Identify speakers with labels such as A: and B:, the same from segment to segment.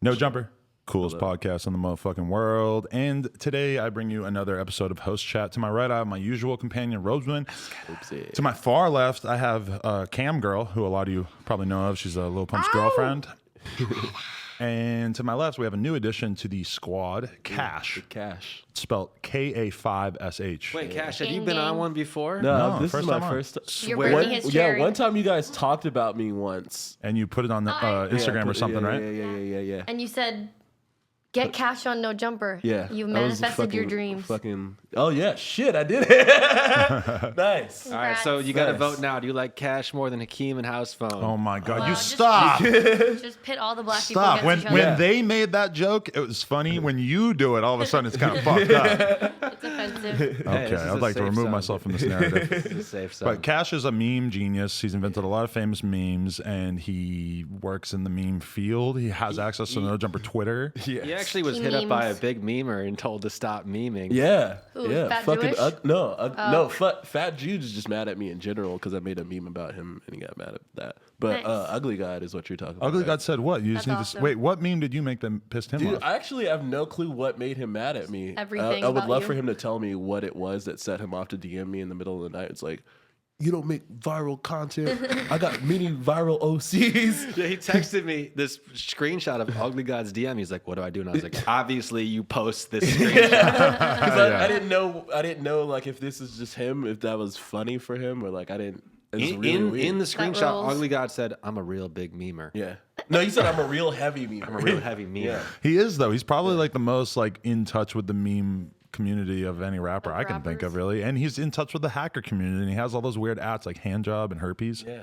A: No Jumper, coolest podcast in the motherfucking world. And today I bring you another episode of Host Chat. To my right, I have my usual companion, Roseman. Oopsie. To my far left, I have Cam Girl, who a lot of you probably know of. She's a Lil Pump's girlfriend. And to my left, we have a new addition to the squad, Cash.
B: Cash.
A: It's spelled K-A-5-S-H.
C: Wait, Cash, have you been on one before?
B: No, this
A: first
B: is my
A: time on.
B: first time.
D: You're breaking his cherry.
B: Yeah, one time you guys talked about me once.
A: And you put it on the Instagram or something, right?
B: Yeah.
D: And you said, get Cash on No Jumper.
B: Yeah.
D: You
B: that was
D: manifested your dreams.
B: Oh, yeah. Shit, I did it. Nice.
C: All right, so you got to
B: Nice.
C: vote now. Do you like Cash more than Hakeem and House Phone?
A: Oh my God,
D: Well,
A: you
D: just-
A: stop.
D: Just pit all the black
A: Stop.
D: people against each
A: When
D: other.
A: they made that joke, it was funny. When you do it, all of a sudden it's kind of fucked up.
D: It's offensive.
A: Okay,
C: this is
A: I'd
C: a
A: like to
C: safe
A: remove
C: zone.
A: myself from this narrative.
C: This is a safe zone.
A: But Cash is a meme genius. He's invented a lot of famous memes, and he works in the meme field. He has access to No Jumper Twitter.
B: Yeah.
C: He actually was
D: He
C: hit up by a
D: memes.
C: big memer and told to stop memeing.
B: Yeah.
D: Who,
B: yeah.
D: Fat
B: Fucking
D: Jewish?
B: no. Fat Jude is just mad at me in general because I made a meme about him and he got mad at that. But
D: Nice.
B: Ugly God is what you're talking about.
A: Ugly
B: right?
A: God said what? You just
D: That's
A: need
D: awesome.
A: to wait. What meme did you make that pissed him
B: Dude,
A: off?
B: I actually have no clue what made him mad at me.
D: Everything
B: I would
D: about
B: love
D: you.
B: for him to tell me what it was that set him off to DM me in the middle of the night. It's like, you don't make viral content. I got many viral OCs.
C: Yeah, he texted me this screenshot of Ugly God's DM. He's like, "What do I do?" And I was like, "Obviously, you post this screenshot."
B: Because
A: Yeah.
B: I didn't know like if this is just him, if that was funny for him, or like I didn't. It's really
C: in
B: weird.
C: the screenshot,
D: rolls.
C: Ugly God said, "I'm a real big memer.
B: Yeah. No, he said I'm a real heavy meme.
C: I'm a real heavy memer."
B: Yeah.
A: He is though. He's probably like the most like in touch with the meme community of any rapper I can think of,
D: rappers.
A: really. And he's in touch with the hacker community. And he has all those weird ats like hand job and herpes.
B: Yeah.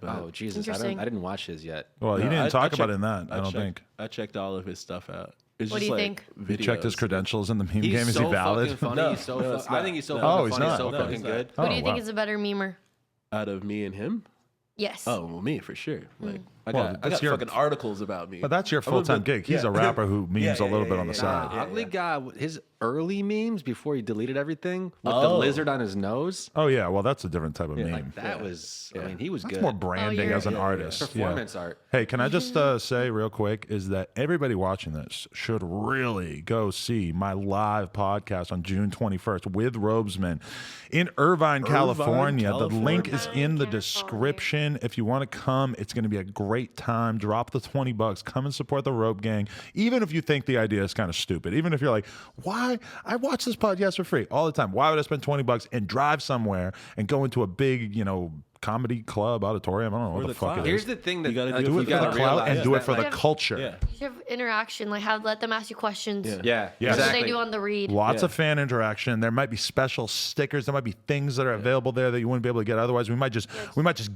B: But
C: Oh Jesus,
D: Interesting.
C: I didn't watch his yet.
A: Well, he
B: No,
A: didn't talk about
B: checked-
A: it in that. I don't
B: checked-
A: think.
B: I checked all of his stuff out. It's
D: What
B: just
D: do you
B: like
D: think?
A: He checked his
B: videos.
A: credentials in the meme
C: He's
A: game. Is
C: so
A: he valid?
C: fucking funny.
B: No,
C: He's so
B: no, it's
C: I
B: not.
C: think he's so
B: No.
C: fucking
A: Oh, he's
C: funny,
A: not.
C: so
A: No,
C: fucking
B: he's not.
C: good.
D: Who do
A: Oh,
D: you think
A: wow.
D: is a better memer?
B: Out of me and him?
D: Yes.
B: Oh, well, me for sure. Like I
A: Well,
B: got
A: that's your-
B: fucking articles about me.
A: But that's your
B: I'm a
A: full-time
B: bit-
A: gig. He's
B: yeah.
A: a rapper who memes
B: Yeah,
A: a little bit on the
B: yeah,
A: side.
B: yeah.
C: Ugly God, his early memes before he deleted everything with the
B: Oh.
C: lizard on his nose.
A: Oh yeah, well that's a different type of meme.
C: Like that was, I mean, he was
A: That's
C: good.
A: more branding
D: you're-
A: as an
D: Yeah,
A: artist.
C: Performance art.
A: Hey, can I just say real quick is that everybody watching this should really go see my live podcast on June 21st with Robesman in Irvine, California. The link is in the
D: California.
A: description. If you want to come, it's going to be a great time. Drop the $20. Come and support the Rope Gang. Even if you think the idea is kind of stupid. Even if you're like, why? I watch this podcast for free all the time. Why would I spend $20 and drive somewhere and go into a big, comedy club, auditorium? I don't know what
B: Or
A: the
B: the
A: fuck
B: cloud.
A: it
C: Here's
A: is.
C: the thing that
B: You gotta
C: like,
B: do
A: Do
B: it
A: it
B: for
A: for the
B: gotta
A: clout and
C: realize
A: do it
C: that,
A: for the
C: like,
A: culture.
B: Yeah.
D: You should have interaction. Like, let them ask you questions.
B: Yeah.
C: Yeah,
A: Yes.
D: That's what
C: exactly.
D: they do on the read.
A: Lots
B: Yeah.
A: of fan interaction. There might be special stickers. There might be things that are available there that you wouldn't be able to get otherwise. We might just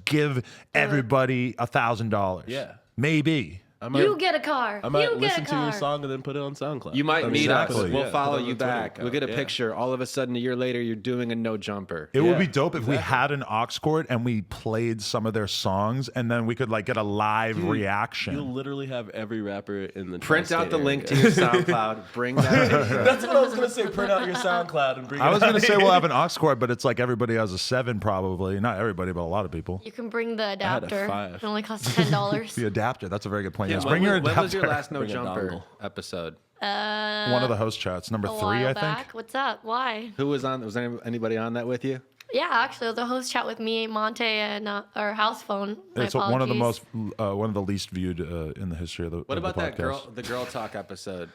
A: give everybody $1,000.
B: Yeah.
A: maybe.
B: I might,
D: You get a car.
B: I might
D: you get
B: listen
D: a
B: to
D: car.
B: your song and then put it on SoundCloud.
C: You might meet
A: Exactly.
C: us. We'll
B: Yeah,
C: follow
B: put it on
C: you
B: the Twitter
C: back.
B: account.
C: We'll get a
B: Yeah.
C: picture. All of a sudden, a year later, you're doing a no jumper.
A: It would
B: Yeah,
A: be dope if we
B: exactly.
A: had an aux cord and we played some of their songs and then we could get a live reaction.
B: You'll literally have every rapper in the
C: Print out the
B: tri-state
C: link to
B: area.
C: your SoundCloud. Bring that picture.
B: That's what I was gonna say. Print out your SoundCloud and bring.
A: I
B: it
A: was
B: out.
A: going to say we'll have an aux cord, but it's like everybody has a 7 probably. Not everybody, but a lot of people.
D: You can bring the
B: had a
D: adapter.
B: 5.
D: It only costs $10.
A: The adapter. That's a very good point.
C: Yeah,
A: Yes,
C: when
A: bring your
C: was-
A: adapter.
C: when was your last no
B: Bring a
C: jumper
B: dongle.
C: episode?
A: One of the host chats, number
D: A
A: 3,
D: while
A: I
D: back.
A: think.
D: What's up? Why?
C: Who was on? Was anybody on that with you?
D: Yeah, actually, it was a host chat with me, Monte, and or House Phone. My
A: It's one of the
D: apologies.
A: most, one of the least viewed in the history of the.
C: What
A: of the
C: about that
A: podcast.
C: girl talk episode?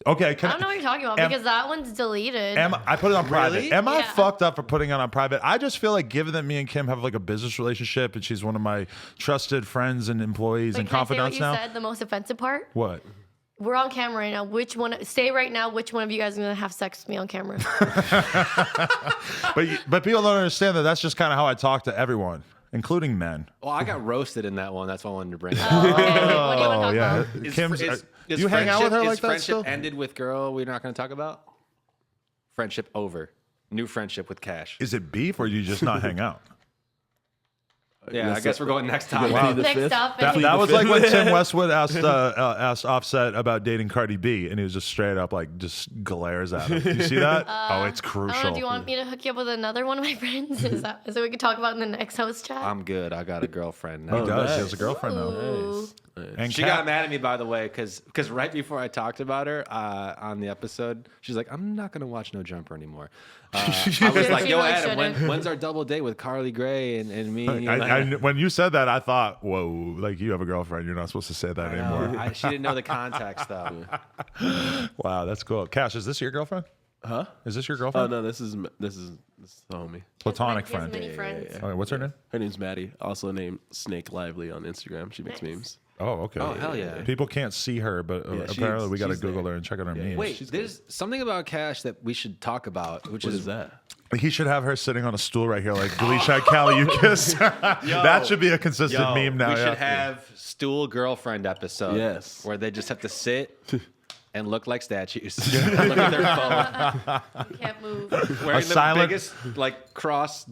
A: Okay,
D: I don't know what you're talking about because that one's deleted.
A: I put it on private.
C: Really?
A: Am I
D: Yeah.
A: fucked up for putting it on private? I just feel like given that me and Kim have a business relationship and she's one of my trusted friends and employees
D: Wait,
A: and
D: can I say what
A: confidants
D: you
A: now.
D: said? The most offensive part?
A: What?
D: We're on camera right now. Which one? Say right now which one of you guys is gonna have sex with me on camera?
A: But people don't understand that that's just kind of how I talk to everyone, including men.
C: Well, I got roasted in that one. That's why I wanted to bring it up.
D: Oh, okay. What do you want to talk
A: yeah.
D: about?
A: Kim's,
C: Is
A: you hang out with her
C: friendship-
A: like
C: is
A: that
C: friendship
A: still?
C: ended with girl we're not going to talk about? Friendship over. New friendship with Cash.
A: Is it beef or do you just not hang out?
C: Yeah, I guess we're going next topic.
B: Wow. The
D: Next
B: fifth?
D: up,
A: That was like when Tim Westwood asked Offset about dating Cardi B, and he was just straight up just glares at him. You see that? Oh, it's
D: I don't
A: crucial.
D: know, do you want me to hook you up with another one of my friends? Is that so we can talk about in the next host chat?
C: I'm good. I got a girlfriend now.
A: He does. He
B: nice.
A: has a girlfriend now.
D: Ooh.
A: And
C: She got mad at me, by the way, because right before I talked about her on the episode, she's like, I'm not going to watch No Jumper anymore. I was like, yo, Adam, when's our double date with Carly Gray and me?
A: When you said that, I thought, whoa, like you have a girlfriend. You're not supposed to say that anymore.
C: She didn't know the context, though.
A: Wow, that's cool. Cash, is this your girlfriend?
B: Huh?
A: Is this your girlfriend?
B: Oh no, this is the homie.
A: Platonic
D: He has
A: friend.
D: many friends.
A: Okay, what's her name?
B: Her name's Maddie, also named Snake Lively on Instagram. She makes memes.
A: Oh, okay.
C: Oh, hell yeah.
A: People can't see her, but apparently we got to Google her and check out her memes.
C: Wait, there's something about Cash that we should talk about, which
B: What
C: is
B: is that?
A: He should have her sitting on a stool right here, like Gleeshad Caliucas. That should be a consistent meme now.
C: We should have stool girlfriend episode.
B: Yes.
C: Where they just have to sit and look like statues. Look at their phone.
D: You can't move.
C: Wearing the
A: silent-
C: biggest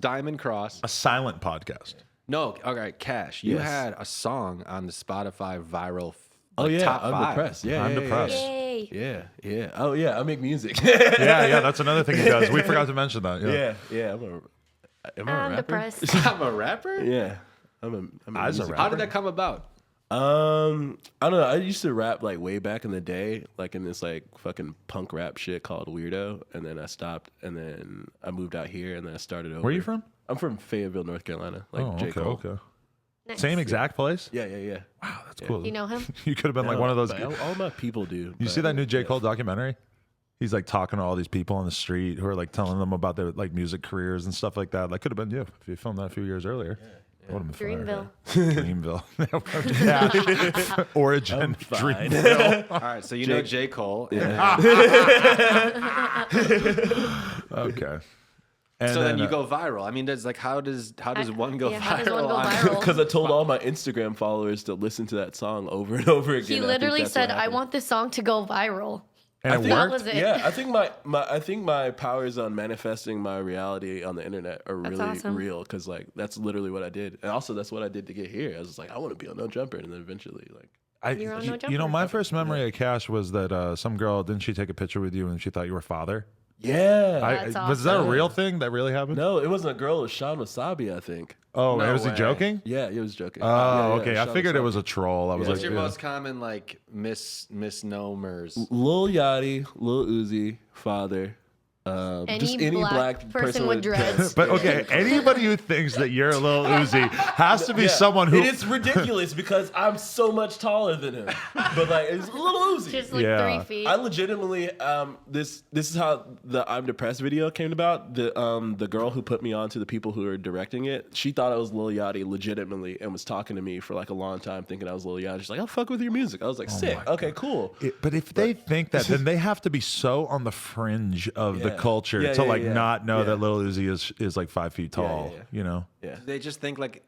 C: diamond cross.
A: a silent podcast.
C: No, all right, Cash. You
B: Yes.
C: had a song on the Spotify viral.
B: Oh yeah,
C: top
B: I'm
C: 5.
B: depressed. Yeah,
A: I'm
B: yeah,
A: depressed.
D: Yay.
B: Yeah. Oh yeah, I make music.
A: Yeah, that's another thing he does. We forgot to mention that.
B: yeah. Am I a
D: I'm
B: rapper?
D: depressed.
C: I'm a rapper?
B: Yeah, I'm a
A: As a
B: music-
A: rapper.
C: How did that come about?
B: I don't know. I used to rap like way back in the day, like in this like fucking punk rap shit called Weirdo, and then I stopped, and then I moved out here, and then I started over.
A: Where are you from?
B: I'm from Fayetteville, North Carolina. Like
A: Oh,
B: J.
A: okay,
B: Cole.
A: okay.
D: Nice.
A: Same exact place?
B: Yeah.
A: Wow, that's cool.
D: You know him?
A: You could have been like one of those.
B: But all my people do.
A: You see that new J. Cole documentary? He's like talking to all these people on the street who are like telling them about their like music careers and stuff like that. That could have been you if you filmed that a few years earlier. That would have been fire.
D: Dreamville.
A: Dreamville. Yeah. Origin. Dreamville.
C: All right, so you know J. Cole.
A: Okay. And
C: So then you go viral. I mean, there's like, how does one go viral?
D: How does one go
C: on-
D: viral?
B: Because I told all my Instagram followers to listen to that song over and over again.
D: He
B: I think
D: literally
B: that's
D: said,
B: what
D: "I
B: happened.
D: want this song to go viral."
A: And it
B: think-
A: worked.
D: was it.
B: Yeah, I think my powers on manifesting my reality on the internet are really
D: awesome.
B: real because like that's literally what I did, and also that's what I did to get here. I was just like, I want to be on No Jumper, and then eventually like
D: You're on No
A: you know,
D: Jumper.
A: my first memory of Cash was that some girl didn't she take a picture with you and she thought you were father?
B: yeah.
D: That's
A: Was that a
D: awesome.
A: real thing that really happened?
B: No, it wasn't a girl. It was Sean Wasabi, I think.
A: Oh,
C: No
A: was he
C: way.
A: joking?
B: Yeah, he was joking.
A: Oh,
B: Yeah,
A: okay. I
B: Sean
A: figured it
B: Wasabi.
A: was a troll. I was
C: What's
A: like,
C: your
A: yeah.
C: most common like misnomers?
B: Lil Yachty, Lil Uzi, father. Just any black person
D: with dreads.
A: But okay, anybody who thinks that you're a little Uzi has to be someone who.
B: It is ridiculous because I'm so much taller than him. But like, it's Lil Uzi.
D: Just like
A: Yeah.
D: 3 feet.
B: I legitimately this is how the I'm depressed video came about. The girl who put me on to the people who are directing it, she thought I was Lil Yachty legitimately and was talking to me for like a long time thinking I was Lil Yachty. She's like, I'll fuck with your music. I was like, sick. Okay, cool.
A: But if they think that, then they have to be so on the fringe of the culture
B: Yeah,
A: to
B: yeah,
A: like
B: yeah.
A: not know
B: Yeah.
A: that Lil Uzi is like 5 feet tall.
B: yeah.
A: You know.
B: Yeah.
C: They just think like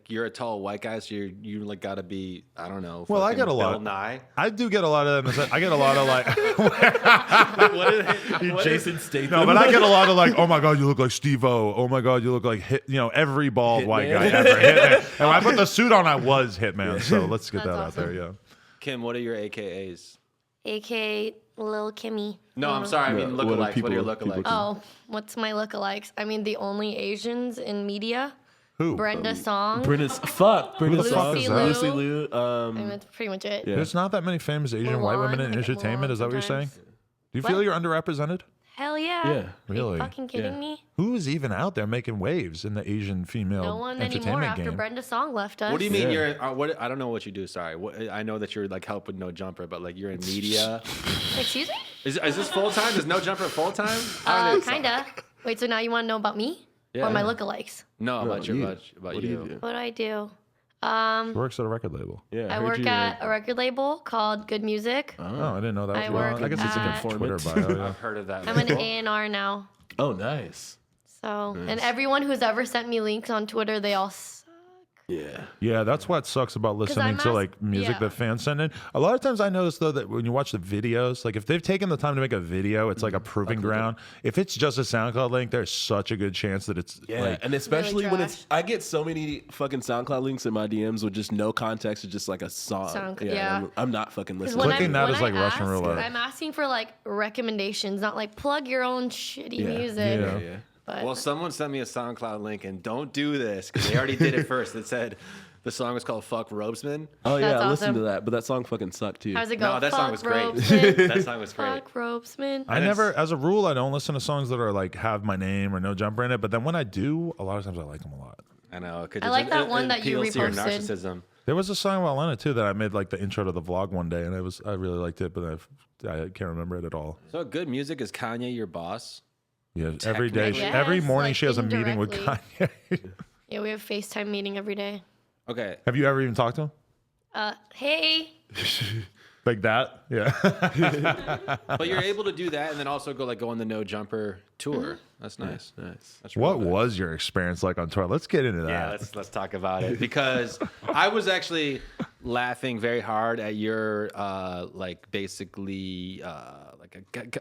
C: you're a tall white guy, so you like gotta be, I don't know.
A: Well, I
C: fucking
A: get a lot.
C: Bill Nye.
A: I do get a lot of that. I get a lot of like.
C: What is it?
B: Jason Statham.
A: No, but I get a lot of like, oh my god, you look like Steve-O. Oh my god, you look like every bald white guy
B: Hitman.
A: ever. Hitman. And when I put the suit on, I was Hitman. So let's get
D: That's
A: that out
D: awesome.
A: there. Yeah.
C: Kim, what are your AKAs?
D: AKA Lil Kimmy.
C: No, I'm sorry. I mean
B: No, what are
C: lookalikes. What are your
B: people-
C: lookalikes?
D: Oh, what's my lookalikes? I mean, the only Asians in media.
A: Who?
D: Brenda Song.
B: Brenda
A: the
D: Lucy
A: fuck is that?
D: Liu.
B: Lucy Liu.
D: I mean, that's pretty much it.
B: Yeah.
A: There's not that many famous Asian white women in
D: Mulan, I get
A: entertainment.
D: Mulan
A: Is that what you're saying?
D: sometimes.
A: Do you feel
D: What?
A: you're underrepresented?
D: Hell yeah.
B: Yeah.
D: Are
A: Really?
D: you fucking kidding
B: Yeah.
D: me?
A: Who is even out there making waves in the Asian female
D: No one anymore
A: entertainment
D: after
A: game?
D: Brenda Song left us.
C: What do you mean
B: Yeah.
C: you're? What? I don't know what you do. Sorry. I know that you're like help with No Jumper, but like you're in media.
D: Excuse me?
C: Is this full time? Is No Jumper full time?
D: Kinda. Wait, so now you want to know about me?
C: Yeah.
D: Or my lookalikes?
C: No, about
B: you.
C: about
B: What do
C: you.
B: you do?
D: What do I do?
A: She works at a record label.
B: Yeah,
D: I
B: heard
D: work
B: you
D: at a record label called Good Music.
A: Oh, I didn't know that.
D: I
A: Well,
D: work
A: I guess it's in
D: at-
A: your Twitter bio. Yeah.
C: I've heard of that.
D: I'm an A&R now.
B: Oh, nice.
D: So, and everyone who's ever sent me links on Twitter, they all suck.
B: Yeah.
A: Yeah, that's what sucks about listening
D: I'm
A: to like music
D: yeah.
A: that fans send in. A lot of times I notice though that when you watch the videos, like if they've taken the time to make a video, it's like a proving ground. If it's just a SoundCloud link, there's such a good chance that it's
B: Yeah,
A: like
B: and especially when
D: trash.
B: it's, I get so many fucking SoundCloud links in my DMs with just no context, it's just like a song.
D: Yeah.
B: I'm not fucking
D: 'Cause
B: listening.
A: Clicking that
D: when
A: is like
D: I
A: Russian
D: ask,
A: roulette.
D: I'm asking for like recommendations, not like plug your own shitty music.
A: Yeah.
B: Yeah.
D: But
C: Well, someone sent me a SoundCloud link, and don't do this because they already did it first. It said The song was called "Fuck Robesman."
B: Oh yeah,
D: That's
B: I listened
D: awesome.
B: to that, but that song fucking sucked too.
D: How's it go?
C: No, that song
D: Fuck
C: was great.
D: Ropesman.
C: That song was great.
D: Fuck Ropesman.
A: I never, as a rule, I don't listen to songs that are like have my name or no jumper in it. But then when I do, a lot of times I like them a lot.
C: I know.
D: I like that one that you
C: appeals to your
D: reposted.
C: narcissism.
A: There was a song about Lena too that I made like the intro to the vlog one day, and I really liked it, but I can't remember it at all.
C: So good music is Kanye your boss?
A: Yeah, every day,
D: Yes,
A: every morning
D: like
A: she has a meeting with
D: indirectly.
A: Kanye.
D: Yeah, we have FaceTime meeting every day.
C: Okay.
A: Have you ever even talked to him
D: Hey.
A: like that? Yeah.
C: But you're able to do that and then also go on the No Jumper tour. That's nice.
B: Nice.
C: That's
A: What
C: really nice.
A: was your experience like on tour? Let's get into that.
C: Yeah, let's talk about it because I was actually laughing very hard at your basically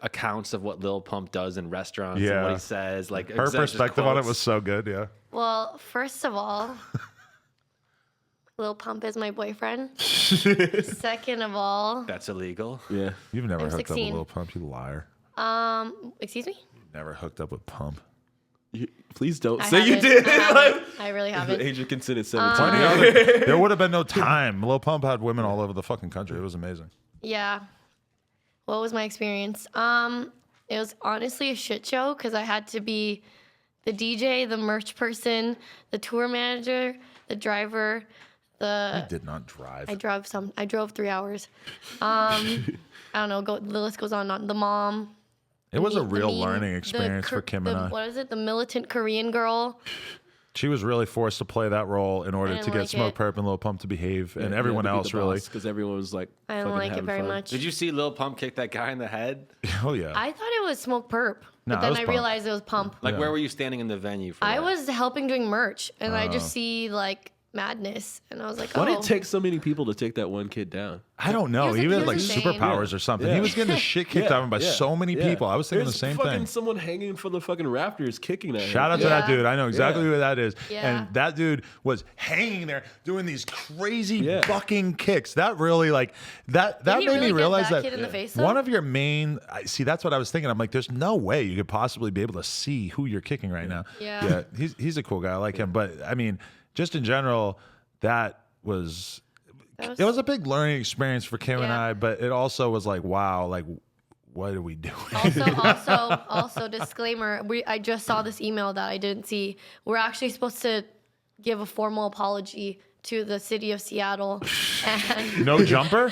C: accounts of what Lil Pump does in restaurants and what he says. Like
A: Her perspective on it was so good. Yeah.
D: Well, first of all, Lil Pump is my boyfriend. Second of all,
C: that's illegal.
B: Yeah.
A: You've never
D: I'm
A: hooked up
D: 16.
A: with Lil Pump, you liar.
D: excuse me?
A: Never hooked up with Pump.
B: Please don't
D: I
B: say you
D: haven't.
B: did.
D: I haven't. I really
B: The
D: haven't.
B: age of consent is 17.
A: There would have been no time. Lil Pump had women all over the fucking country. It was amazing.
D: Yeah. What was my experience? It was honestly a shit show because I had to be the DJ, the merch person, the tour manager, the driver,
A: I did not drive.
D: I drove 3 hours. I don't know. The list goes on. The mom.
A: It was a
D: the
A: real
D: mean-
A: learning
D: the
A: experience for Kim and I.
D: What is it? The militant Korean girl.
A: She was really forced to play that role in order
D: didn't
A: to get
D: like
A: Smoke
D: it.
A: Perp and Lil Pump to behave, and everyone else really.
B: Because everyone was like,
D: I don't
B: fucking
D: like it
B: having
D: very
B: fun.
D: much.
C: Did you see Lil Pump kick that guy in the head?
A: Oh yeah.
D: I thought it was Smoke Perp,
A: No,
D: but
A: it
D: then
A: was
D: I
A: Pump.
D: realized it was Pump.
C: Like, where were you standing in the venue for
D: I
C: that?
D: was helping doing merch, and I just see like madness, and I was like,
B: Why
D: oh.
B: did it take so many people to take that one kid down?
A: I don't know.
D: He
A: He
D: was
A: had like
D: insane.
A: superpowers or something. He was getting the shit kicked out of him by so many people. I was thinking
B: There's
A: the same
B: fucking
A: thing.
B: Someone hanging from the fucking rafters, kicking at him.
A: Shout out to that
D: Yeah.
A: dude. I know exactly
B: Yeah.
A: who that is.
D: Yeah.
A: And that dude was hanging there doing these crazy
B: Yeah.
A: bucking kicks. That really like that
D: Did he
A: made
D: really
A: me
D: get
A: realize
D: that
A: that
D: kid in the face, though?
A: one of your main see that's what I was thinking. I'm like, there's no way you could possibly be able to see who you're kicking right now.
D: Yeah.
A: He's a cool guy. I like him. But I mean, just in general, it was a big learning experience for Kim and
D: Yeah.
A: I, but it also was like, wow, like what are we doing?
D: Also, disclaimer. I just saw this email that I didn't see. We're actually supposed to give a formal apology to the city of Seattle, and
A: No jumper?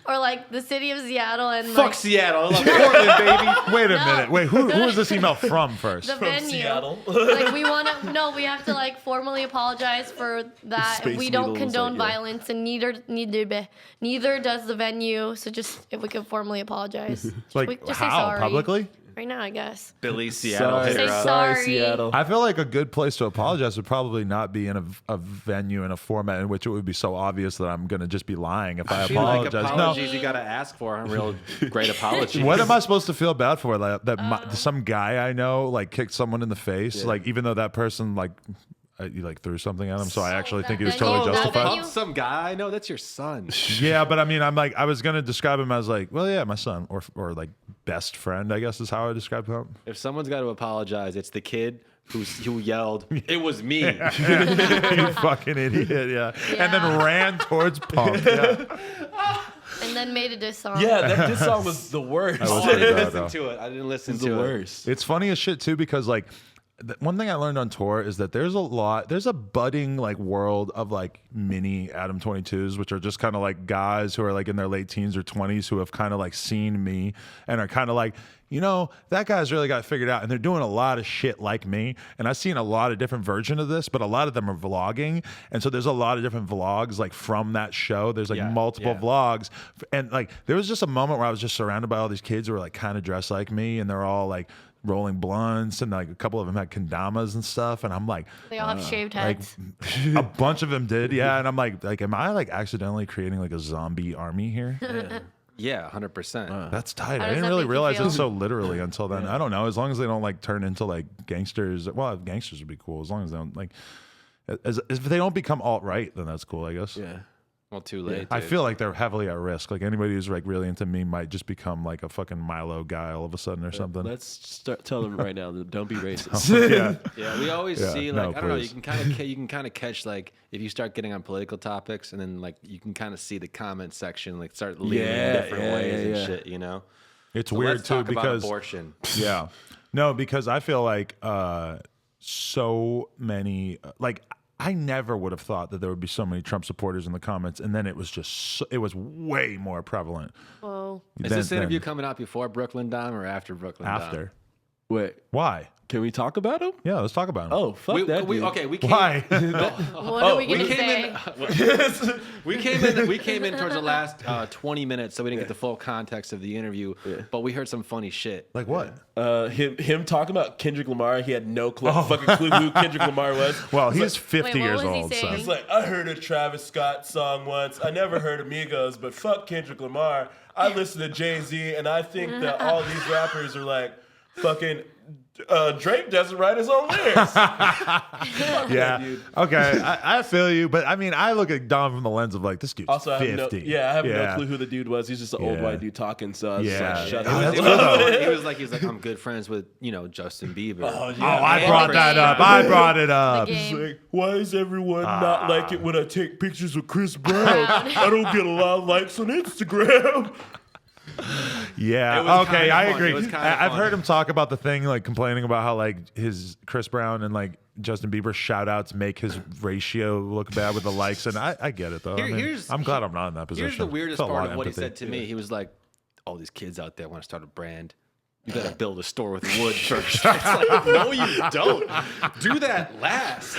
D: or like the city of Seattle and
C: Fuck
D: like
C: Seattle. I love Portland, baby.
A: Wait a minute. Wait, who is this email from first?
D: the venue.
B: Seattle.
D: Like we have to like formally apologize for that.
B: Space
D: We don't
B: Needle was
D: condone
B: like, yeah.
D: violence, and neither does the venue. So just if we could formally apologize,
A: Like
D: just say
A: how?
D: sorry.
A: Publicly?
D: Right now, I guess.
C: Billy Seattle.
B: Sorry,
C: hit her
D: Say
C: up.
D: sorry.
B: Seattle.
A: I feel like a good place to apologize would probably not be in a venue in a format in which it would be so obvious that I'm going to just be lying if I
C: I feel like
A: apologize.
C: apologies you got to ask for aren't real great apologies.
A: No. What am I supposed to feel bad for? Like that some guy I know like kicked someone in the face, like even though that person like you like threw something at him, so I actually think he was
D: that
A: totally
D: venue- that
A: justified.
D: venue-
C: Some guy I know, that's your son.
A: Yeah, but I mean, I was gonna describe him as like, well, yeah, my son, or like best friend, I guess is how I describe him.
C: If someone's got to apologize, it's the kid who yelled, "It was me."
A: You fucking idiot, yeah. And then ran towards Pump. Yeah.
D: And then made a diss song.
B: Yeah, this song was the worst.
A: was
C: I
A: pretty
C: didn't
A: bad,
C: listen
A: though.
C: to it. I didn't listen
B: It's
C: to
B: the
C: it.
B: worst.
A: It's funny as shit too because like one thing I learned on tour is that there's a budding like world of like mini Adam 22s, which are just kind of like guys who are like in their late teens or 20s who have kind of like seen me and are kind of like, you know, that guy's really got it figured out, and they're doing a lot of shit like me. And I've seen a lot of different versions of this, but a lot of them are vlogging, and so there's a lot of different vlogs like from that show. There's like multiple vlogs, and like there was just a moment where I was just surrounded by all these kids who were like kind of dressed like me, and they're all like rolling blunts, and like a couple of them had kendamas and stuff, and I'm like,
D: They all have shaved
A: like
D: heads.
A: a bunch of them did, yeah, and I'm like, am I like accidentally creating like a zombie army here?
C: Yeah, 100%.
A: That's tight.
D: How
A: I
D: does
A: didn't
D: that
A: really
D: make you
A: realize
D: feel?
A: it so literally until then. I don't know. As long as they don't like turn into like gangsters. Well, gangsters would be cool. As long as they don't like, if they don't become alt right, then that's cool, I guess.
B: Yeah.
C: Well, too late.
A: I
C: dude.
A: feel like they're heavily at risk. Like anybody who's like really into me might just become like a fucking Milo guy all of a sudden or something.
B: Let's start. Tell them right now. Don't be racist.
A: Yeah.
C: We always see
A: no,
C: like I don't know.
A: please.
C: You can kind of catch like if you start getting on political topics, and then like you can kind of see the comment section like start leaning in different ways and shit. You know,
A: It's
C: so
A: weird
C: let's
A: too
C: talk about
A: because
C: abortion.
A: yeah, no, because I feel like so many like. I never would have thought that there would be so many Trump supporters in the comments, and then it was just it was way more prevalent.
D: Whoa.
C: Is this interview coming out before Brooklyn Dime or after Brooklyn Dime?
A: after?
B: Wait,
A: Why?
B: can we talk about him?
A: Yeah, let's talk about him.
B: Oh, fuck that.
C: We
B: dude.
C: came,
A: Why?
D: What are we going to say?
C: we came in towards the last 20 minutes, so we didn't get the full context of the interview. But we heard some funny shit.
A: Like what?
B: Him talking about Kendrick Lamar. He had no fucking clue who Kendrick Lamar was.
A: Well, he's 50
D: Wait, what
A: years
D: was he
A: old. So.
D: saying?
B: It's like, I heard a Travis Scott song once. I never heard Amigos, but fuck Kendrick Lamar. I listen to Jay-Z, and I think that all these rappers are like fucking. Drake doesn't write his own lyrics.
A: Yeah. Okay. I feel you, but I mean, I look at Dom from the lens of like this dude's
B: Also, I
A: 50.
B: have no clue who the dude was. He's just an old
A: Yeah.
B: white dude talking. So I was just
A: Yeah.
B: like, shut
A: Oh,
B: up.
A: that's
C: He
A: cool, though.
C: was like, I'm good friends with Justin Bieber.
B: Oh,
A: Oh, I brought that up. I brought it up.
D: The game.
B: Like, why is everyone not like it when I take pictures with Chris Brown? I don't get a lot of likes on Instagram.
A: Yeah.
C: It was
A: Okay,
C: kinda
A: I
C: funny.
A: agree.
C: It was kinda
A: I've
C: funny.
A: heard him talk about the thing, like complaining about how like his Chris Brown and like Justin Bieber shout outs make his ratio look bad with the likes, and I get it though. I mean, I'm glad I'm not in that position.
C: Here's the weirdest
A: Felt a lot
C: part of what he
A: empathy.
C: said to me. He was like, all these kids out there want to start a brand. You gotta build a store with wood first. It's like, no, you don't. Do that last.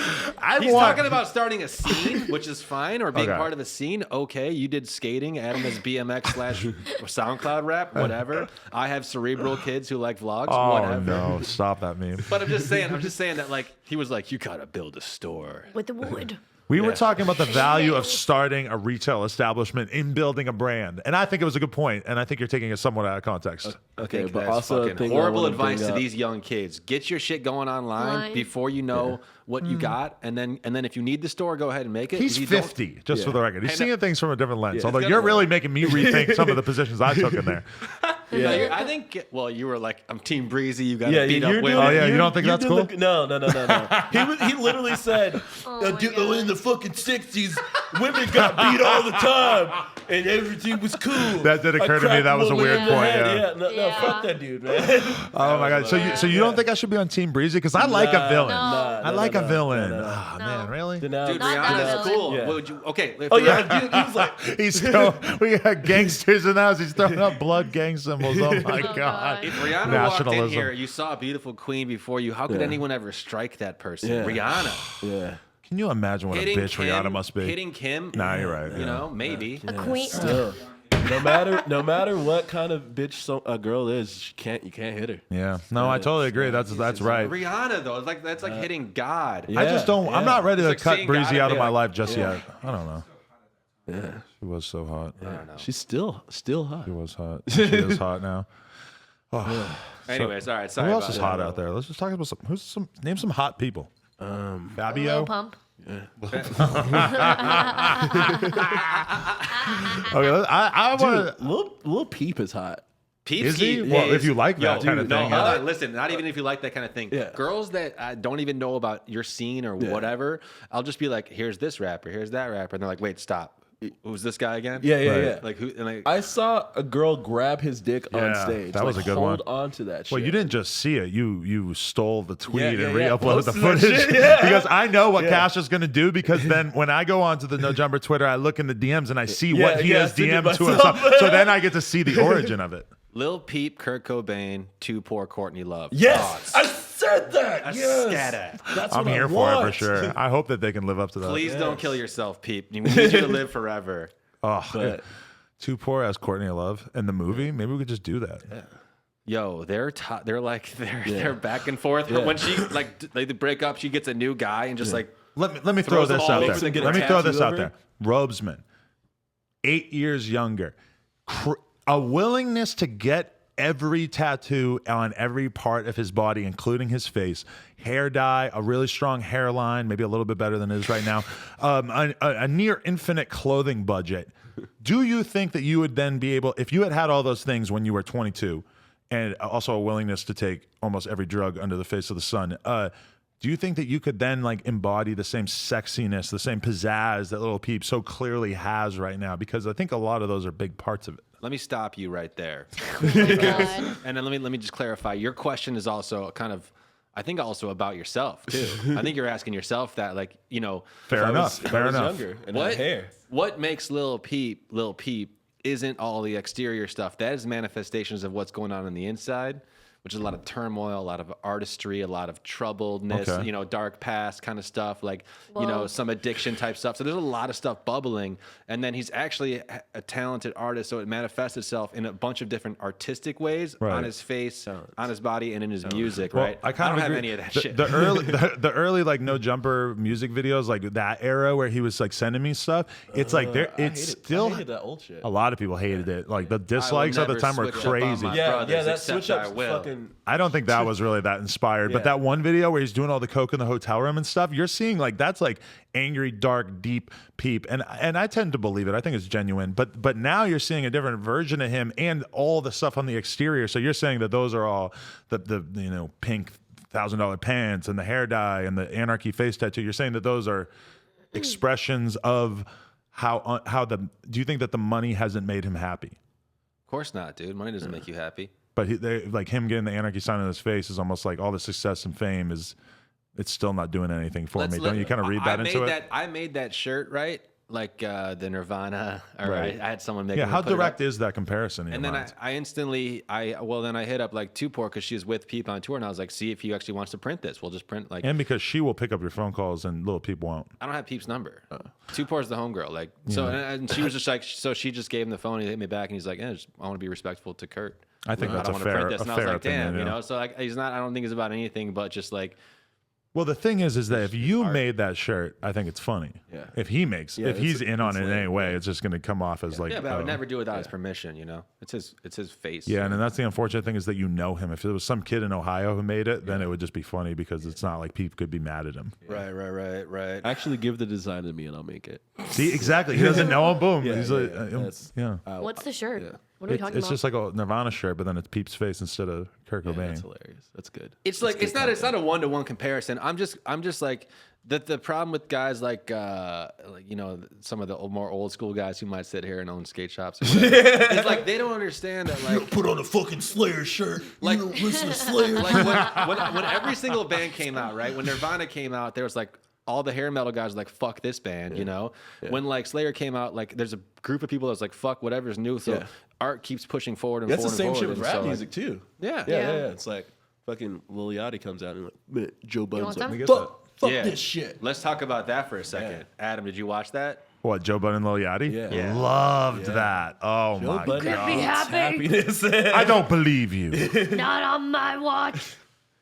C: He's talking about starting a scene, which is fine, or being
A: Okay.
C: part of a scene. Okay, you did skating, Adam is BMX / SoundCloud rap, whatever. I have cerebral kids who like vlogs,
A: Oh
C: whatever.
A: no! Stop that meme.
C: But I'm just saying that like he was like, you gotta build a store.
D: With the wood.
A: We were talking about the value of starting a retail establishment in building a brand, and I think it was a good point. And I think you're taking it somewhat out of context.
B: Okay,
C: Think
B: but
C: that's
B: also
C: fucking
B: thing I
C: horrible
B: wanna
C: advice
B: bring
C: to
B: up-
C: these young kids. Get your shit going online
D: Line.
C: before you know what you got, and then if you need the store, go ahead and make it.
A: He's
C: If you don't-
A: 50, just for the record. He's seeing things from a different lens.
B: Yeah.
A: Although
C: It's
A: you're
C: gotta
A: really
C: work.
A: making me rethink some of the positions I took in there.
B: Yeah.
C: I think. Well, you were like, I'm Team Breezy. You got to
B: Yeah,
C: beat
B: you're
C: up
B: doing.
C: women.
A: Oh, yeah, you
B: you're-
A: don't think
B: you're
A: that's
B: doing
A: cool?
B: No. He literally said,
D: Oh my
B: in
D: God.
B: the fucking '60s, women got beat all the time, and everything was cool.
A: That did occur to me.
B: cracked
A: That was a
B: woman
A: weird
B: in the
A: point,
B: head.
A: yeah.
B: No,
D: Yeah.
B: fuck that dude, man.
A: Oh my god! So you don't think I should be on Team Breezy? Because I like a villain.
D: No.
A: I like a villain.
B: no.
A: Oh
D: No.
A: man, really?
C: Dude,
D: Not
C: Rihanna's
D: that villain.
C: cool.
B: Yeah.
C: What would you? Okay.
B: Oh yeah, dude, he was like,
A: He's we got gangsters in the house. He's throwing up blood gang symbols. Oh my
D: Oh,
A: god!
D: God.
C: If Rihanna walked in
A: Nationalism.
C: here, you saw a beautiful queen before you. How could
B: Yeah.
C: anyone ever strike that person?
B: Yeah.
C: Rihanna.
B: yeah.
A: Can you imagine what
C: Hitting
A: a bitch
C: Kim,
A: Rihanna must be?
C: Hitting Kim.
A: Nah, you're right.
C: You
A: yeah.
C: know, maybe.
D: A queen.
B: Still, no matter what kind of bitch a girl is, you can't hit her.
A: Yeah. No, I totally agree. That's right.
C: Rihanna though, that's like hitting God.
A: I just don't. I'm not ready to
C: like
A: cut
C: seeing
A: Breezy
C: God
A: out of
C: in
A: my
C: there.
A: life just yet. I don't know.
B: Yeah,
A: She was so hot.
B: she's still hot.
A: She was hot. She is hot now.
C: Anyways, all right. Sorry
A: Who else
C: about
A: is
C: that.
A: hot out there? Let's just talk about name some hot people. Fabio.
D: Lil Pump.
A: Okay, I want to.
B: Lil Peep is hot.
A: Is he? Well, if you like that kind of
C: no,
A: thing,
C: hold
A: yeah.
C: on, listen. Not even if you like that kind of thing.
B: Yeah.
C: Girls that don't even know about your scene or whatever, I'll just be like, "Here's this rapper. Here's that rapper," and they're like, "Wait, stop. Who's this guy again?"
B: Yeah,
A: Right.
B: yeah.
C: Like who? And like,
B: I saw a girl grab his dick on
A: Yeah,
B: stage.
A: that was
B: like,
A: a good one.
B: hold on to that shit.
A: Well, you didn't just see it. You stole the tweet
B: Yeah,
A: and
B: yeah, yeah.
A: re-uploaded the
B: Posted that
A: footage
B: shit, yeah.
A: because I know what Cash is going to do. Because then when I go onto the No Jumper Twitter, I look in the DMs and I see what he has
B: send it
A: DM'd to
B: myself.
A: himself. So then I get to see the origin of it.
C: Lil Peep, Kurt Cobain, Tupor, Courtney Love.
B: Yes,
C: Thoughts?
B: I said that. Yes,
C: scatter.
B: that's
A: I'm
B: what
A: here
B: I
A: for it
B: want.
A: for sure. I hope that they can live up to that.
C: Please don't kill yourself, Peep. We need you to live forever.
A: Oh,
B: But-
A: Too Poor as Courtney Love in the movie. Maybe we could just do that.
C: Yo, they're back and forth. When she they break up, she gets a new guy and just like
A: Let me throw
C: Throws them
A: this
C: all
A: out
C: over
A: there.
B: and get a
A: Let me throw this
B: tattoo
A: out
B: over
A: there. Robesman, 8 years younger, a willingness to get every tattoo on every part of his body, including his face, hair dye, a really strong hairline, maybe a little bit better than it is right now, a near infinite clothing budget. Do you think that you would then be able, if you had all those things when you were 22, and also a willingness to take almost every drug under the face of the sun, do you think that you could then like embody the same sexiness, the same pizzazz that Lil Peep so clearly has right now? Because I think a lot of those are big parts of it.
C: Let me stop you right there.
D: Oh my God.
C: And then let me just clarify. Your question is also kind of, I think, also about yourself too. I think you're asking yourself that, like, you know,
A: Fair enough. Fair enough.
B: Younger and had hair.
C: What makes Lil Peep isn't all the exterior stuff. That is manifestations of what's going on the inside, which is a lot of turmoil, a lot of artistry, a lot of troubledness,
A: Okay.
C: you know, dark past kind of stuff, like,
D: Whoa.
C: you know, some addiction type stuff. So there's a lot of stuff bubbling. And then he's actually a talented artist, so it manifests itself in a bunch of different artistic ways
A: Right.
C: on his face, on his body, and in his music,
A: Well,
C: right?
A: I kind
C: don't
A: of
C: have
A: agree.
C: any of that
A: the,
C: shit.
A: The early like No Jumper music videos, like that era where he was like sending me stuff. It's like there. It's still.
B: I hated that old shit.
A: A lot of people hated it. Like the dislikes at the
C: never
A: time were
C: switch up on
A: crazy.
C: my
B: Yeah,
C: brothers,
B: that
C: except
B: switch up's
C: I will.
B: fucking.
A: I don't think that was really that inspired, but
B: Yeah.
A: that one video where he's doing all the coke in the hotel room and stuff, you're seeing like that's like angry, dark, deep Peep, and I tend to believe it. I think it's genuine, but now you're seeing a different version of him and all the stuff on the exterior. So you're saying that those are all the you know pink $1,000 pants and the hair dye and the anarchy face tattoo. You're saying that those are expressions of how the. Do you think that the money hasn't made him happy?
C: Of course not, dude. Money doesn't make you happy.
A: But like him getting the anarchy sign on his face is almost like all the success and fame is, it's still not doing anything for me. Don't you kind of read that into it?
C: I made that shirt, right? Like the Nirvana, or
A: Right.
C: I had someone make
A: Yeah,
C: it.
A: how
C: put it up.
A: direct is that comparison? In
C: And
A: your
C: then
A: mind?
C: I instantly, then I hit up like Tupor because she was with Peep on tour, and I was like, see if he actually wants to print this. We'll just print like.
A: And because she will pick up your phone calls and Lil Peep won't.
C: I don't have Peep's number. Tupor's the homegirl. Like, so, and she was just like, so she just gave him the phone. He hit me back, and he's like, I want to be respectful to Kurt.
A: I think that's
C: don't
A: a
C: wanna
A: fair,
C: print this.
A: a
C: And I was
A: fair
C: like, damn,
A: opinion.
C: you
A: Yeah.
C: know. So like, he's not. I don't think it's about anything but just like.
A: Well, the thing is that if you made that shirt, I think it's funny.
B: Yeah.
A: If he makes, if he's in on it in any way, it's just going to come off as like.
C: Yeah, but I would
A: oh.
C: never do it without his permission. You know, it's his face.
A: Yeah, and then that's the unfortunate thing is that you know him. If it was some kid in Ohio who made it, then it would just be funny because it's not like Peep could be mad at him.
C: Right.
B: Actually, give the design to me and I'll make it.
A: See, exactly. He doesn't know him. Boom.
B: Yeah,
A: He's
B: yeah,
A: like,
B: yeah. That's-
A: yeah.
D: What's the shirt?
B: Yeah.
D: What are we talking
A: It's
D: about?
A: just like a Nirvana shirt, but then it's Peep's face instead of Kurt
B: Yeah,
A: Cobain.
B: that's hilarious. That's good.
C: It's like it's not a 1-to-1 comparison. I'm just like the problem with guys like you know, some of the more old school guys who might sit here and own skate shops. Or whatever, it's like they don't understand that like
E: Put on a fucking Slayer shirt.
C: Like-
E: You don't listen to Slayer.
C: like when every single band came out, right? When Nirvana came out, there was like all the hair metal guys were like, fuck this band, you know? When like Slayer came out, like there's a group of people that's like, fuck whatever's new. So
B: Yeah.
C: art keeps pushing forward and
B: That's the
C: forward
B: same shit
C: and
B: with
C: forward.
B: rap
C: And so,
B: music too.
C: Yeah.
B: Yeah. It's like fucking Lil Yachty comes out and like, man, Joe Budden's
D: want
B: like,
D: some?
A: get
B: fuck
C: Yeah.
B: this shit.
C: Let's talk about that for a second. Adam, did you watch that?
A: What, Joe Budden and Lil Yachty?
B: Yeah.
A: Loved that. Oh
B: Joe
A: my
B: Budden
A: God.
D: Be
B: needs
D: happy.
B: happiness.
A: I don't believe you.
D: Not on my watch.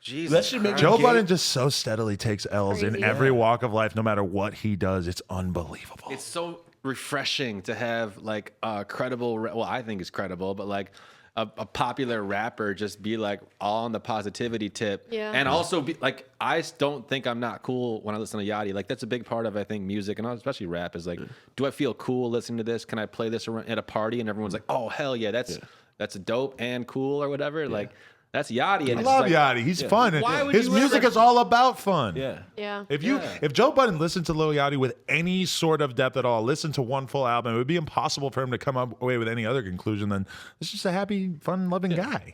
C: Jesus.
B: That should make
C: Christ.
A: Joe
B: Gay-
A: Budden just so steadily takes L's in
D: Crazy.
A: every walk of life, no matter what he does. It's unbelievable.
C: It's so refreshing to have like a credible, well, I think it's credible, but like a popular rapper just be like all on the positivity tip.
D: Yeah.
C: And also be like, I don't think I'm not cool when I listen to Yachty. Like that's a big part of, I think, music and especially rap is like, do I feel cool listening to this? Can I play this at a party? And everyone's like, oh, hell yeah, that's dope and cool or whatever. Like that's Yachty. And
A: I
C: it's
A: love
C: like,
A: Yachty. He's fun.
C: Why would
A: His
C: you
A: music
C: ever-
A: is all about fun.
B: Yeah.
D: Yeah.
A: If Joe Budden listened to Lil Yachty with any sort of depth at all, listen to one full album, it would be impossible for him to come away with any other conclusion than it's just a happy, fun-loving guy.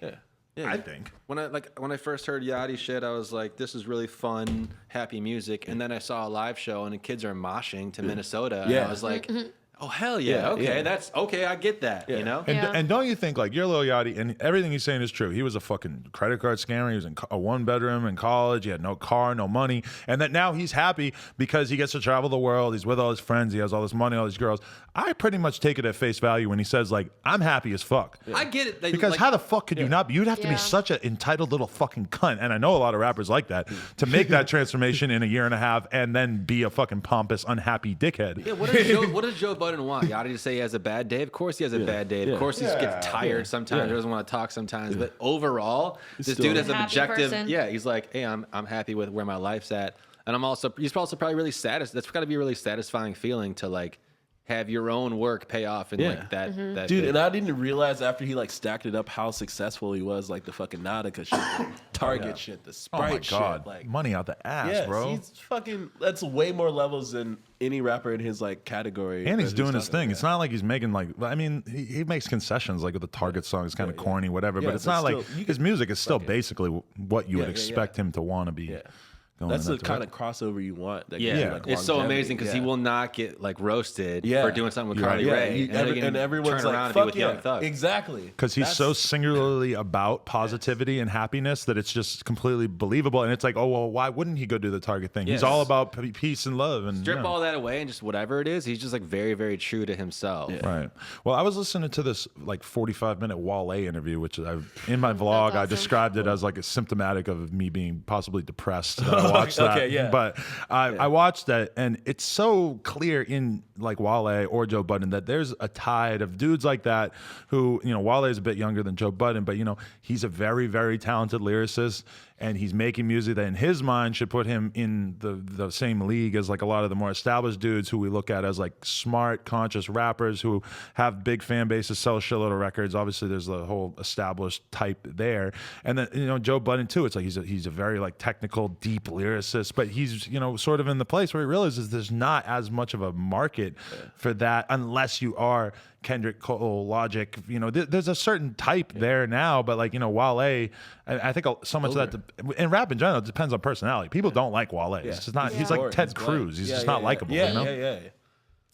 B: Yeah.
A: I think.
C: When I first heard Yachty shit, I was like, this is really fun, happy music. And then I saw a live show and the kids are moshing to Minnesota. And
B: Yeah.
C: I was like, oh, hell yeah.
B: Yeah,
C: Okay,
B: yeah.
C: that's okay. I get that, you know?
A: And,
D: Yeah.
A: and don't you think, like, you're Lil Yachty, and everything he's saying is true. He was a fucking credit card scammer. He was in a one-bedroom in college. He had no car, no money. And that now he's happy because he gets to travel the world. He's with all his friends. He has all this money, all these girls. I pretty much take it at face value when he says, like, I'm happy as fuck.
C: I get it.
A: Because
C: like,
A: how the fuck could you not be? You'd have to be
D: Yeah.
A: such an entitled little fucking cunt. And I know a lot of rappers like that to make that transformation in a year and a half and then be a fucking pompous, unhappy dickhead.
C: Yeah, what does Joe Budden want Yachty to say he has a bad day? Of course he has a bad day. Of course he gets tired sometimes. He doesn't want to talk sometimes. But overall, this dude has an objective.
D: Person.
C: Yeah, he's like, hey, I'm happy with where my life's at. And he's also probably really satisfied. That's got to be a really satisfying feeling to like have your own work pay off in like that. That
B: dude,
C: big.
B: and I didn't realize after he like stacked it up how successful he was, like the fucking Nautica shit, the Target shit, the Sprite shit. Like
A: money out the ass, bro.
B: He's fucking. That's way more levels than any rapper in his like category.
A: And he's doing his thing.
B: About.
A: It's not like he's making like. I mean, he makes concessions like with the Target song. It's kind of corny, whatever. But it's not
B: still,
A: like his music is still basically what you would expect him to want to be.
B: Yeah.
A: Going
B: That's
A: in
B: the
A: that
B: kind of crossover you want. That
C: Yeah,
B: gives you, like,
C: it's so
B: longevity.
C: amazing because he will not get like roasted
B: Yeah.
C: for doing something with
A: You're
C: Carly
A: right.
C: Rae,
B: and everyone's
C: turn
B: like,
C: around and
B: "Fuck
C: be with
B: yeah,
C: Young Thug."
B: exactly."
A: Because he's
B: That's-
A: so singularly about positivity and happiness that it's just completely believable. And it's like, oh, well, why wouldn't he go do the Target thing? He's
C: Yes.
A: all about peace and love. And
C: Strip all that away and just whatever it is, he's just like very, very true to himself.
A: Right. Well, I was listening to this like 45-minute Wale interview, which in my vlog I
D: awesome.
A: described it as like a symptomatic of me being possibly depressed. And I watched that.
B: Okay, yeah.
A: But I watched that, and it's so clear in like Wale or Joe Budden that there's a tide of dudes like that who, Wale is a bit younger than Joe Budden, but he's a very, very talented lyricist. And he's making music that in his mind should put him in the same league as like a lot of the more established dudes who we look at as like smart, conscious rappers who have big fan bases, sell shitload of records. Obviously, there's the whole established type there. And then, Joe Budden too, it's like he's a very like technical, deep lyricist, but he's, sort of in the place where he realizes there's not as much of a market for that unless you are Kendrick Cole, Logic, there's a certain type there now, but like, Wale, I think so much of that, and rap in general, it depends on personality. People don't like Wale. It's just not, he's like Ted Cruz. He's just not likable,
B: Yeah.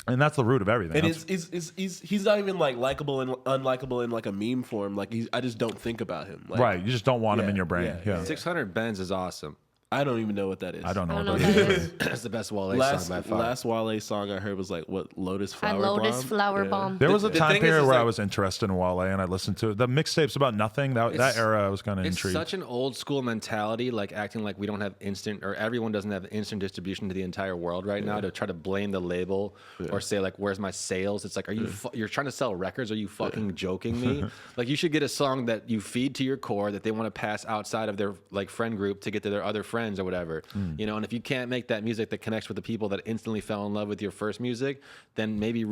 A: And that's the root of everything.
B: And he's not even like likable and unlikable in like a meme form. Like I just don't think about him. Like,
A: right. You just don't want him in your brain. Yeah.
C: 600 Benz is awesome.
B: I don't even know what that is.
A: I don't know what
D: that
A: that
D: is.
C: That's the best Wale
B: Last
C: song by far.
B: Wale song I heard was like what Lotus Flower
D: And Lotus
B: Bomb?
D: Flower
B: Yeah.
D: Bomb.
A: There was a
C: The
A: time
C: thing is
A: period where I
C: like-
A: was interested in Wale and I listened to it. The mixtapes about nothing, that era I was kind of
C: It's
A: intrigued.
C: such an old school mentality, like acting like we don't have instant, or everyone doesn't have instant distribution to the entire world right now, to try to blame the label or say like, "Where's my sales?" It's like, are you you're trying to sell records? Are you fucking joking me? Like, you should get a song that you feed to your core that they want to pass outside of their like friend group to get to their other friends or whatever, And if you can't make that music that connects with the people that instantly fell in love with your first music, then maybe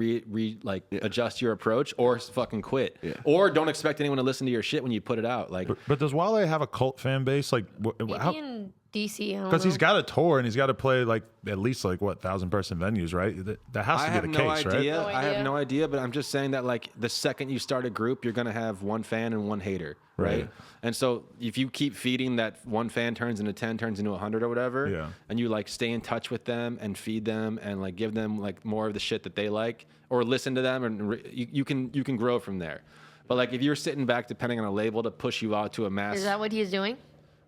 C: adjust your approach or fucking quit, or don't expect anyone to listen to your shit when you put it out. Like,
A: but does Wale have a cult fan base? Like,
D: Maybe in DC.
A: because he's got a tour and he's got to play like at least like 1,000-person venues, right? That has to be the case, right?
D: No
C: I have
D: idea.
C: no idea, but I'm just saying that like the second you start a group, you're gonna have one fan and one hater, right? And so if you keep feeding that one fan turns into 10, turns into 100 or whatever, and you like stay in touch with them and feed them and like give them like more of the shit that they like, or listen to them, and you can grow from there. But like if you're sitting back depending on a label to push you out to a mass,
D: Is that what he's doing?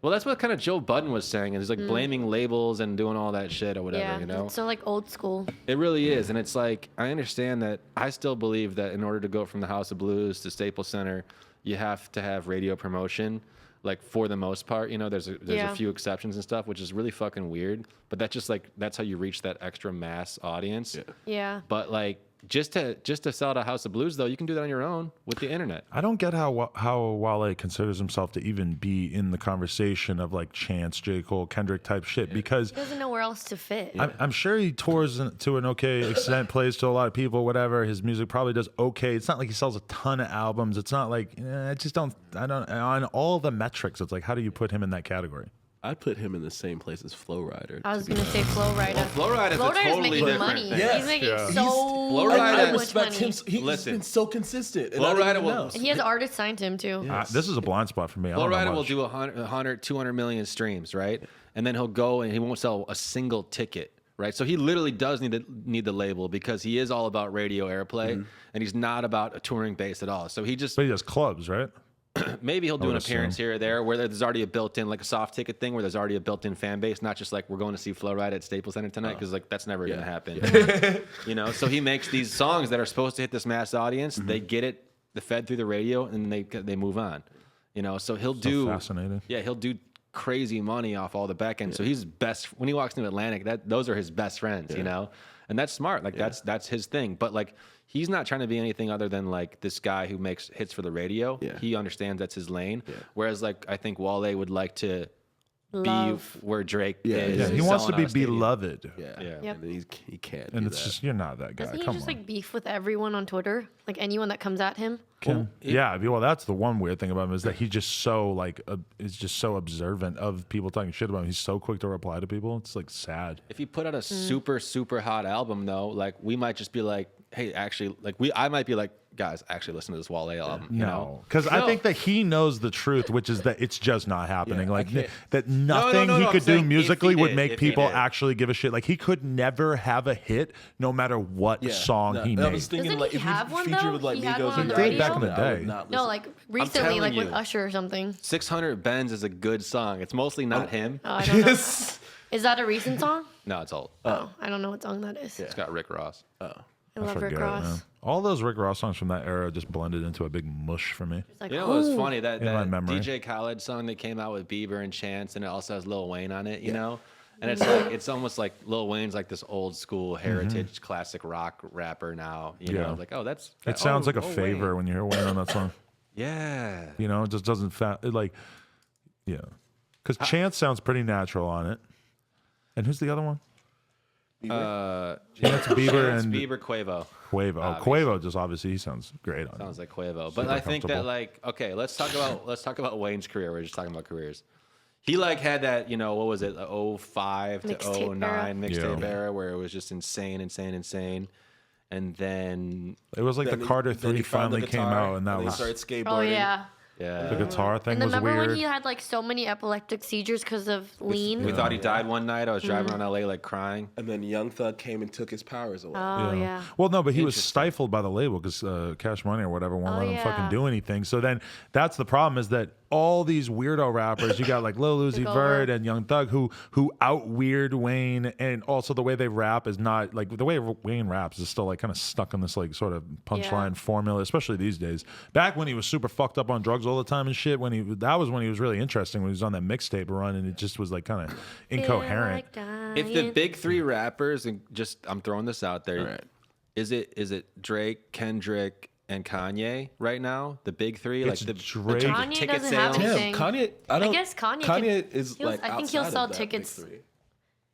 C: well, that's what kind of Joe Budden was saying. Is like blaming labels and doing all that shit or whatever,
D: Yeah,
C: you know?
D: it's so like old school.
C: It really is. And it's like, I understand that. I still believe that in order to go from the House of Blues to Staples Center, you have to have radio promotion, like for the most part. You know, there's a few exceptions and stuff, which is really fucking weird. But that's just like, that's how you reach that extra mass audience.
D: Yeah.
C: But like, just to sell to House of Blues, though, you can do that on your own with the internet.
A: I don't get how Wale considers himself to even be in the conversation of like Chance, J. Cole, Kendrick type shit, because
D: He doesn't know where else to fit.
A: I'm sure he tours to an okay extent, plays to a lot of people, whatever. His music probably does okay. It's not like he sells a ton of albums. It's not like, I don't, on all the metrics, it's like, how do you put him in that category?
B: I'd put him in the same place as Flow Rider.
D: I was gonna say Flow Rider.
C: Flow Rider's a
D: Rider's
C: totally
D: making
C: different
D: money.
C: thing.
B: Yes.
D: He's making
A: Yeah.
C: Flow
D: much
C: Rider-
B: I
D: money.
B: respect him. He's
C: Listen.
B: been so consistent. And
C: Flow
B: I don't
C: Rider
B: even
C: will-
B: know.
D: And he has artists signed to him too.
A: This is a blind spot for me. I
C: Flow
A: don't know
C: Rider will
A: much.
C: do 100, 200 million streams, right? And then he'll go and he won't sell a single ticket, right? So he literally does need the label because he is all about radio airplay and he's not about a touring base at all. So he just,
A: But he does clubs, right?
C: maybe he'll do an
A: would
C: appearance
A: assume.
C: here or there where there's already a built-in, like a soft ticket thing where there's already a built-in fan base, not just like we're going to see Flow Rider at Staples Center tonight because like that's never going to happen. You know, so he makes these songs that are supposed to hit this mass audience. They get it, fed through the radio, and they move on. You know, so he'll do
A: fascinating.
C: Yeah, he'll do crazy money off all the back end. So he's when he walks into Atlantic, those are his best friends, you know? And that's smart. Like that's his thing. But like he's not trying to be anything other than like this guy who makes hits for the radio. Yeah. He understands that's his lane. Yeah. Whereas like I think Wale would like to be where Drake is.
A: Yeah. He wants to be beloved.
B: Yeah.
D: Yep.
B: And he can't.
A: And it's just you're not that guy.
D: Doesn't he
A: Come
D: just
A: on.
D: like beef with everyone on Twitter? Like anyone that comes at him?
A: Yeah, well, that's the one weird thing about him is that he just so like is just so observant of people talking shit about him. He's so quick to reply to people. It's like sad.
C: If he put out a super hot album though, like we might just be like, hey, actually, like I might be like, guys, actually listen to this Wale album. You know?
A: Because I think that he knows the truth, which is that it's just not happening. Like that nothing he could do musically would make people actually give a shit. Like he could never have a hit, no matter what song he made.
B: I was thinking,
D: Doesn't
B: like,
D: he
B: if
D: have
B: you
D: one,
B: feature
D: though?
B: with like
D: He had
B: Migos
D: one on
B: and
D: the
B: the
A: radio? Back in the
B: I would
A: day.
B: not
D: No,
B: listen.
D: like recently, like with
C: you.
D: Usher or something.
C: 600 Benz is a good song. It's mostly not him.
D: Oh, I don't know. Is that a recent song?
C: No, it's old.
D: Oh, I don't know what song that is.
C: It's got Rick Ross.
D: I love Rick
A: Forget it,
D: Ross.
A: man. All those Rick Ross songs from that era just blended into a big mush for me.
D: It's like,
C: You know what was funny?
A: In my
C: That
A: memory.
C: DJ Khaled song that came out with Bieber and Chance, and it also has Lil Wayne on it, you know? And it's like it's almost like Lil Wayne's like this old school heritage classic rock rapper now. You know, like
A: It sounds like a favor
C: Wayne.
A: when you hear Wayne on that song.
C: Yeah.
A: You know, it just doesn't because Chance sounds pretty natural on it. And who's the other one? Chance, Bieber, and
C: Bieber, Quavo.
A: Quavo. Oh, Quavo just obviously he sounds great on
C: Sounds
A: it.
C: like Quavo.
A: Super
C: But I think that
A: comfortable.
C: like okay, let's talk about Wayne's career. We're just talking about careers. He like had that, you know, what was it, 05 to
D: Mixtape
C: 09 mixtape
A: Yeah.
C: era where it was just insane. And then
A: It was like the Carter 3 finally came out, and that
B: he
A: was
B: started skateboarding.
D: oh yeah.
A: the guitar thing
D: And then
A: was
D: remember
A: weird.
D: when he had like so many epileptic seizures because of lean?
C: we thought he died one night. I was driving around LA like crying.
B: And then Young Thug came and took his powers away.
D: Oh yeah.
A: Well, no, but he was stifled by the label because Cash Money or whatever won't let him fucking
D: yeah.
A: do anything. So then that's the problem is that all these weirdo rappers, you got like Lil Uzi
D: Took
A: Vert
D: over.
A: and Young Thug who out weird Wayne, and also the way they rap is not like the way Wayne raps is still like kind of stuck in this like sort of punchline formula, especially these days. Back when he was super fucked up on drugs all the time and shit, that was when he was really interesting when he was on that mixtape run, and it just was like kind of incoherent.
C: If the big three rappers, and just I'm throwing this out there,
B: Right.
C: is it Drake, Kendrick, and Kanye right now? The big three,
A: It's
C: like the
A: Drake.
D: Kanye
C: ticket
D: doesn't have
C: sales.
D: anything.
B: Kanye, I
D: guess Kanye
B: is
D: he'll-
B: like
D: I think he'll
B: outside
D: sell
B: of that
D: tickets.
B: big three.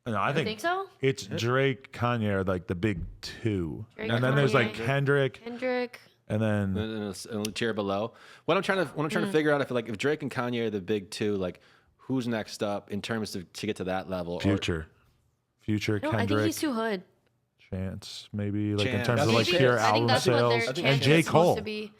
A: No, I
D: think so?
A: It's Drake, Kanye are like the big two,
D: Drake,
A: and then there's like
D: Kanye.
A: Kendrick,
D: Kendrick.
A: and then
C: and a tier below. What I'm trying to figure out, if Drake and Kanye are the big two, like who's next up in terms of to get to that level? Or-
A: Future,
D: No, I think
A: Kendrick,
D: he's too hood.
A: Chance, maybe like in
C: Chance.
A: terms of
C: Maybe.
A: like pure
D: I think
A: album
D: that's what
A: sales,
D: their
A: and
D: chance
A: J
D: is supposed
A: Cole.
D: to be.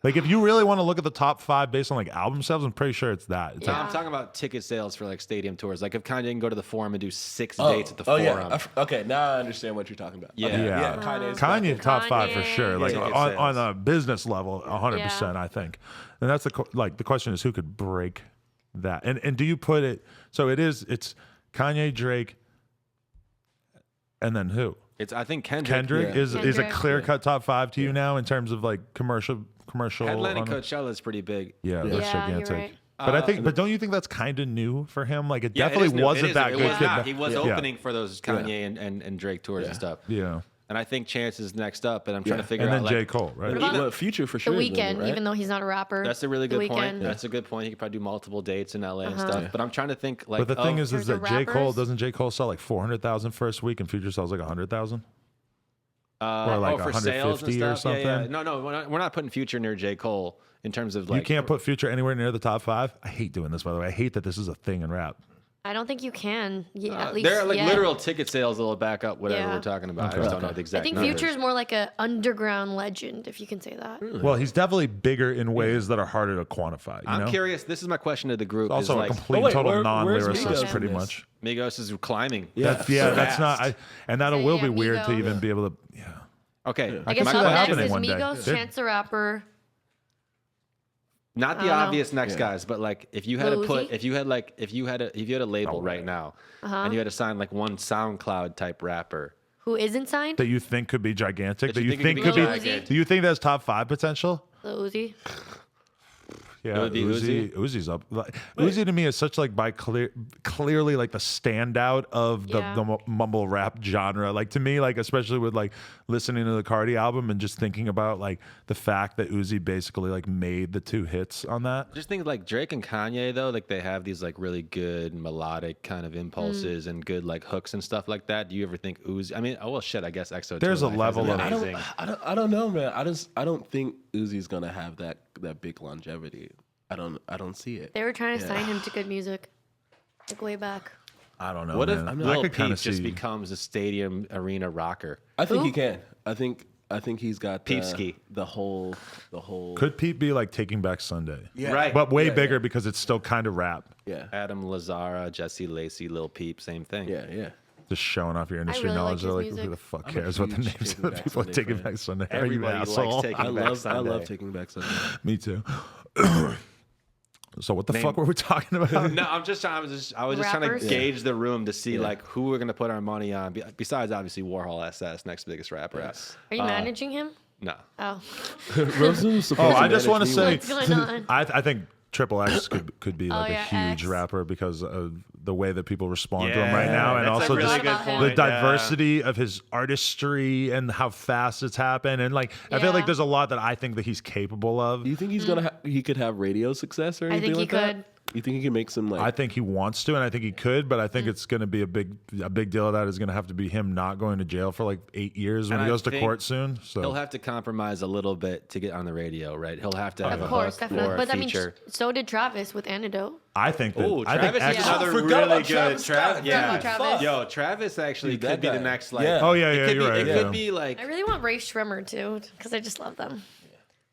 A: Like if you really want to look at the top 5 based on like album sales, I'm pretty sure it's that. It's
C: No,
A: like,
C: I'm talking about ticket sales for like stadium tours. Like if Kanye can go to the Forum and do 6 dates at the Forum.
B: Yeah. Okay, now I understand what you're talking about.
C: Yeah.
B: Okay,
A: yeah,
B: Kanye's
A: Kanye top 5 for
D: Kanye.
A: sure. Like
C: Ticket
A: on
C: sales.
A: a business level, 100%.
D: Yeah.
A: I think, and that's the question is who could break that, and do you put it? So it's Kanye, Drake, and then who?
C: I think Kendrick.
A: Kendrick is a
D: Kendrick.
A: clear cut top 5 to you now in terms of like commercial.
C: Headlining
A: on it?
C: Coachella is pretty big.
A: Yeah, that's
D: Yeah, you're
A: gigantic.
D: right.
A: But don't you think that's kind of new for him? Like it
C: Yeah, it
A: definitely
C: is new. It
A: wasn't
C: is
A: that
C: new.
A: good.
C: It was not. He was
A: Yeah.
C: opening for those Kanye and Drake tours and stuff.
A: Yeah.
C: And I think Chance is next up, and I'm trying to figure
A: And
C: out
A: then J.
C: like
A: Cole, right?
D: What about
B: Well, Future for
D: The
B: sure.
D: Weeknd,
B: right?
D: even though he's not a rapper.
C: that's a really
D: The
C: good point.
D: Weeknd.
C: That's a good point. He could probably do multiple dates in LA and stuff. But I'm trying to think like.
A: But the thing is
D: There's
A: that
D: the
A: J. Cole
D: rappers.
A: doesn't J. Cole sell like 400,000 first week and Future sells like 100,000? Or like
C: for sales and
A: 150 or
C: stuff. Yeah, yeah.
A: something?
C: No, we're not putting Future near J. Cole in terms of like.
A: You can't put Future anywhere near the top 5? I hate doing this, by the way. I hate that this is a thing in rap.
D: I don't think you can. Yeah, at least
C: There are like
D: yet.
C: literal ticket sales that'll back up whatever
D: Yeah.
C: we're talking about. I just don't know the
D: I
C: exact
D: think
C: numbers.
D: Future's more like a underground legend, if you can say that.
A: Well, he's definitely bigger in ways that are harder to quantify. You
C: I'm
A: know?
C: curious. This is my question to the group.
A: Also,
C: is
A: a
C: like,
A: complete
B: wait,
A: total
B: where's
A: non-lyricist,
B: Migos in
A: pretty
B: this?
A: much.
C: Migos is climbing.
A: That's not. And that
D: So,
A: will
D: yeah,
A: be weird to
D: Migos.
A: even be able to. Yeah.
C: Okay.
D: I guess
A: see
D: up
A: that
D: next
A: happening
D: is
A: one day.
D: Migos,
A: They're-
D: Chance the Rapper.
C: Not the
D: I don't know.
C: obvious next guys, but like if you had
D: Lil
C: to put
D: Uzi?
C: if you had a label right now and you had to sign like one SoundCloud type rapper.
D: Who isn't signed?
A: That you think could be gigantic. That
C: you
A: you
C: think
A: think
C: could
A: could
C: be
A: be.
C: gigantic.
A: Do you think that's top 5 potential?
D: Lil Uzi.
A: Yeah,
C: It would be Uzi.
A: Uzi's up. Like, Uzi to me is such like clearly like the standout of the mumble rap genre. Like to me, like especially with like listening to the Carti album and just thinking about like the fact that Uzi basically like made the 2 hits on that.
C: Just think like Drake and Kanye though, like they have these like really good melodic kind of impulses and good like hooks and stuff like that. Do you ever think Uzi? I mean, oh well, shit. I guess EXO.
A: There's a level of
C: amazing.
B: I don't know, man. I don't think Uzi's gonna have that big longevity. I don't see it.
D: They were trying to sign him to good music, like way back.
A: I don't know.
C: What if
A: man.
C: Lil
A: I could
C: Peep
A: kind of
C: just
A: see.
C: becomes a stadium arena rocker?
B: I think he can. I think he's got
C: Peepski.
B: the whole.
A: Could Pete be like Taking Back Sunday?
B: Yeah.
C: Right.
A: But way bigger because it's still kind of rap.
B: Yeah.
C: Adam Lazara, Jesse Lacey, Lil Peep, same thing.
B: Yeah.
A: Just showing off your industry
D: really
A: knowledge.
D: like
A: They're
D: his
A: like, who
D: music.
A: the fuck
B: I'm a
A: cares what the
B: huge
A: names
B: Taking
A: of the
B: Back
A: people
B: Sunday
A: Taking
B: fan.
A: Back Sunday? Are you
C: Everybody
A: asshole?
C: likes Taking Back
B: I
C: Sunday.
B: love Taking Back Sunday.
A: Me too. So what the fuck were we talking about?
C: No, I was just trying to
D: Rappers?
C: gauge the room to see like who we're gonna put our money on. Besides, obviously Warhol SS, next biggest rapper.
B: Yes.
D: Are you managing him?
C: No,
D: Oh,
B: Rose's
A: Oh,
B: supposed
A: I just want to
B: manage
A: say,
B: me
D: what's going on?
A: I think Triple X could be like a
D: yeah,
A: huge
D: X.
A: rapper because of the way that people respond to him
C: Yeah,
A: right now, and
C: that's a
A: also
C: really
A: just
D: good point.
A: the
C: Yeah.
A: diversity of his artistry and how fast it's happened. And like, I feel like
D: Yeah.
A: there's a lot that I think that he's capable of.
B: Do you think he's he could have radio success or
D: I
B: anything
D: think he
B: like that?
D: could.
B: You think he can make some like?
A: I think he wants to, and I think he could, but I think it's going to be a big deal of that is going to have to be him not going to jail for like 8 years when
C: And
A: he
C: I
A: goes to
C: think
A: court soon. So
C: he'll have to compromise a little bit to get on the radio, right? He'll have to have a
D: Of course,
C: hook
D: definitely.
C: or a
D: But I mean,
C: feature.
D: so did Travis with Antidote.
A: I think that
C: Oh,
A: I think
C: Travis is
A: X.
C: another
E: forgot
C: really
E: about
C: good
E: Travis
C: Travis.
E: Scott.
C: Yeah,
D: Forgot about Travis.
C: Yo, Travis actually
B: Dude,
C: could
B: that
C: be the
B: guy.
C: next like.
B: Yeah.
A: Oh yeah,
C: It
A: yeah,
C: could
A: you're
C: be,
A: right.
C: It
A: yeah.
C: could be like.
D: I really want Ray Shrimmer too, because I just love them.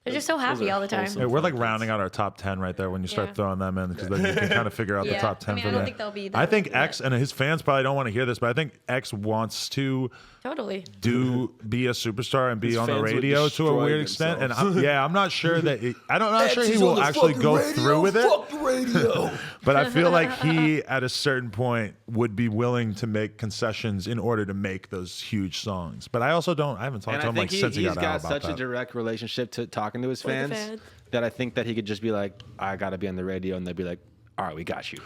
D: They're just so happy
B: are
D: all the time.
B: wholesome.
A: Yeah, we're like rounding out our top 10 right there when you start
D: Yeah.
A: throwing them in because then you can kind of figure out the
D: Yeah.
A: top 10
D: I mean,
A: for
D: I don't
A: that.
D: think they'll be
A: I
D: that
A: think
D: big,
A: X and his fans probably don't want to hear this, but I think X wants to
D: Totally.
A: be a superstar and be
B: His
A: on the
B: fans would
A: radio to a
B: destroy
A: weird extent. And
B: themselves.
A: I'm not sure that not sure he
E: X is on
A: will
E: the
A: actually
E: fucking
A: go
E: radio,
A: through with it.
E: Fuck the radio.
A: But I feel like he, at a certain point, would be willing to make concessions in order to make those huge songs. But I haven't talked
C: And
A: to
C: I
A: him
C: think
A: like since he
C: he's
A: got out
C: got
A: about
C: such
A: that.
C: a direct relationship to talking to his
D: With the
C: fans
D: fans.
C: that I think that he could just be like, I gotta be on the radio, and they'd be like, all right, we got you.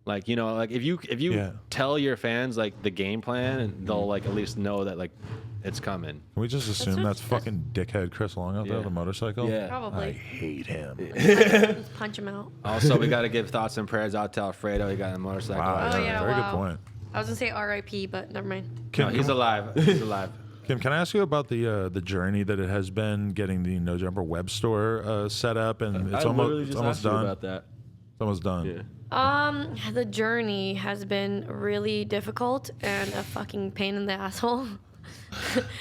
C: Like, you know, like if you
A: Yeah.
C: tell your fans like the game plan, and they'll like at least know that like it's coming.
A: Can we just assume
D: what-
A: that's fucking dickhead Chris Long out there
B: Yeah.
A: with a motorcycle?
B: Yeah.
A: I
D: Probably.
A: hate him.
D: Just punch him out.
C: Also, we got to give thoughts and prayers out to Alfredo. He got a motorcycle.
A: Wow,
D: Oh, yeah,
A: very
D: wow.
A: good point.
D: I was gonna say R.I.P., but never mind.
C: No, he's alive. He's alive.
A: Kim, can I ask you about the journey that it has been getting the No Jumper web store set up, and it's
B: I literally
A: almost
B: just
A: almost
B: asked you
A: done.
B: about that.
A: It's almost done.
B: Yeah.
D: The journey has been really difficult and a fucking pain in the asshole.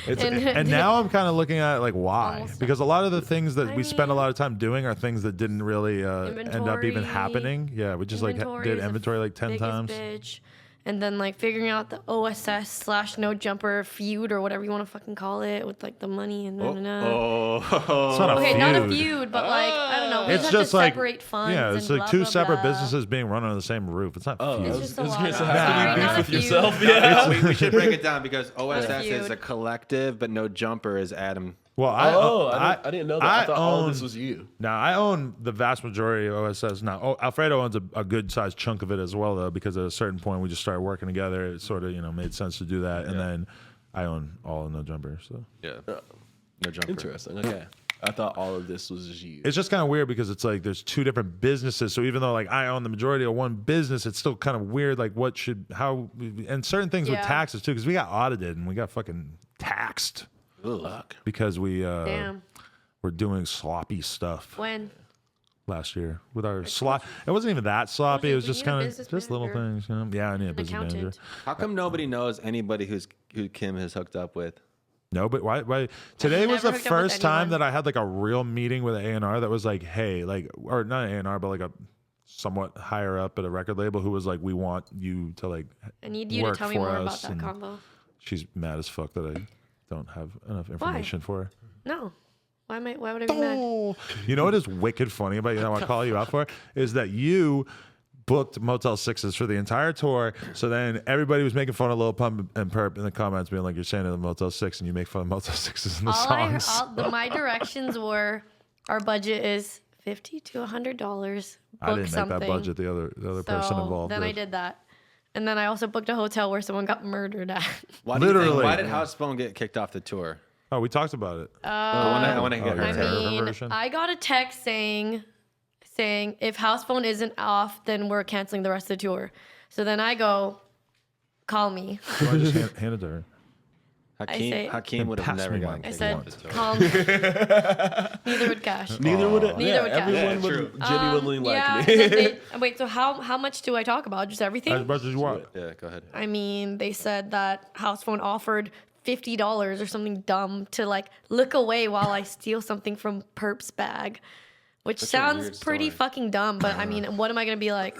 A: And now I'm kind of looking at it like why,
D: Almost
A: because a lot of the things that
D: I
A: we spend a
D: mean-
A: lot of time doing are things that didn't really end up even
D: Inventory.
A: happening. Yeah, we just like
D: Inventory
A: did
D: is the
A: inventory like 10
D: biggest
A: times.
D: bitch. And then like figuring out the OSS/no jumper feud or whatever you want to fucking call it with like the money and
A: It's
C: Oh,
A: not a
D: Okay,
A: feud.
D: not a feud, but like I don't know. We
A: It's
D: have
A: just
D: to
A: like
D: separate funds.
A: yeah, it's
D: and
A: like
D: blah,
A: two
D: blah,
A: separate
D: blah.
A: businesses being run under the same roof. It's not a feud.
D: It's just a lot.
B: So
D: of-
B: have to be
D: Not
B: beef
D: a
B: with
D: feud.
B: yourself. Yeah.
C: we should break it down because OSS is
D: feud.
C: a collective, but No Jumper is Adam.
A: Well,
B: I didn't know that. I thought all of
A: own-
B: this was you.
A: Now I own the vast majority of OSS. Now Alfredo owns a good sized chunk of it as well, though, because at a certain point we just started working together. It sort of made sense to do that, and then I own all of No Jumper. So
C: Yeah. No Jumper.
B: Interesting. Okay. I thought all of this was just you.
A: it's just kind of weird because it's like there's two different businesses. So even though like I own the majority of one business, it's still kind of weird. Like and certain things with
D: Yeah.
A: taxes too, because we got audited and we got fucking taxed because we
D: Damn.
A: were doing sloppy stuff
D: When?
A: last year with our slot. It wasn't even that sloppy. It was
D: We
A: just
D: need a
A: kind of
D: business
A: just little
D: manager.
A: things. Yeah, I need a
D: An
A: business manager.
D: accountant.
C: How come nobody knows anybody who Kim has hooked up with?
A: No, but why? Today was the
D: never hooked up with
A: first time
D: anyone.
A: that I had like a real meeting with an A&R that was like, hey, like, or not A&R, but like a somewhat higher up at a record label who was like, we want you to like
D: I need you to
A: work
D: tell me
A: for
D: more about
A: us,
D: that
A: and
D: combo.
A: she's mad as fuck that I don't have enough information for her.
D: No. Why would I be mad?
A: You know what is wicked funny about you? I want to call you out for is that you booked Motel 6s for the entire tour. So then everybody was making fun of Lil Pump and Perp in the comments, being like, "You're saying to the Motel 6, and you make fun of Motel 6s in the songs."
D: My directions were, our budget is $50 to $100.
A: I didn't make that budget. The other person involved.
D: Then I did that. And then I also booked a hotel where someone got murdered at.
C: Why did House Phone get kicked off the tour?
A: Oh, we talked about it.
C: I want to get her
A: version.
D: I got a text saying if House Phone isn't off, then we're canceling the rest of the tour. So then I go, call me.
A: So I just handed to her.
C: Hakeem would have never gotten
D: I
C: kicked
D: said,
C: off the tour.
D: call me. Neither would Cash.
B: Neither would
D: Cash.
B: everyone would genuinely like
D: and
B: me.
D: then wait, so how much do I talk about? Just everything?
A: As much as you want.
C: Yeah, go ahead.
D: I mean, they said that House Phone offered $50 or something dumb to like look away while I steal something from Perp's bag, which
C: That's a
D: sounds
C: weird
D: pretty
C: story.
D: fucking dumb. But I mean, what am I gonna be like?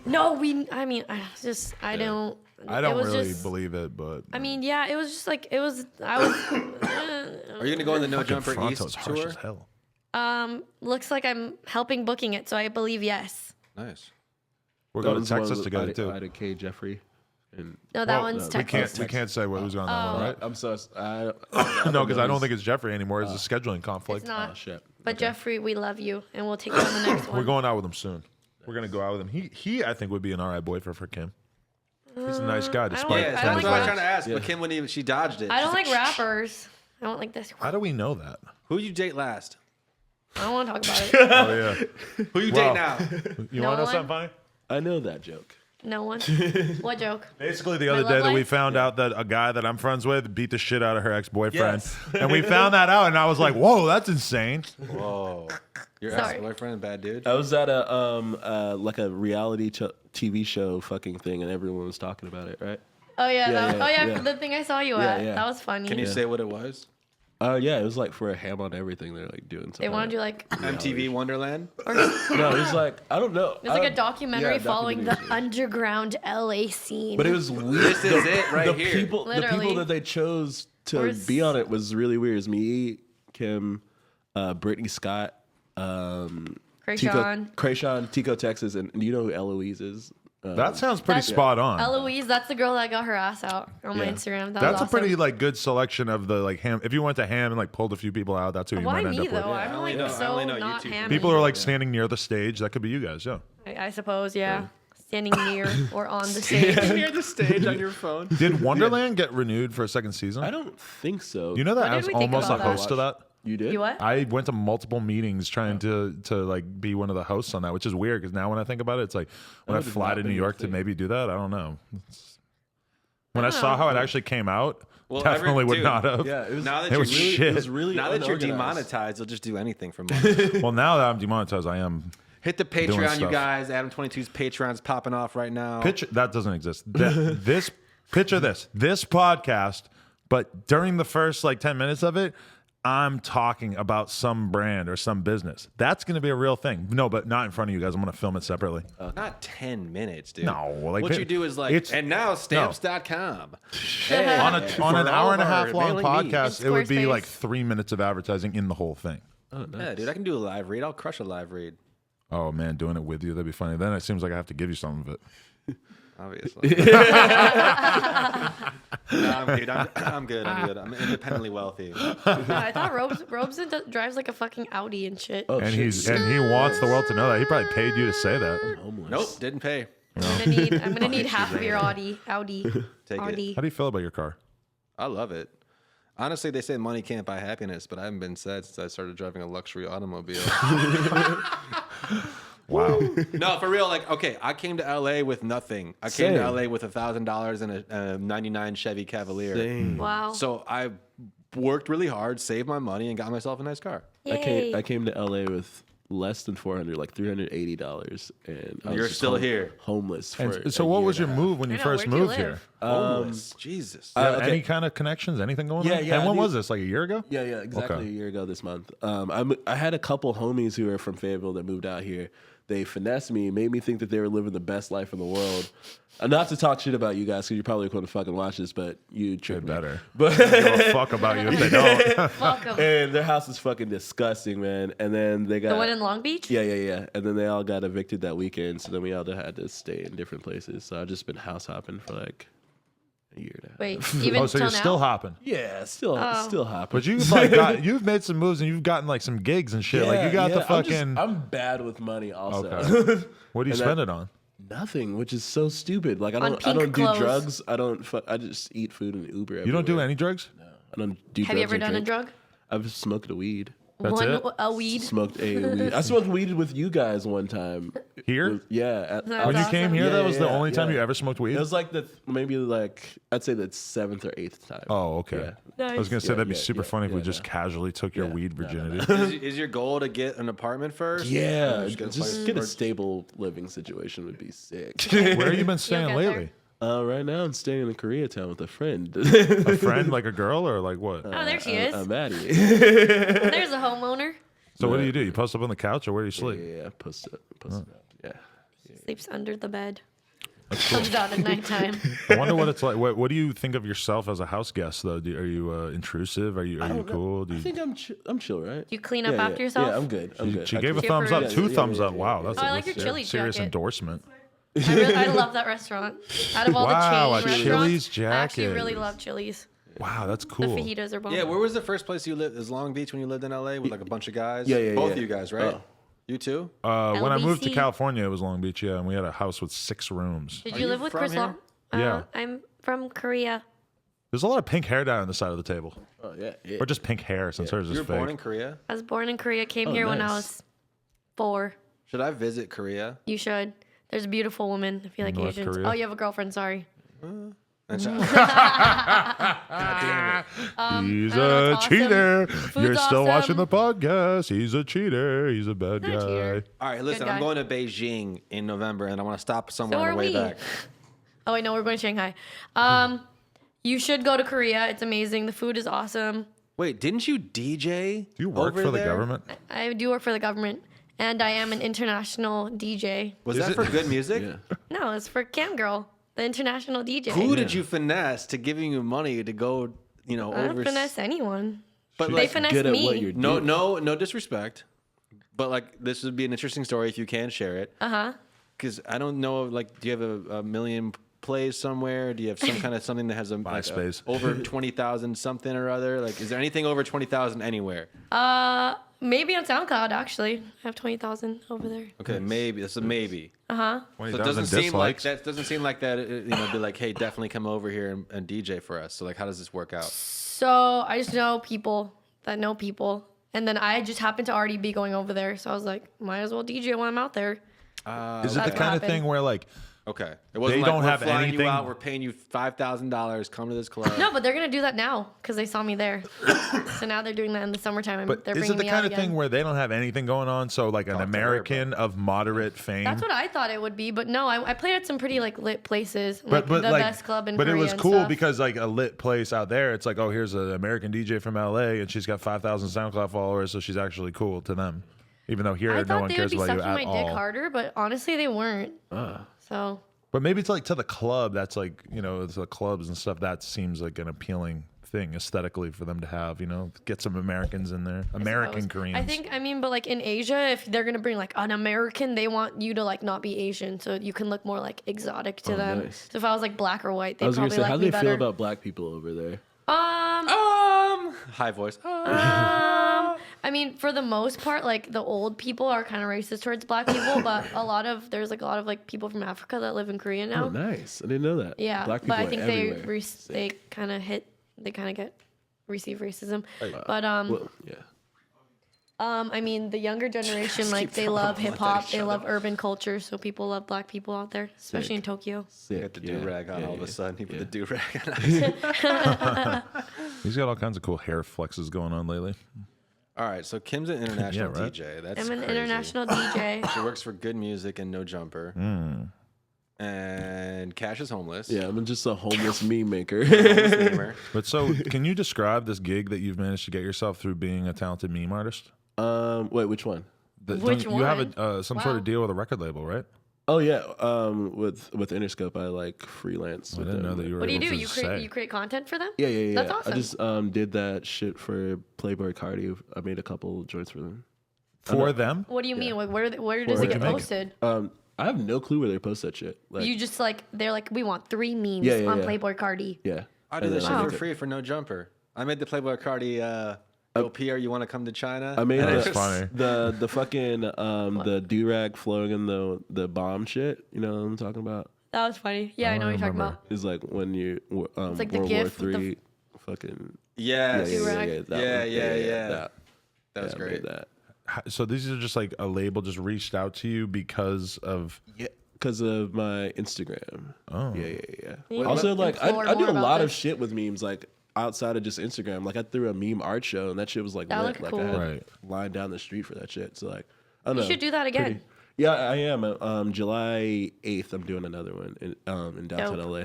D: No, I don't.
A: I don't really
D: just,
A: believe it, but
D: I mean, yeah, it was just like it was. I was.
C: Are you gonna go on the No Jumper
A: Fronto's
C: East
A: harsh
C: tour?
A: as hell.
D: Looks like I'm helping booking it, so I believe yes.
C: Nice.
A: We're going to Texas together too.
B: Ida K. Jeffrey. And
D: No, that one's Texas.
A: We can't say who's going on that one, right?
B: I'm so
A: No, because I don't think it's Jeffrey anymore. It's a scheduling conflict.
D: It's not.
B: Oh shit.
D: But Jeffrey, we love you, and we'll take you on the next one.
A: We're going out with him soon. We're gonna go out with him. He I think would be an alright boyfriend for Kim. He's a nice guy, despite
C: Yeah,
D: I
C: that's
D: don't
C: what
D: like
C: I was trying
D: rap.
C: to ask, but Kim wouldn't even. She dodged it.
D: I don't
C: She's
D: like rappers. I don't like this.
A: How do we know that?
C: Who you date last?
D: I don't want to talk about it.
A: Oh yeah.
C: Who you
A: Wow.
C: date now?
A: You
D: No
A: want to know
D: one?
A: something funny?
B: I know that joke.
D: No one. What joke?
A: Basically, the
D: My
A: other
D: love
A: day that we
D: life?
A: found out that a guy that I'm friends with beat the shit out of her ex-boyfriend,
C: Yes.
A: and we found that out, and I was like, "Whoa, that's insane!"
C: Whoa. Your
D: Sorry.
C: ex-boyfriend, bad dude?
B: I was at a like a reality TV show fucking thing, and everyone was talking about it, right?
D: Oh yeah.
B: Yeah.
D: The thing I saw you
B: Yeah,
D: at.
B: yeah.
D: That was funny.
C: Can you say what it was?
B: Yeah, it was like for a ham on everything. They're like doing something.
D: They wanted you like.
C: MTV Wonderland?
D: Or,
B: No, it was like I don't know.
D: it was like a documentary
B: yeah,
D: following the
B: documentary.
D: underground LA scene.
B: But it was weird.
C: This is it right
B: the
C: here.
B: people
D: Literally.
B: that they chose to
D: Or
B: be on it was really weird. It was me, Kim, Brittany Scott,
D: Krayshawn.
B: Tico, Texas, and you know who Eloise is?
A: That sounds pretty
D: That's-
A: spot on.
D: Eloise, that's the girl that got her ass out on my
B: Yeah.
D: Instagram. That
A: That's
D: was
A: a pretty
D: awesome.
A: like good selection of the like ham. If you went to ham and like pulled a few people out, that's who you
D: Why
A: might end
D: me
A: up with.
D: though?
C: I
D: I'm
C: only
D: like
C: know- I
D: so
C: only know you
D: not
C: two.
D: hammy.
A: People are like standing near the stage. That could be you guys. Yeah.
D: I suppose, yeah. Standing near or on the stage.
C: Near the stage on your phone.
A: Did Wonderland get renewed for a second season?
B: I don't think so.
A: You know that
D: What
A: I
D: did
A: was
D: we think
A: almost a
D: about that?
A: host of that.
B: You did?
D: You what?
A: I went to multiple meetings trying to like be one of the hosts on that, which is weird because now when I think about it, it's like when I
B: would have
A: fly
B: not
A: to
B: been
A: New
B: your
A: York to
B: thing.
A: maybe do that. I don't know. When I saw how it actually came out,
C: Well,
A: definitely would
C: dude,
A: not have.
B: Yeah, it was.
C: Now that
A: It
C: you're
A: was
C: really,
A: shit.
B: It was really
C: now that you're
B: unorganized.
C: demonetized, you'll just do anything for money.
A: Well, now that I'm demonetized, I am.
C: Hit the
A: Doing
C: Patreon, you
A: stuff.
C: guys. Adam 22's Patreon's popping off right now.
A: Picture that doesn't exist. Picture this podcast, but during the first like 10 minutes of it, I'm talking about some brand or some business. That's going to be a real thing. No, but not in front of you guys. I'm going to film it separately.
C: Not 10 minutes, dude.
A: No, like,
C: what you do is like,
A: it's-
C: and now stamps.com. Hey,
A: On an
C: for
A: hour and a
C: all
A: half
C: our
A: long
C: mailing needs.
A: podcast,
D: In
A: it would be
D: Squarespace.
A: like 3 minutes of advertising in the whole thing.
C: Yeah, dude, I can do a live read. I'll crush a live read.
A: Oh man, doing it with you, that'd be funny. Then it seems like I have to give you some of it.
C: Obviously. No, I'm good. I'm independently wealthy.
D: I thought Robeson drives like a fucking Audi and shit.
B: Oh,
A: And
B: shit.
A: he wants the world to know that. He probably paid you to say that.
B: Homeless.
C: Nope, didn't pay.
D: I'm gonna need half of your Audi.
C: Take it.
A: How do you feel about your car?
C: I love it. Honestly, they say money can't buy happiness, but I haven't been sad since I started driving a luxury automobile.
A: Wow.
C: No, for real. Like, okay, I came to LA with nothing. I came to
B: Same.
C: LA with $1,000 and a '99 Chevy Cavalier.
B: Dang.
D: Wow.
C: So I worked really hard, saved my money, and got myself a nice car.
D: Yay.
B: I came to LA with less than $400, like $380, and I was
C: You're
B: just
C: still here.
B: homeless. For
A: And so
B: a
A: what
B: year
A: was
B: and
A: your
B: a half.
A: move when you
D: I know,
A: first
D: where'd you
A: moved
D: live?
A: here?
C: Homeless. Jesus.
B: okay.
A: Any kind of connections? Anything going on?
B: Yeah,
A: And when
B: dude.
A: was this? Like a year ago?
B: Yeah, exactly.
A: Okay.
B: A year ago this month. I had a couple homies who are from Fayetteville that moved out here. They finessed me, made me think that they were living the best life in the world. Not to talk shit about you guys, because you're probably going to fucking watch this, but you tricked me.
A: Better.
B: But
A: I don't give a fuck about you if they don't.
D: Fuck 'em.
B: and their house is fucking disgusting, man. And then they got
D: The one in Long Beach?
B: yeah. And then they all got evicted that weekend, so then we all had to stay in different places. So I've just been house hopping for like a year and a half.
D: Wait, even
A: Oh, so
D: till
A: you're
D: now?
A: still hopping.
B: Yeah, still happen.
A: But you've you've made some moves and you've gotten like some gigs and shit. like you got the fucking.
B: I'm bad with money also.
A: Okay. What do you spend it on?
B: Nothing, which is so stupid. Like I
D: On
B: don't
D: pink
B: do
D: clothes.
B: drugs. I just eat food and Uber.
A: You don't do
B: everywhere.
A: any drugs?
B: No, I don't do.
D: Have you
B: drugs
D: ever
B: or
D: done a
B: drink.
D: drug?
B: I've smoked a weed.
A: That's it?
D: A weed?
B: Smoked a weed. I smoked weed with you guys one time.
A: Here?
B: Yeah.
D: That's
A: When you
D: awesome.
A: came here,
B: Yeah,
A: that was the
B: yeah,
A: only time
B: yeah.
A: you ever smoked weed?
B: It was like maybe like I'd say the 7th or 8th time.
A: Oh, okay.
B: Yeah.
A: I was gonna say
B: Yeah,
A: that'd be
B: yeah,
A: super
B: yeah,
A: funny if we
B: yeah,
A: just casually took your weed virginity.
C: Is your goal to get an apartment first?
B: Yeah,
C: Just get a
B: just
C: place
B: get a
C: for-
B: stable living situation would be sick.
A: Where have you been staying
D: get
A: lately?
B: Right now I'm staying in Koreatown with a friend.
A: A friend, like a girl, or like what?
D: Oh, there she is.
B: Maddie.
D: There's a homeowner.
A: So what do? You post up on the couch, or where do you sleep?
B: Yeah, post it up. Yeah.
D: Sleeps under the bed. Comes out at nighttime.
A: I wonder what it's like. What do you think of yourself as a house guest, though? Are you intrusive? Are you cool? Do
B: I
A: you,
B: think I'm chill, right?
D: You clean up after
B: yeah.
D: yourself?
B: Yeah, I'm good. I'm good.
A: she
B: I
A: gave a
B: can-
A: thumbs up,
D: Yeah,
A: two
B: yeah,
A: thumbs
B: yeah,
A: up.
B: yeah,
A: Wow,
B: yeah.
A: that's
D: Oh, I like your chili
A: serious
D: jacket.
A: endorsement.
D: I love that restaurant. Out of all
A: Wow,
D: the
A: a
D: chain
A: Chili's
D: restaurants, I actually
A: jacket.
D: really love Chili's.
A: Wow, that's
D: The
A: cool.
D: fajitas are bomb.
C: Yeah, where was the first place you lived? Is Long Beach when you lived in LA with like a bunch of guys?
B: Yeah,
C: Both
B: yeah.
C: of you guys, right?
B: Oh.
C: You too?
A: When I moved to
D: LBC.
A: California, it was Long Beach, yeah, and we had a house with 6 rooms.
D: Did
C: Are
D: you
C: you
D: live with
C: from
D: Chris
C: here?
D: Long?
A: Yeah.
D: I'm from Korea.
A: There's a lot of pink hair down on the side of the table,
B: Oh yeah, yeah.
A: or just pink hair, since hers
C: You
A: is
C: were
A: fake.
C: born in Korea?
D: I was born in Korea, came
B: Oh,
D: here when I
B: nice.
D: was 4.
C: Should I visit Korea?
D: You should. There's a beautiful woman if you like
A: North
D: Asians.
A: Korea?
D: Oh, you have a girlfriend, sorry.
C: And so-
A: He's
D: know,
A: a
D: it's awesome.
A: cheater.
D: Food's
A: You're still watching
D: awesome.
A: the podcast. He's a cheater. He's a bad
D: Not a
A: guy.
D: cheater.
C: All right, listen,
D: Good
C: I'm
D: guy.
C: going to Beijing in November and I want to stop somewhere
D: So
C: on
D: are
C: the way
D: we.
C: back.
D: Oh, wait, no, we're going to Shanghai. You should go to Korea. It's amazing. The food is awesome.
C: Wait, didn't you DJ?
A: Do you work
C: over
A: for the
C: there?
A: government?
D: I do work for the government, and I am an international DJ.
C: Was
A: Is
C: that
A: it-
C: for good music?
B: Yeah.
D: No, it's for Cam Girl, the international DJ.
C: Who did you finesse to giving you money to go,
D: I don't
C: over?
D: finesse anyone.
C: But
D: They
C: like,
D: finesse
B: Good at
D: me.
B: what you're
C: no,
B: doing.
C: no disrespect. But like, this would be an interesting story if you can share it.
D: Uh-huh.
C: Because I don't know, like, do you have a million plays somewhere? Do you have some kind of something that has a
A: MySpace.
C: over 20,000 something or other? Like, is there anything over 20,000 anywhere?
D: Maybe on SoundCloud, actually. I have 20,000 over there.
C: Okay, maybe that's a maybe.
D: Uh-huh.
C: So it
A: 20,000
C: doesn't seem like
A: dislikes.
C: that. Doesn't seem like that. Be like, hey, definitely come over here and DJ for us. So like, how does this work out?
D: So I just know people that know people. And then I just happened to already be going over there. So I was like, might as well DJ while I'm out there.
A: Is it the
D: That's
A: kind
D: what
A: of
D: happened.
A: thing where like
C: Okay, it wasn't
A: They
C: like
A: don't
C: we're
A: have
C: flying
A: anything-
C: you out. We're paying you $5,000. Come to this club.
D: No, but they're going to do that now because they saw me there. So now they're doing that in the summertime. And
A: But
D: they're
A: is
D: bringing
A: it the
D: me
A: kind
D: out
A: of thing
D: again.
A: where they don't have anything going on? So like an
C: Talk to her,
A: American of moderate fame.
D: That's what I thought it would be, but no, I played at some pretty like lit places,
A: but
D: like the
A: like,
D: best club in
A: but
D: Korea
A: it was
D: and
A: cool
D: stuff.
A: because like a lit place out there, it's like, oh, here's an American DJ from LA and she's got 5,000 SoundCloud followers, so she's actually cool to them. Even though here
D: I
A: no
D: thought
A: one
D: they
A: cares
D: would be
A: about you
D: sucking
A: at
D: my dick
A: all.
D: harder, but honestly, they weren't. So
A: But maybe it's like to the club. That's like, you know, it's the clubs and stuff. That seems like an appealing thing aesthetically for them to have. You know, get some Americans in there, American
D: suppose.
A: Koreans.
D: I think, I mean, but like in Asia, if they're gonna bring like an American, they want you to like not be Asian, so you can look more like exotic to them.
B: nice.
D: So if I was like black or white,
B: I
D: they
B: was gonna
D: probably
B: say,
D: like
B: how do
D: me
B: they
D: better.
B: feel about black people over there?
C: High voice.
D: I mean, for the most part, like the old people are kind of racist towards black people, but there's like a lot of like people from Africa that live in Korea now.
B: Oh, nice. I didn't know that.
D: Yeah,
B: Black people
D: but I
B: are
D: think
B: everywhere.
D: they kind of receive racism. But
B: Well, yeah.
D: I mean, the younger generation, like
C: keep
D: they
C: telling
D: love
C: them
D: hip
C: what they
D: hop, they
C: shut
D: love
C: up.
D: urban culture, so people love black people out there, especially in Tokyo.
C: He got the do rag on all of a sudden. He put the do rag on.
A: He's got all kinds of cool hair flexes going on lately.
C: All right, so Kim's an international
A: right.
C: DJ. That's
D: I'm an
C: crazy.
D: international DJ.
C: She works for Good Music and No Jumper. And Cash is homeless.
B: Yeah, I'm just a homeless meme maker.
C: Homeless namer.
A: But so, can you describe this gig that you've managed to get yourself through being a talented meme artist?
B: Wait, which one?
D: Which
A: You have
D: one?
A: some sort
D: Wow.
A: of deal with a record label, right?
B: Oh yeah, with Interscope, I like freelance.
A: I
B: with
A: didn't
B: them.
A: know that you were
D: What do you
A: able
D: do?
A: to
D: You
A: say.
D: create content for them?
B: Yeah.
D: That's awesome.
B: I just did that shit for Playboy Carti. I made a couple joints for them.
A: For them?
D: What do you mean? Like, where does
A: Where'd
D: it
A: you
D: get
A: make it?
D: posted?
B: I have no clue where they post that shit. Like,
D: You just like they're like we want 3 memes
B: Yeah,
D: on
B: yeah.
D: Playboy Carti.
B: yeah.
C: I did this shit for free for no jumper. I made the Playboy Carti. Yo, Pierre, you want to come to China?
B: I mean,
A: That's funny.
B: The fucking the do-rag flowing in the bomb shit. You know what I'm talking about?
D: That was funny. Yeah, I know what you're talking about.
B: It's like when you
D: It's like the
B: World
D: GIF
B: War
D: with
B: III fucking
C: Yes.
B: that
C: That was great.
B: That.
A: So these are just like a label just reached out to you because of
B: Because of my Instagram.
A: Oh.
B: Yeah.
D: You
B: Also,
D: can
B: like,
D: explore
B: I do
D: more
B: a
D: about
B: lot of
D: this.
B: shit with memes, like, outside of just Instagram. Like, I threw a meme art show, and that shit was, like,
D: That
B: lit.
D: looked
B: Like,
D: cool.
B: I had
A: Right.
B: line down the street for that shit. So, like, I don't
D: You
B: know.
D: should do that again.
B: Yeah, I am. July 8th, I'm doing another one in downtown
D: Dope.
B: LA.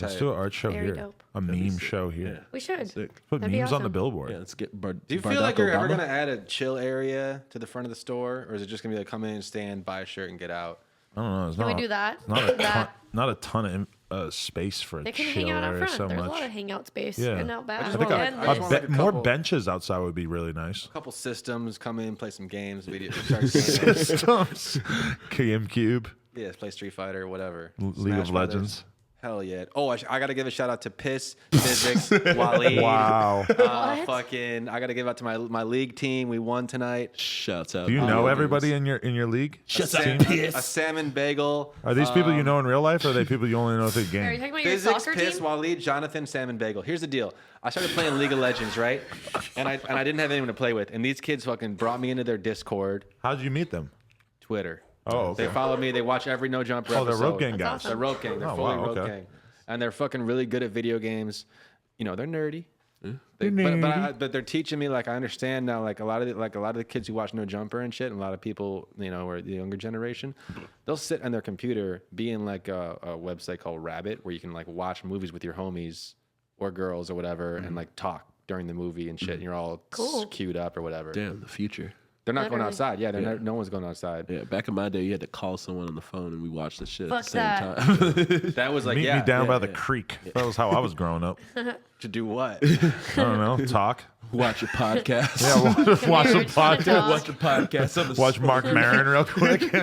A: let's do an art show
D: Very
A: here,
D: dope.
A: a meme show here.
D: We should.
B: Sick.
A: Put
D: That'd be
A: memes on the
D: awesome.
A: billboard.
B: Yeah, let's get
C: Do you feel like
B: Barack
C: you're ever
B: Obama.
C: going to add a chill area to the front of the store? Or is it just going to be like come in, stand, buy a shirt, and get out?
A: I don't know. It's
D: Can
A: not,
D: we do that?
A: not a ton of space for a
D: They can
A: chill
D: hang out out
A: area
D: front.
A: so
D: There's
A: much.
D: a lot of hangout space
A: Yeah.
D: and out back.
C: just
A: I think
C: wanna-
D: And
C: I just want like a
A: more
C: couple-
A: benches outside would be really nice.
C: A couple systems, come in, play some games, video, start gaming.
A: Systems, GameCube,
C: Yeah, play Street Fighter, whatever.
A: League
C: Smash
A: of
C: Brothers.
A: Legends.
C: Hell yeah. Oh, I got to give a shout out to Piss, Physics, Waleed.
A: Wow.
D: What?
C: Fucking, I got to give out to my league team. We won tonight.
B: Shouts out.
A: Do you
B: to
A: know
B: the
A: everybody in your league?
E: Shuts up,
C: A
E: piss.
C: salmon bagel.
A: Are these people you know in real life, or are they people you only know through the
D: Are you
A: game?
D: talking about your
C: Physics,
D: soccer
C: Piss,
D: team?
C: Waleed, Jonathan, Salmon Bagel. Here's the deal. I started playing League of Legends, right? And I didn't have anyone to play with. And these kids fucking brought me into their Discord,
A: How did you meet them?
C: Twitter.
A: Oh, okay.
C: They follow me. They watch every No Jumper
A: Oh, they're
C: episode.
A: rope gang guys.
D: awesome.
C: They're rope gang. They're
A: Oh,
C: fully
A: wow,
C: rope
A: okay.
C: gang. And they're fucking really good at video games. You know, they're nerdy. They,
A: Nerdy.
C: but they're teaching me, like, I understand now, like a lot of the kids who watch No Jumper and shit, and a lot of people, you know, or the younger generation, they'll sit on their computer, be in like a website called Rabbit, where you can like watch movies with your homies or girls or whatever, and like talk during the movie and shit, and you're all
D: Cool.
C: queued up or whatever.
B: Damn, the future.
C: They're not going
D: Literally.
C: outside. Yeah, no one's going outside.
B: Yeah, back in my day, you had to call someone on the phone, and we watched the shit
D: Fuck
B: at the same
D: that.
B: time.
C: That was like,
A: Meet
C: yeah,
A: me down by the
B: yeah.
A: creek. That was how I was growing up.
C: to do what?
A: I don't know. Talk.
B: Watch a podcast.
A: Yeah, watch some
D: Nerds wanna
A: podcast.
D: talk.
B: Watch a podcast. On the
A: Watch Mark Maron real quick.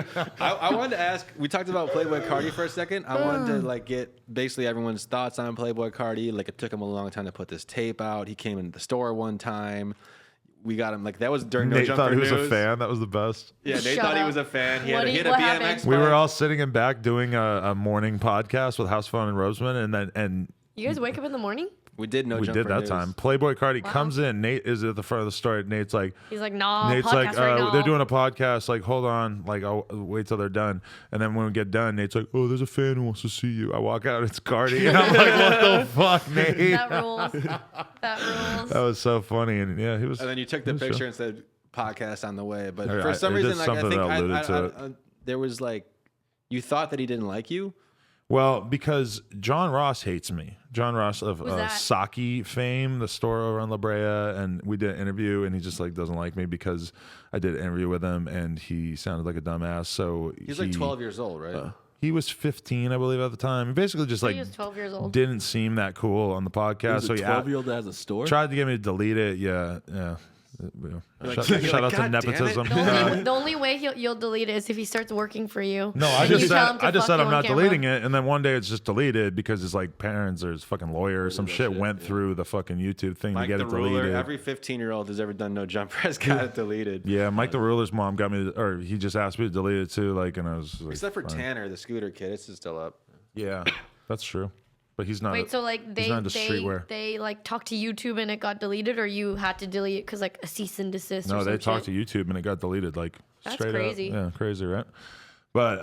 C: I wanted to ask. We talked about Playboy Carti for a second. I wanted to like get basically everyone's thoughts on Playboy Carti. Like it took him a long time to put this tape out. He came into the store one time. We got him like that was during No
A: Nate
C: Jumper
A: thought he was
C: News.
A: a fan. That was the best.
C: Yeah, Nate
D: Shut
C: thought he
D: up.
C: was a fan. He
D: What
C: had
D: do
C: a
D: you- what
C: BMX.
D: happened?
A: We were
C: bike.
A: all sitting in back doing a morning podcast with House Phone and Roseman, and
D: You guys wake up in the morning?
C: We did No
A: we
C: Jumper
A: did that
C: News.
A: time. Playboy Carti
D: Wow.
A: comes in. Nate is at the front of the store. Nate's like,
D: He's like, nah,
A: Nate's
D: podcast
A: like,
D: right now.
A: they're doing a podcast. Like, hold on. Like, I'll wait till they're done. And then when we get done, Nate's like, oh, there's a fan who wants to see you. I walk out. It's Carti. And I'm like, what the fuck, Nate?
D: That rules. That rules.
A: That was so funny. And yeah, he was.
C: And then you took the
A: he was
C: picture and said podcast on the way. But
A: I-
C: for some
A: it did
C: reason, like I
A: something
C: think
A: that alluded to it.
C: there was like you thought that he didn't like you.
A: Well, because John Ross hates me. John Ross of
D: Who's that?
A: Saki fame, the store over on La Brea, and we did an interview, and he just like doesn't like me because I did an interview with him, and he sounded like a dumbass. So
C: He's like 12 years old, right?
A: He was 15, I believe, at the time. He basically just like
D: he was 12 years old.
A: didn't seem that cool on the podcast.
B: There's
A: So
B: a
A: he
B: 12-year-old that has a store.
A: tried to get me to delete it. Yeah.
C: like,
A: Shout
C: you're
A: out
C: like,
A: to
C: "God damn it."
A: nepotism.
D: The only way you'll delete it is if he starts working for you.
A: No, I
D: And you
A: just
D: tell
A: said
D: him to fuck
A: I'm
D: you on
A: not
D: camera.
A: deleting it, and then one day it's just deleted because his like parents or his fucking lawyer or some shit went through the fucking YouTube thing
C: Mike
A: to get
C: the
A: it deleted.
C: Ruler. Every 15-year-old who's ever done No Jumper has got it deleted.
A: Yeah, Mike the Ruler's mom got me, or he just asked me to delete it too. Like, and I was like,
C: Except for
A: fine.
C: Tanner, the scooter kid, it's still up.
A: Yeah, that's true, but he's not.
D: Wait, so like
A: he's not into
D: they
A: streetwear.
D: like talked to YouTube and it got deleted, or you had to delete it because like a cease and desist?
A: No,
D: or
A: they
D: some
A: talked
D: shit?
A: to YouTube and it got deleted. Like
D: That's
A: straight
D: crazy.
A: up. Yeah, crazy, right? But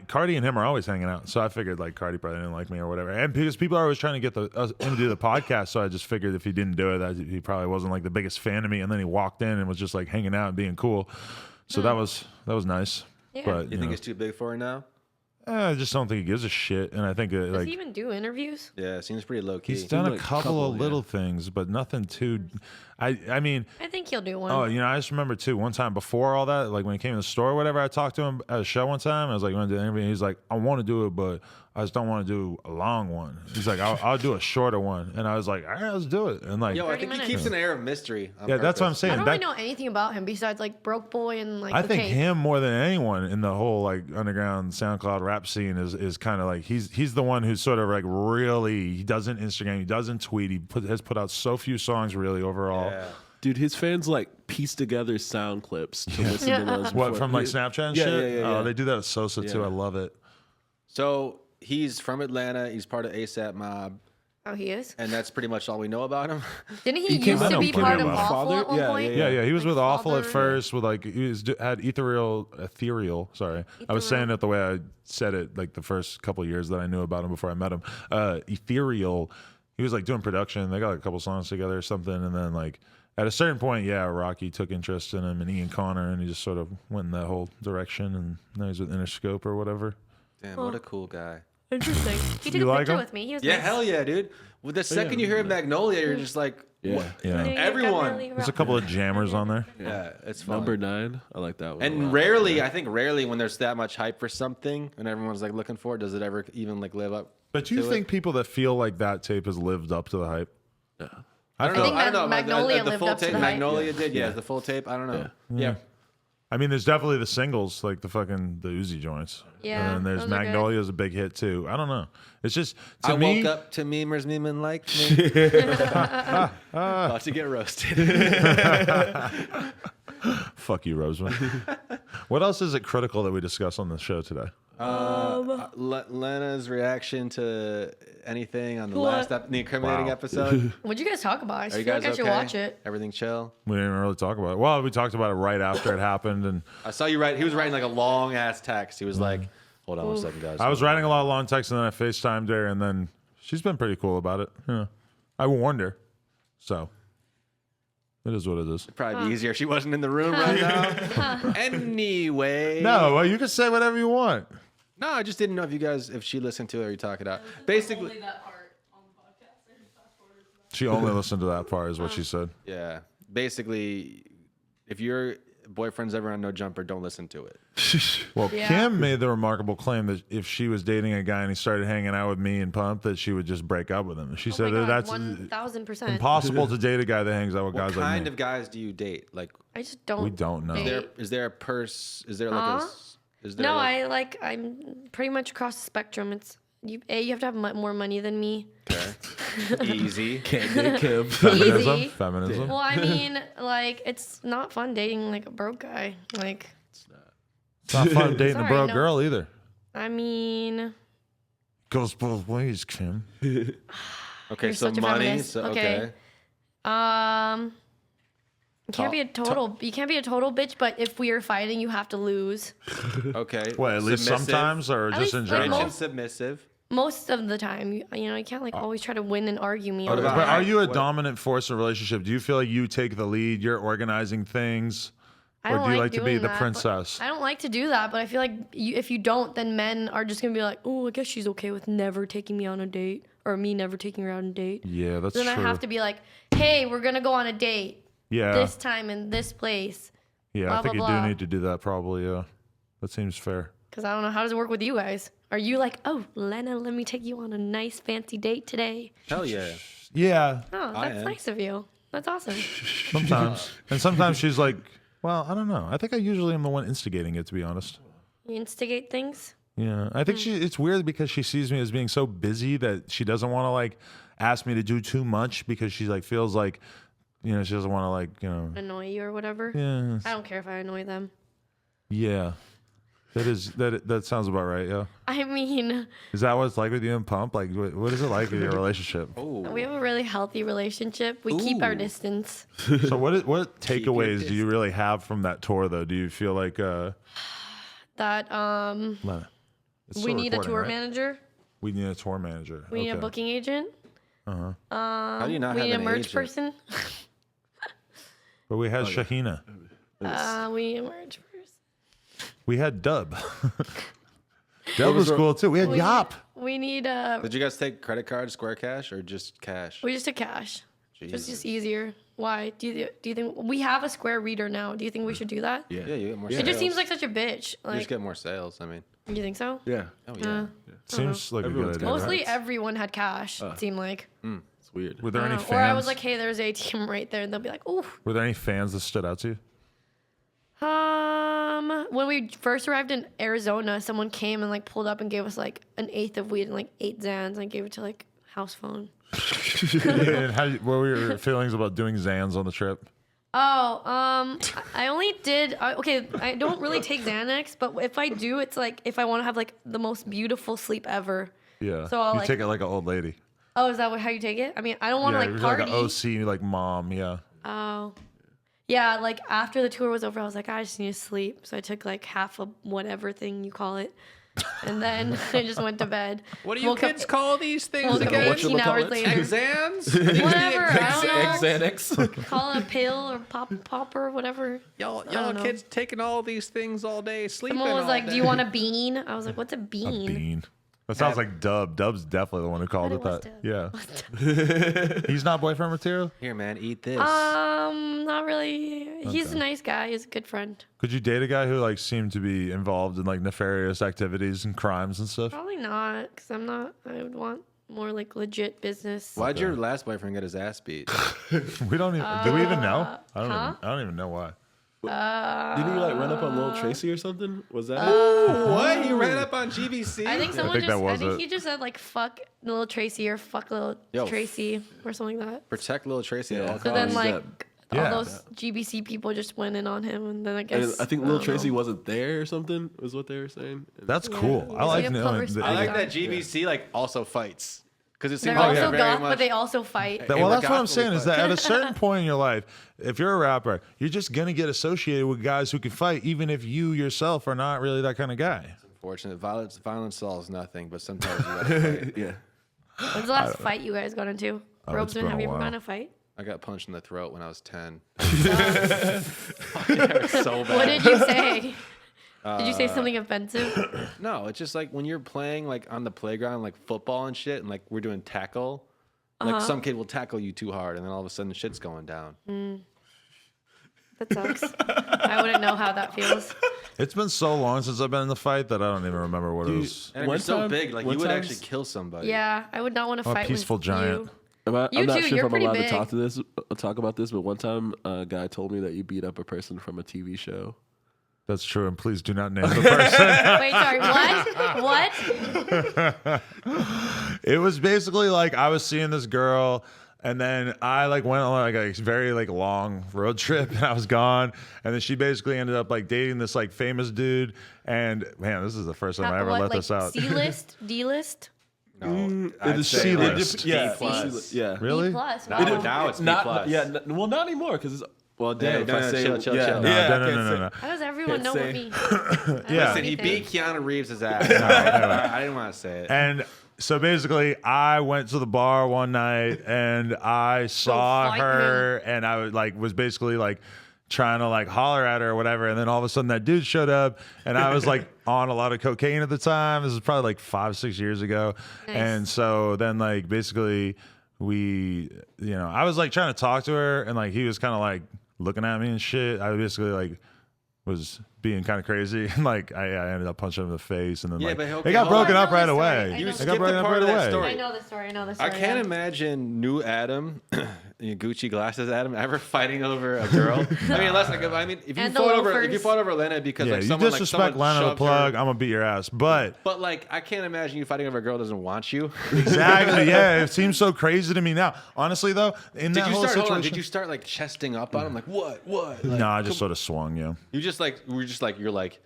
A: Carti and him are always hanging out, so I figured like Carti probably didn't like me or whatever. And because people are always trying to get him to do the podcast, so I just figured if he didn't do it, that he probably wasn't like the biggest fan of me. And then he walked in and was just like hanging out and being cool. So that was nice.
D: Yeah.
A: But
C: You think it's too big for her now?
A: I just don't think he gives a shit. And I think
D: Does
A: like
D: he even do interviews?
C: Yeah, it seems pretty low key.
A: he's done a
B: like
A: couple of
B: yeah.
A: little things, but nothing too. I mean,
D: I think he'll do one.
A: oh, I just remember too. One time before all that, like when he came to the store or whatever, I talked to him at a show one time. I was like, "You want to do an interview?" And he's like, "I want to do it, but I just don't want to do a long one." He's like, "I'll do a shorter one." And I was like, "All right, let's do it." And like,
C: Yo, I
D: 30
C: think
D: minutes.
C: he keeps an air of mystery.
A: yeah, that's what I'm saying.
D: I don't
A: That-
D: really know anything about him besides like Broke Boy and like
A: I
D: the
A: think
D: tape.
A: him more than anyone in the whole like underground SoundCloud rap scene is kind of like he's the one who's sort of like really, he doesn't Instagram, he doesn't tweet, has put out so few songs really overall.
C: Yeah.
B: Dude, his fans like piece together sound clips to listen to those.
A: What
B: before-
A: from like Snapchat and
B: Yeah,
A: shit?
B: yeah.
A: Oh, they do that with Sosa too.
B: Yeah.
A: I love it.
C: So he's from Atlanta. He's part of ASAP Mob,
D: Oh, he is.
C: and that's pretty much all we know about him.
D: Didn't he
B: came
D: used
A: out
D: to
A: of
D: be
A: Playboy
D: part of
A: Carti.
D: Awful
B: Father?
D: at one
B: Yeah,
D: point?
A: Yeah, he was
D: Like
A: with Awful at
D: Father-
A: first with like had ethereal. Sorry, I was saying it the way I said it like the first couple of years that I knew about him before I met him. Ethereal. He was like doing production. They got like, a couple songs together or something, and then like at a certain point, yeah, Rocky took interest in him and Ian Connor, and he just sort of went in that whole direction. And now he's with Interscope or whatever.
C: Damn, what a cool guy.
D: Interesting. He took
A: You
D: a
A: like
D: picture
A: him?
D: with me. He was
C: Yeah,
D: nice.
C: hell yeah, dude. Well, the second you hear Magnolia, you're just like,
B: Yeah.
A: Yeah,
C: Everyone.
A: there's a couple of jammers on there.
C: yeah, it's fun.
B: Number 9. I like that one. a
C: And
B: lot.
C: rarely, I think rarely when there's that much hype for something and everyone's like looking for it, does it ever even like live up?
A: But do you
C: to
A: think
C: it?
A: people that feel like that tape has lived up to the hype?
B: Yeah.
C: I don't
D: I
C: know.
D: think
C: I don't know.
D: Magnolia
C: the
D: lived
C: full
D: up to
C: tape.
D: the hype.
C: Magnolia did, yeah. The full tape. I don't know. Yeah.
A: I mean, there's definitely the singles, like the Uzi joints.
D: Yeah,
A: And then there's
D: those are good.
A: Magnolia's a big hit too. I don't know. It's just to
C: I
A: me.
C: woke up to memers memeing like me. About to get roasted.
A: Fuck you, Roseman. What else is it critical that we discuss on the show today?
C: Lena's reaction to anything on the
D: What?
C: the incriminating
A: Wow.
C: episode.
D: What'd you guys talk about? I
C: Are
D: just
C: you
D: feel
C: guys
D: like I should
C: okay?
D: watch it.
C: Everything chill?
A: We didn't even really talk about it. Well, we talked about it right after it happened, and
C: I saw you write. He was writing like a long ass text. He was like, "Hold on one second, guys."
A: I was writing a lot of long texts, and then I FaceTimed her, and then she's been pretty cool about it. Yeah. I warned her, so it is what it is.
C: Probably be easier if she wasn't in the room right now. Anyway.
A: No, well, you can say whatever you want.
C: No, I just didn't know if she listened to it or you talk it out. Basically,
A: She only listened to that part, is what she said.
C: yeah. Basically, if your boyfriend's ever on No Jumper, don't listen to it.
A: Well,
D: Yeah.
A: Kim made the remarkable claim that if she was dating a guy and he started hanging out with me and Pump, that she would just break up with him. She
D: Oh
A: said
D: my
A: that
D: God,
A: that's
D: 1000%.
A: impossible to date a guy that hangs out with
C: What
A: guys like
C: kind
A: me.
C: of guys do you date? Like,
D: I just don't.
A: We don't know.
D: date.
C: is there a purse? Is there like
D: Huh?
C: is there
D: No,
C: like,
D: I'm pretty much across the spectrum. It's you have to have more money than me.
C: easy.
B: Can't get Kim.
A: Feminism?
D: Easy.
A: Feminism?
D: Well, I mean, like it's not fun dating like a broke guy. Like,
A: It's not fun dating a
D: Sorry,
A: broke
D: no.
A: girl either.
D: I mean,
A: Goes both ways, Kim.
C: Okay,
D: You're
C: so
D: such a
C: money.
D: feminist.
C: So
D: Okay. You can't be a total. You can't be a total bitch. But if we are fighting, you have to lose.
C: Okay.
A: What, at least
C: Submissive.
A: sometimes or
D: At
A: just
D: least,
A: in
D: like,
A: general?
C: Mention
D: most-
C: submissive.
D: Most of the time, you know, you can't like always try to win and argue me. all the
C: about-
A: But
D: time.
A: are you a
C: What?
A: dominant force in a relationship? Do you feel like you take the lead, you're organizing things?
D: I
A: Or
D: don't
A: do you like to be
D: doing
A: the
D: that, but-
A: princess?
D: I don't like to do that, but I feel like if you don't, then men are just gonna be like, oh, I guess she's okay with never taking me on a date, or me never taking her on a date.
A: Yeah, that's
D: Then
A: true.
D: I have to be like, hey, we're gonna go on a date
A: yeah,
D: this time in this place,
A: yeah, I
D: blah,
A: think you
D: blah,
A: do
D: blah.
A: need to do that probably, yeah. That seems fair.
D: because I don't know how does it work with you guys. Are you like, oh, Lena, let me take you on a nice fancy date today?
C: Hell yeah.
A: Yeah,
D: Oh,
C: I
D: that's
C: am.
D: nice of you. That's awesome.
A: sometimes. And sometimes she's like, well, I don't know. I think I usually am the one instigating it, to be honest.
D: You instigate things.
A: Yeah, I think it's weird because she sees me as being so busy that she doesn't want to like ask me to do too much because she like feels like, you know, she doesn't want to like, you know,
D: Annoy you or whatever.
A: yeah,
D: I don't care if I annoy them.
A: yeah. That sounds about right. Yeah.
D: I mean,
A: Is that what it's like with you and Pump? Like, what is it like with your relationship?
D: we have a really healthy relationship. We keep our
C: Ooh.
D: distance.
A: So what takeaways
C: your
A: do you really have from that tour though? Do you feel like
D: That
A: Lena, it's
D: we
A: still
D: need a
A: recording,
D: tour
A: right?
D: manager.
A: We need a tour manager.
D: We need a
A: Okay.
D: booking agent.
C: How do you not
D: We
C: have
D: need a
C: an
D: merch
C: agent?
D: person.
A: But we had Shahina.
D: We need a merch person.
A: We had Dub. Dub was cool too. We had Yop.
D: We need
C: Did you guys take credit card, Square Cash, or just cash?
D: we just took cash. Just easier. Why? Do you think we have a Square reader now? Do you think we should do that?
B: Yeah.
C: Yeah, you get more
D: It
C: sales.
D: just seems like such a bitch.
C: You just
D: Like,
C: get more sales. I mean,
D: you think so?
B: Yeah.
C: oh yeah.
A: Seems like a
B: Everyone's
A: good
B: got
A: idea.
D: Mostly
A: Right?
D: everyone had cash. It seemed like.
B: It's weird.
A: Were there any fans?
D: Or I was like, hey, there's an ATM right there, and they'll be like, ooh.
A: Were there any fans that stood out to you?
D: When we first arrived in Arizona, someone came and like pulled up and gave us like an eighth of weed and like 8 Zans. I gave it to like house phone.
A: And what were your feelings about doing Zans on the trip?
D: I only did okay. I don't really take Xanax, but if I do, it's like if I want to have like the most beautiful sleep ever.
A: Yeah.
D: So I'll,
A: you
D: like-
A: take it like an old lady.
D: Oh, is that how you take it? I mean, I don't want to
A: Yeah,
D: like
A: you're
D: party.
A: like an OC, like mom. Yeah.
D: Oh. Yeah, like after the tour was over, I was like, I just need to sleep. So I took like half of whatever thing you call it. And then I just went to bed.
C: What do you
D: Woke up-
C: kids call these things
D: woke up
C: again?
D: 18 hours later.
C: Xans?
D: Whatever. I don't know.
B: Xanax.
D: Call it a pill or popper, whatever.
C: Y'all
D: don't know.
C: kids taking all these things all day, sleeping
D: Someone was
C: all
D: like,
C: day.
D: do you want a bean? I was like, what's a
A: A
D: bean?
A: bean. That sounds like Dub. Dub's definitely the one who called
D: I
A: it
D: thought
A: that.
D: it
A: Yeah. He's not boyfriend material?
C: Here, man, eat this.
D: Not really. He's a nice guy. He's a good friend.
A: Could you date a guy who like seemed to be involved in like nefarious activities and crimes and stuff?
D: Probably not, because I'm not. I would want more like legit business.
C: Why'd your last boyfriend get his ass beat?
A: We don't even. Do we even know? I
D: huh?
A: don't even know why.
B: Didn't he like run up on Lil Tracy or something? Was that
C: What? He ran up on GBC?
D: I think someone
A: think that
D: just. I
A: was
D: think
A: it.
D: he just said like "fuck Lil Tracy" or "fuck Lil
C: Yo.
D: Tracy" or something like that.
C: Protect Lil Tracy at all
D: So
C: costs.
D: then
B: he's
D: like
B: dead.
A: Yeah.
D: all those GBC people just went in on him, and then I
B: And
D: guess
B: I think Lil
D: don't
B: Tracy
D: know.
B: wasn't there or something. Was what they were saying.
A: That's cool.
D: Yeah,
A: I like
D: you have
A: knowing.
D: respect.
C: I like
D: Yeah.
C: that GBC like also fights. Because it seems
D: They're
C: like
D: also
C: they're very
D: goth,
C: much...
D: but they also fight.
A: Well,
C: we're
A: that's what I'm
C: gospel
A: saying is
C: fight.
A: that at a certain point in your life, if you're a rapper, you're just gonna get associated with guys who can fight, even if you yourself are not really that kind of guy.
C: Unfortunate. Violence solves nothing, but sometimes you gotta fight.
B: Yeah.
D: When's the last fight you guys got into?
A: Oh, it's
D: Robesman,
A: been
D: have
A: a
D: you ever
A: while.
D: gotten in a fight?
C: I got punched in the throat when I was 10. It hurt so bad.
D: What did you say? Did you say something offensive?
C: No, it's just like when you're playing like on the playground, like football and shit, and like we're doing tackle. Like some kid will tackle you too hard, and then all of a sudden shit's going down.
D: That sucks. I wouldn't know how that feels.
A: It's been so long since I've been in the fight that I don't even remember what it was.
C: And if you're
B: One
C: so
B: time-
C: big, like you
B: one
C: would
B: time-
C: actually kill somebody.
D: Yeah, I would not want to
A: I'm a
D: fight
A: peaceful
D: with
A: giant.
D: you.
B: I'm
D: You
B: not
D: too,
B: sure
D: you're
B: if I'm
D: pretty
B: allowed
D: big.
B: to talk about this, but one time a guy told me that you beat up a person from a TV show.
A: That's true, and please do not name the person.
D: Wait, sorry, what?
A: It was basically like I was seeing this girl, and then I like went on like a very like long road trip, and I was gone, and then she basically ended up like dating this like famous dude, and man, this is the first time I ever
D: What,
A: let
D: like
A: this out.
D: C-list, D-list,
C: No,
B: It is
A: say, like,
B: yeah,
C: plus.
B: yeah.
A: Really?
D: B plus?
C: Now,
D: Wow.
C: now it's B+.
B: Not yeah, well, not anymore because it's well, damn.
C: no,
B: if I
C: no,
B: say
C: chill,
B: yeah,
C: chill.
A: No,
B: yeah,
A: no,
B: I
A: no,
B: can't
A: no,
B: say-
A: no.
D: How does everyone know
B: Can't
D: with
B: say.
D: me?
A: Yeah.
C: Listen, he
D: Anything.
C: beat Keanu Reeves' ass. I didn't want to say it.
A: And so basically, I went to the bar one night and I saw
D: fight
A: her, and I was basically like trying to like holler at her or whatever. And then all of a sudden, that dude showed up, and I was like on a lot of cocaine at the time. This was probably like 5-6 years ago.
D: Nice.
A: And so then, like, basically, I was like trying to talk to her, and like he was kind of like looking at me and shit. I basically like was being kind of crazy, and like I ended up punching him in the face, and then
C: Yeah,
A: like
C: but okay,
A: it got
C: hold on.
A: broken
D: I
A: up
D: know
A: right
D: the story.
A: away.
D: I know
C: You
D: the
A: It
C: skipped
A: got
C: the
A: broken up
C: part
A: right
C: of that
A: away.
C: story.
D: I know the story. I know the
C: I
D: story.
C: can't
D: yeah.
C: imagine new Adam, Gucci glasses Adam, ever fighting over a girl. I mean, unless like if you
D: And the
C: fought over
D: loafers.
C: Lena because
A: Yeah,
C: like
A: you
C: someone
A: disrespect
C: like
A: Lana the
C: shoved
A: Plug,
C: her.
A: I'm gonna beat your ass. But
C: But like, I can't imagine you fighting over a girl that doesn't want you.
A: exactly, yeah, it seems so crazy to me now. Honestly, though, in that
C: Did you
A: whole
C: start? Hold on.
A: situation,
C: Did you start like chesting up on him? Like what? What? Like,
A: no, I just sort of swung you.
C: You just like you're like.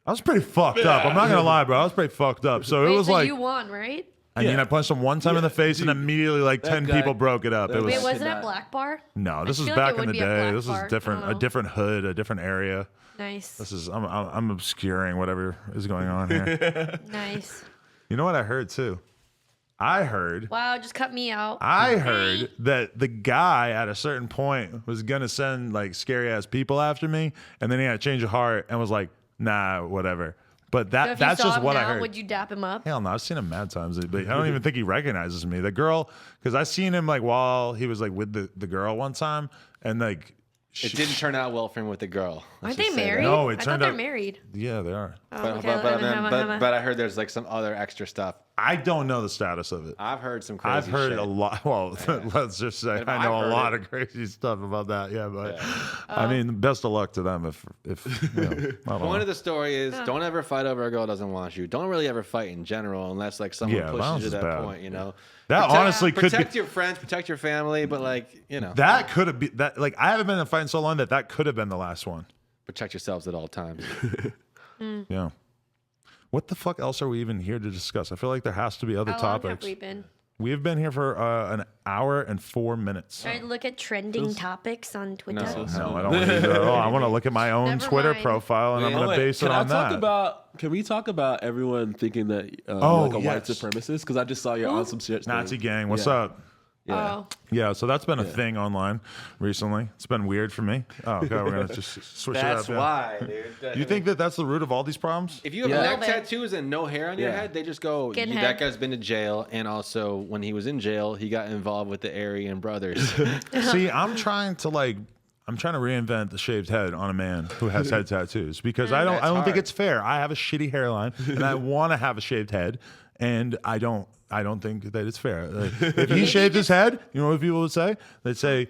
A: I was pretty fucked up. I'm not gonna lie, bro. I was pretty fucked up. So it
D: Wait,
A: was
D: so
A: like,
D: you won, right?
A: I mean, I punched him one time in the face, and immediately like 10
B: guy-
A: people broke it up. It
B: that
A: was
D: Wait, was it
B: cannot-
D: at Black Bar?
A: no. This
D: I
A: is
D: feel like
A: back
D: it
A: in
D: would
A: the
D: be a
A: day.
D: black
A: This is
D: bar. I
A: different,
D: don't
A: a
D: know.
A: different hood, a different area.
D: Nice.
A: This is I'm obscuring whatever is going on here.
D: Nice.
A: You know what I heard too? I heard
D: Wow, just cut me out.
A: that the guy at a certain point was gonna send like scary ass people after me, and then he had a change of heart and was like, nah, whatever. But
D: So if you
A: that's
D: saw
A: just
D: him
A: what I
D: now,
A: heard.
D: would you dap him up?
A: Hell no, I've seen him mad times, but I don't even think he recognizes me. The girl, because I seen him like while he was like with the girl one time, and like
C: It didn't turn out well for him with the girl.
D: Aren't they married?
A: No, it
D: I thought
A: turned
D: they're
A: out-
D: married.
A: Yeah, they are.
D: Oh,
C: But,
D: okay,
C: but I heard there's like some other extra stuff.
A: I don't know the status of it.
C: I've heard some crazy
A: I've heard
C: shit.
A: a lot. Well, let's just say
C: If
A: I know
C: I've
A: a
C: heard
A: lot
C: it-
A: of crazy stuff about that. Yeah, but I mean, best of luck to them if you know, I don't
C: Point
A: know.
C: of the story is don't ever fight over a girl who doesn't want you. Don't really ever fight in general unless like someone
A: Yeah,
C: pushes
A: violence
C: you to
A: is
C: that
A: bad.
C: point, you know.
A: That honestly could
C: protect
A: be
C: your friends, protect your family, but like, you know,
A: that could have been that. Like I haven't been in a fight in so long that could have been the last one.
C: protect yourselves at all times.
A: Yeah. What the fuck else are we even here to discuss? I feel like there has to be other
D: How long have
A: topics.
D: we been?
A: We've been here for an hour and 4 minutes.
D: Should I look at trending topics on Twitter?
C: No.
A: No, I don't want to do that at all. I want to look at my own
D: Never
A: Twitter
D: mind.
A: profile and I'm
C: Wait,
A: going to base it
B: can I
A: on
B: talk
A: that.
B: about? Can we talk about everyone thinking that
A: Oh,
B: like a white
A: yes.
B: supremacist? Because I just saw you're on some shit.
A: Nazi
B: thing.
A: gang, what's
B: Yeah.
A: up?
B: Yeah.
D: Oh,
A: Yeah, so that's been a thing online recently. It's been weird for me. Oh, okay, we're going to just switch
C: That's
A: it up.
C: why, dude.
A: You think that that's the root of all these problems?
C: If you have
B: Yeah.
C: neck
D: A little bit.
C: tattoos and no hair on your
B: Yeah.
C: head, they just go,
D: Skinhead.
C: that guy's been to jail. And also, when he was in jail, he got involved with the Aryan brothers.
A: See, I'm trying to reinvent the shaved head on a man who has head tattoos because I don't
C: That's
A: think
C: hard.
A: it's fair. I have a shitty hairline and I want to have a shaved head, and I don't think that it's fair. Like, if he shaved his head, you know what people would say? They'd say,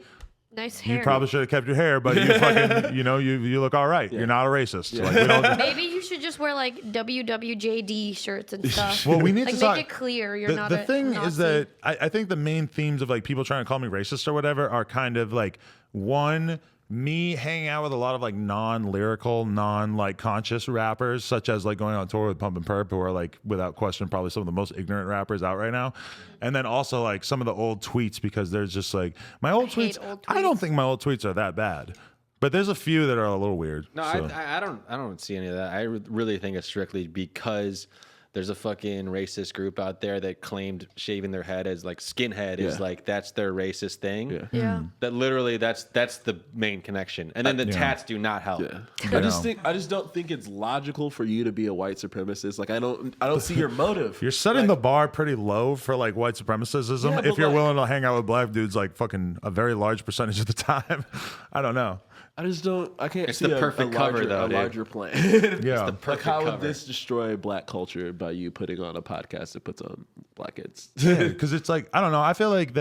D: nice hair.
A: you probably should have kept your hair, but you fucking, you look all right. You're not a racist. Like, we don't,
D: Maybe you should just wear like WWJD shirts and stuff.
A: well, we need
D: like
A: to
D: make
A: talk.
D: it clear you're not
A: The
D: a
A: thing
D: Nazi.
A: is that I think the main themes of like people trying to call me racist or whatever are kind of like one, me hanging out with a lot of like non-lyrical, non-like conscious rappers, such as like going on tour with Pump and Perp, who are like without question probably some of the most ignorant rappers out right now, and then also like some of the old tweets, because there's just like my old
D: hate
A: tweets.
D: old
A: I don't
D: tweets.
A: think my old tweets are that bad, but there's a few that are a little weird.
C: No,
A: so.
C: I don't see any of that. I really think it's strictly because there's a fucking racist group out there that claimed shaving their head as like skinhead is
B: Yeah.
C: like that's their racist thing.
B: Yeah.
D: yeah.
C: That literally that's the main connection. And then the tats do not help.
B: Yeah.
A: know.
B: I just don't think it's logical for you to be a white supremacist. Like I don't see your motive.
A: You're setting the bar pretty low for like white supremacism
B: Yeah,
A: if
B: but,
A: you're
B: like-
A: willing to hang out with black dudes like fucking a very large percentage of the time. I don't know.
B: I just don't. I can't
C: It's
B: see
C: the
B: a
C: perfect cover,
B: larger,
C: though,
B: a
C: dude.
B: larger plan.
A: Yeah.
B: Like
C: Perfect
B: how would
C: cover.
B: this destroy black culture by you putting on a podcast that puts on black kids?
A: Because it's like, I don't know. I feel like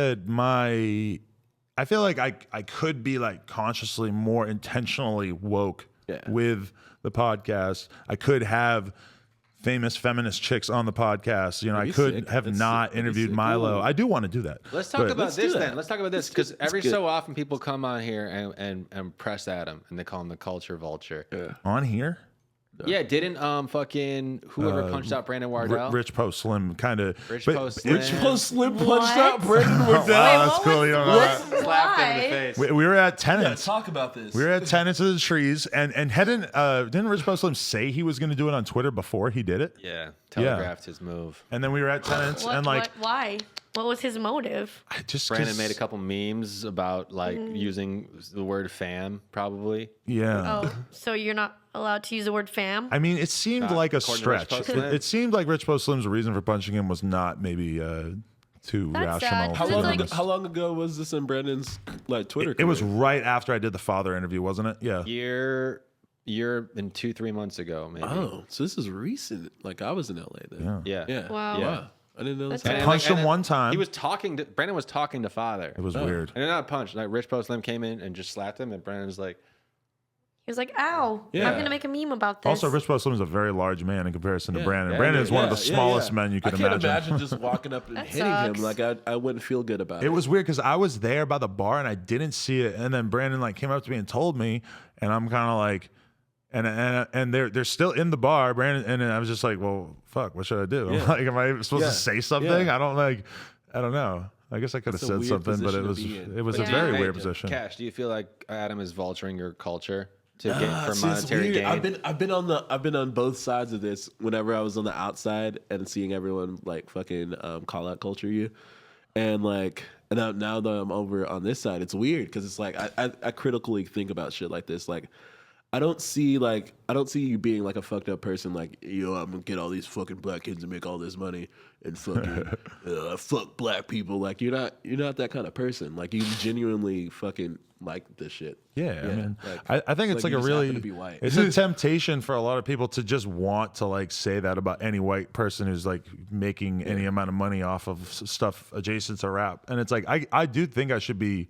A: I could be like consciously more intentionally woke
B: Yeah.
A: with the podcast. I could have famous feminist chicks on the podcast. You know, I
B: be
A: could
B: sick.
A: have
B: That's
A: not
B: sick. That'd be
A: interviewed
B: sick.
A: Milo.
B: Ooh.
A: I do want to do that.
C: Let's talk
A: But-
C: about
B: do
C: this
B: that.
C: then. Let's talk about this because every
B: good.
C: so often people come on here and press at him and they call him the culture vulture.
A: on here.
C: Yeah, didn't fucking whoever punched out Brandon Wardell?
A: Rich Post Slim kind of.
C: Rich Post Slim.
B: Rich Post Slim punched
D: What?
B: out Brendan
A: Wow,
B: Wardell.
A: that's
D: what
A: cool.
D: was-
A: You don't know
D: what?
A: that.
C: Slapped him in the
D: Why?
C: face.
A: We were at
B: Yeah,
A: Tenants.
B: talk about this.
A: We were at Tenants of the Trees, and didn't Rich Post Slim say he was going to do it on Twitter before he did it?
C: Yeah, telegraphed his move.
A: And then we were at Tenants, and like
D: why? What was his motive?
A: I just
C: Brandon
A: 'cause-
C: made a couple memes about like
D: Mm.
C: using the word fam, probably.
A: Yeah.
D: Oh, so you're not allowed to use the word fam?
A: I mean, it seemed like a
C: according to Rich
A: stretch.
C: Post Slim.
A: It seemed like Rich Post Slim's reason for punching him was not maybe too
D: That's sad,
A: rational.
D: 'cause
B: How
D: it's
B: long,
D: like-
B: ago, how long ago was this in Brandon's like Twitter?
A: It was
B: career?
A: right after I did the father interview, wasn't it? Yeah.
C: Year and 2-3 months ago, maybe.
B: Oh, so this is recent. Like I was in LA then.
A: Yeah.
C: Yeah.
B: Yeah.
D: Wow.
C: Yeah.
B: Wow. I didn't know this.
D: That's
B: happened.
A: Punched him
C: then
A: one time.
C: He was talking to Brandon was talking to father.
A: It was weird.
C: And not a punch. Like Rich Post Slim came in and just slapped him, and Brandon was like,
D: He was like, "Ow,
B: Yeah.
D: I'm gonna make a meme about this."
A: Also, Rich Post Slim is a very large man in comparison to
B: Yeah.
A: Brandon.
C: Yeah,
A: Brandon
C: yeah,
A: is one of the
B: Yeah,
A: smallest
B: yeah.
A: men you could
B: I can't
A: imagine.
B: imagine just walking up and
D: That
B: hitting him.
D: sucks.
B: Like I wouldn't feel good about it.
A: It was weird because I was there by the bar and I didn't see it, and then Brandon like came up to me and told me, and I'm kind of like, and they're still in the bar, Brandon, and I was just like, well, fuck, what should I do?
B: Yeah.
A: Like, am I supposed
B: Yeah.
A: to say something?
B: Yeah.
A: I don't know. I guess I could have
B: It's a
A: said
B: weird
A: something, but
B: position
A: it
B: to
A: was
B: be in.
A: it was
D: But
A: a
D: yeah.
A: very
C: Hey,
A: weird position.
C: Cash, do you feel like Adam is vulturing your culture to get for
B: See, it's
C: monetary
B: weird.
C: gain?
B: I've been on both sides of this. Whenever I was on the outside and seeing everyone like fucking call out culture you, and like and now that I'm over on this side, it's weird because it's like I critically think about shit like this. Like I don't see you being like a fucked up person. Like, yo, I'm gonna get all these fucking black kids and make all this money and fucking fuck black people. Like, you're not that kind of person. Like, you genuinely fucking like this shit.
A: Yeah, I mean, I think it's like
B: you
A: a
B: just happen
A: really,
B: to be white.
A: it's a temptation for a lot of people to just want to like say that about any white person who's like making any amount of money off of stuff adjacent to rap. And it's like, I do think I should be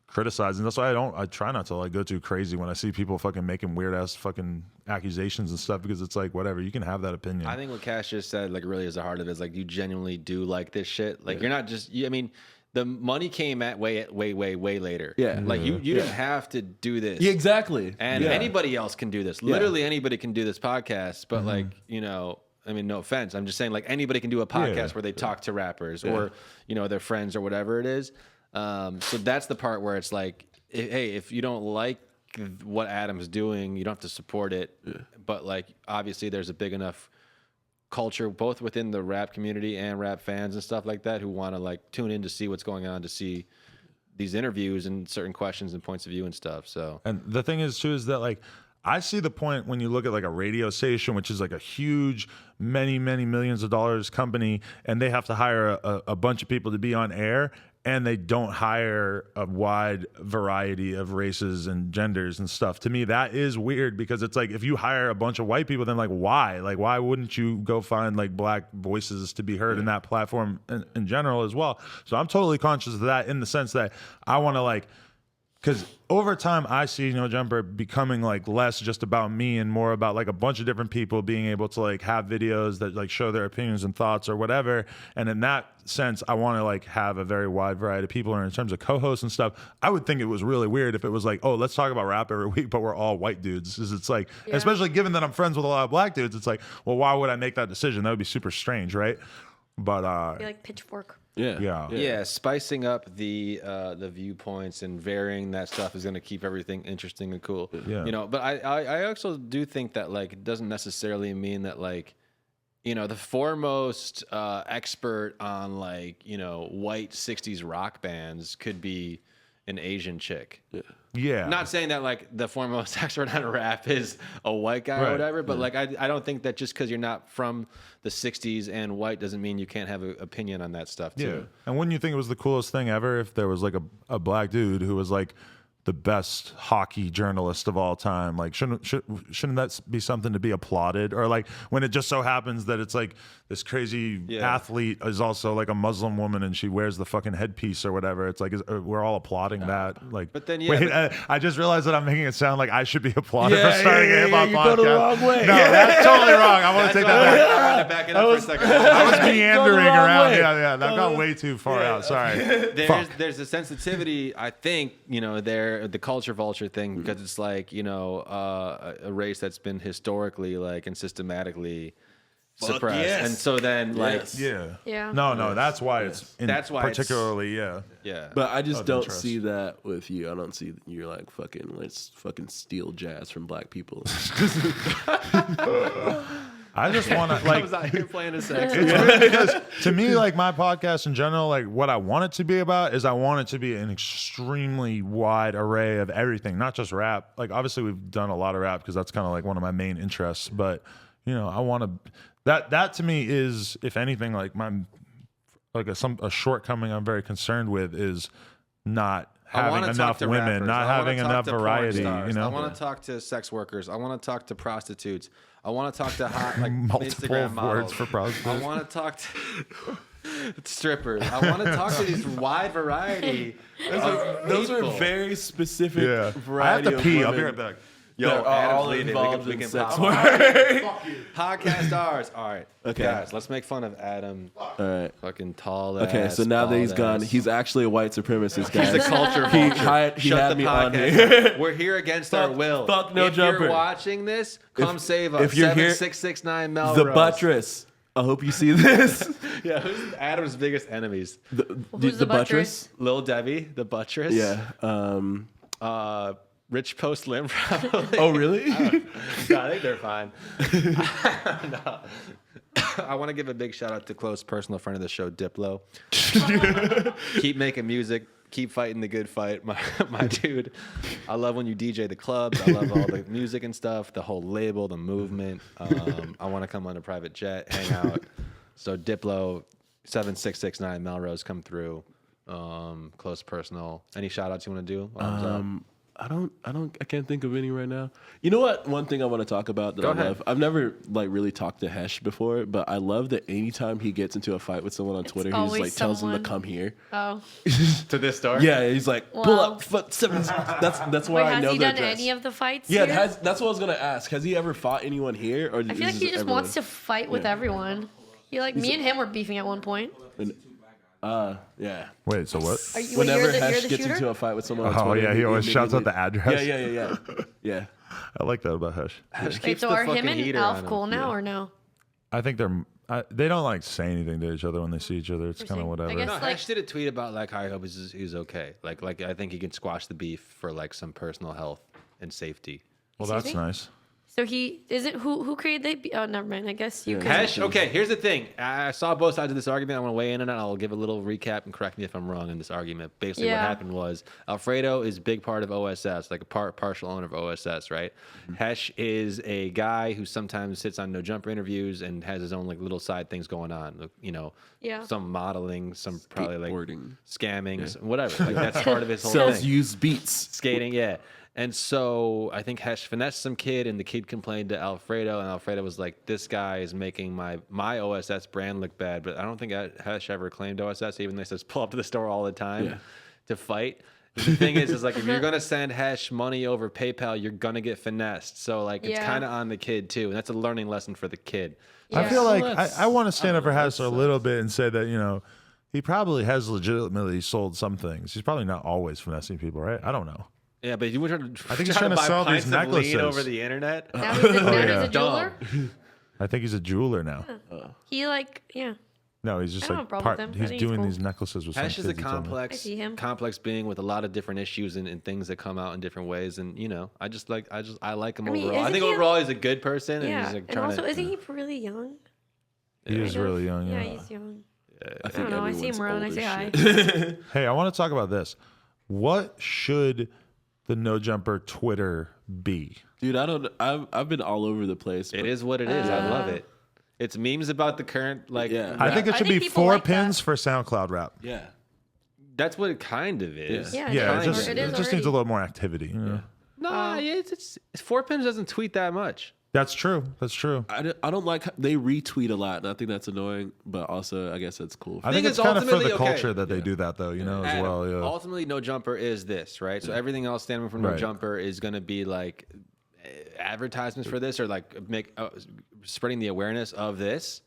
A: criticizing. That's why I try not to like go too crazy when I see people fucking making weird ass fucking accusations and stuff, because it's like, whatever, you can have that opinion.
C: I think what Cash just said like really is the heart of it, is like you genuinely do like this shit. Like you're not just, I mean, the money came at way later.
B: Yeah.
C: Like you didn't have to do this.
B: Yeah, exactly.
C: And anybody else can do this. Literally anybody can do this podcast. But like, you know, I mean, no offense. I'm just saying like anybody can do a podcast where they talk to rappers or, you know, their friends or whatever it is. So that's the part where it's like, hey, if you don't like what Adam's doing, you don't have to support it. Yeah. But like, obviously there's a big enough culture both within the rap community and rap fans and stuff like that who want to like tune in to see what's going on, to see these interviews and certain questions and points of view and stuff. So, and
A: the thing is too, is that like, I see the point when you look at like a radio station, which is like a huge, many millions of dollars company, and they have to hire a bunch of people to be on air, and they don't hire a wide variety of races and genders and stuff. To me, that is weird, because it's like, if you hire a bunch of white people, then like, why? Like, why wouldn't you go find like black voices to be heard in that platform in general as well? So I'm totally conscious of that, in the sense that I want to like, because over time I see No Jumper becoming like less just about me and more about like a bunch of different people being able to like have videos that like show their opinions and thoughts or whatever. And in that sense, I want to like have a very wide variety of people. And in terms of co-hosts and stuff, I would think it was really weird if it was like, oh, let's talk about rap every week, but we're all white dudes. It's like, especially given that I'm friends with a lot of black dudes, it's like, well, why would I make that decision? That would be super strange, right? But
D: be like Pitchfork.
A: Yeah.
C: Spicing up the viewpoints and varying that stuff is going to keep everything interesting and cool.
A: Yeah.
C: You know, but I also do think that like it doesn't necessarily mean that like, you know, the foremost expert on like, you know, white 60s rock bands could be an Asian chick.
A: Yeah.
C: Not saying that like the foremost expert on rap is a white guy or whatever, but like I don't think that just because you're not from the 60s and white doesn't mean you can't have an opinion on that stuff too.
A: Yeah. And wouldn't you think it was the coolest thing ever if there was like a black dude who was like the best hockey journalist of all time? Like, shouldn't that be something to be applauded? Or like when it just so happens that it's like this crazy athlete is also like a Muslim woman and she wears the fucking headpiece or whatever. It's like, we're all applauding that. Like,
C: but then
A: I just realized that I'm making it sound like I should be applauded for starting a hip hop podcast.
B: You go the wrong way.
A: No, that's totally wrong. I want to take that back.
C: I wanted to back it up for a second.
A: I was meandering around. Yeah. That got way too far out. Sorry.
C: There's a sensitivity, I think, you know, the culture vulture thing, because it's like, you know, a race that's been historically like and systematically suppressed.
E: Yes.
C: And so then like
D: Yeah.
A: No, that's why it's
C: That's why
A: particularly
B: But I just don't
A: interest.
B: see that with you. I don't see that you're like fucking, let's fucking steal jazz from black people.
A: I just want to like.
C: I was out here playing a sex.
A: It's weird because to me, like my podcast in general, like what I want it to be about is I want it to be an extremely wide array of everything, not just rap. Like obviously we've done a lot of rap because that's kind of like one of my main interests. But you know, I want to that to me is, if anything, like a shortcoming I'm very concerned with is not having enough women,
C: rappers.
A: not having enough variety.
C: Stars.
A: You know,
C: I want to talk to sex workers. I want to talk to prostitutes. I want to talk to hot like
A: multiple
C: Instagram models.
A: words for prostitutes.
C: I want to talk to strippers. I want to talk to these wide variety.
B: Those are very specific
A: I
B: variety
A: have to pee.
B: of
A: I'll be
B: women.
A: right back.
C: Yo,
B: That are
C: Adam's
B: all
C: leaving.
B: involved
C: We
B: in
C: can
B: sex
C: pop
B: work.
C: podcast stars. All right,
B: Okay.
C: guys, let's make fun of Adam.
B: All right.
C: Fucking tall.
B: Okay, so now that he's gone, he's actually a white supremacist, guys.
C: He's a culture
B: He
C: vulture.
B: he
C: Shut
B: had
C: the
B: me on
C: podcast
B: here.
C: up. We're here against our will.
B: fuck No
C: if
B: Jumper.
C: you're watching this, come save us.
B: if you're here-
C: 7669 Melrose.
B: The buttress. I hope you see this.
C: Yeah, who's Adam's biggest enemies?
D: Who's the buttress?
C: Lil Debbie, the buttress.
B: Yeah.
C: Rich Post Lim, probably.
B: Oh, really?
C: No, I think they're fine. No. I want to give a big shout out to close personal friend of the show, Diplo. Keep making music. keep fighting the good fight, my dude. I love when you DJ the clubs. I love all the music and stuff, the whole label, the movement. I want to come on a private jet, hang out. So Diplo, 7669 Melrose, come through. Close personal. Any shout outs you want to do?
B: I can't think of any right now. You know what? One thing I want to talk about that
C: Go
B: I
C: ahead.
B: love. I've never like really talked to Hesh before, but I love that anytime he gets into a fight with someone on Twitter, he's
D: always
B: like tells them
D: someone.
B: to come here.
D: Oh.
C: To this store?
B: Yeah, he's like pull
D: Wow.
B: up foot seven. That's why
D: Wait,
B: I know
D: has he
B: their
D: done
B: address.
D: any of the fights
B: Yeah,
D: here?
B: that's what I was gonna ask. Has he ever fought anyone here? Or
D: I feel like he just wants to fight with everyone. Me and him were beefing at one point.
B: Yeah.
A: Wait, so what?
D: Are you,
B: Whenever
D: you're the
B: Hesh gets
D: shooter?
B: into a fight with someone on
A: Oh
B: Twitter,
A: yeah, he always shouts out the address.
B: Yeah. Yeah.
A: I like that about Hesh.
C: Hesh
D: Wait,
C: keeps
D: so
C: the
D: are him
C: fucking
D: and
C: heater on
D: Alf
C: him.
D: cool now or no?
A: I think they don't like say anything to each other when they see each other. It's kind of
D: Interesting. I
A: whatever.
D: guess-
C: No,
D: It's like-
C: Hesh did a tweet about like how I hope he's okay. Like I think he can squash the beef for like some personal health and safety.
A: Well, that's
D: Excuse me?
A: nice.
D: So he isn't who created the? Oh, never mind. I guess you.
B: Yeah.
D: could-
C: Hesh, okay, here's the thing. I saw both sides of this argument. I want to weigh in on it. I'll give a little recap and correct me if I'm wrong in this argument. Basically, what
D: Yeah.
C: happened was Alfredo is a big part of OSS, like a partial owner of OSS, right? Hesh is a guy who sometimes sits on No Jumper interviews and has his own like little side things going on. You know,
D: Yeah.
C: some modeling, some probably like
B: Skateboarding.
C: scamming, whatever. Like that's part of his whole
B: Sells
C: thing.
B: used beats.
C: Skating, yeah. And so I think Hesh finessed some kid, and the kid complained to Alfredo, and Alfredo was like, "This guy is making my OSS brand look bad." But I don't think Hesh ever claimed OSS, even though he says pull up to the store all the time to fight. The thing is like if you're gonna send Hesh money over PayPal, you're gonna get finessed. So like it's
D: Yeah.
C: kind of on the kid too, and that's a learning lesson for the kid.
A: I
D: Yeah.
A: feel like
B: that's-
A: I want to stand up for Hesh a
B: that's-
A: little bit and say that he probably has legitimately sold some things. He's probably not always finessing people, right? I don't know.
C: Yeah, but you were trying
A: I think he's trying to
C: buy
A: sell these
C: pints of lean
A: necklaces.
C: over the internet.
D: Now he's a
A: yeah.
D: jeweler.
A: I think he's a jeweler now.
D: He yeah.
A: No, he's just
D: I don't have
A: like
D: a problem with him. I
A: he's
D: think he's
A: doing
D: cool.
A: these necklaces with some
C: Hesh is a
A: kids, he told me.
D: I see him.
C: complex being with a lot of different issues and things that come out in different ways. And I like him
D: I mean,
C: overall. I
D: isn't
C: think
D: he-
C: overall he's a good person. And
D: Yeah.
C: he's like
D: And
C: trying
D: also,
C: to.
D: isn't he really young?
A: He is
D: Kind of?
A: really young.
D: Yeah,
A: Yeah.
D: he's young.
B: I
D: I don't know. I see him around. I say hi.
A: Hey, I want to talk about this. What should the No Jumper Twitter be?
B: Dude, I've been all over the place.
C: It
B: but-
C: is what it is. I love it. It's memes about the current
B: Yeah.
A: I think it
D: I
A: should
D: think
A: be
D: people
A: 4
D: like that.
A: pins for SoundCloud rap.
B: Yeah.
C: That's what it kind of is.
D: Yeah.
A: Yeah,
D: it
A: it
D: is.
A: just,
D: It
A: it
D: is
A: just needs
D: already.
A: a little more activity.
C: No, it's 4Pins doesn't tweet that much.
A: That's true. That's true.
B: I don't like they retweet a lot, and I think that's annoying. But also, I guess that's cool.
A: I think
C: Thing
A: it's
C: is,
A: kind of for the
C: ultimately, okay.
A: culture that they do that, though, as
C: Adam,
A: well. Yeah.
C: Ultimately, No Jumper is this, right? So everything else standing for No
A: Right.
C: Jumper is going to be like advertisements for this or like spreading the awareness of this.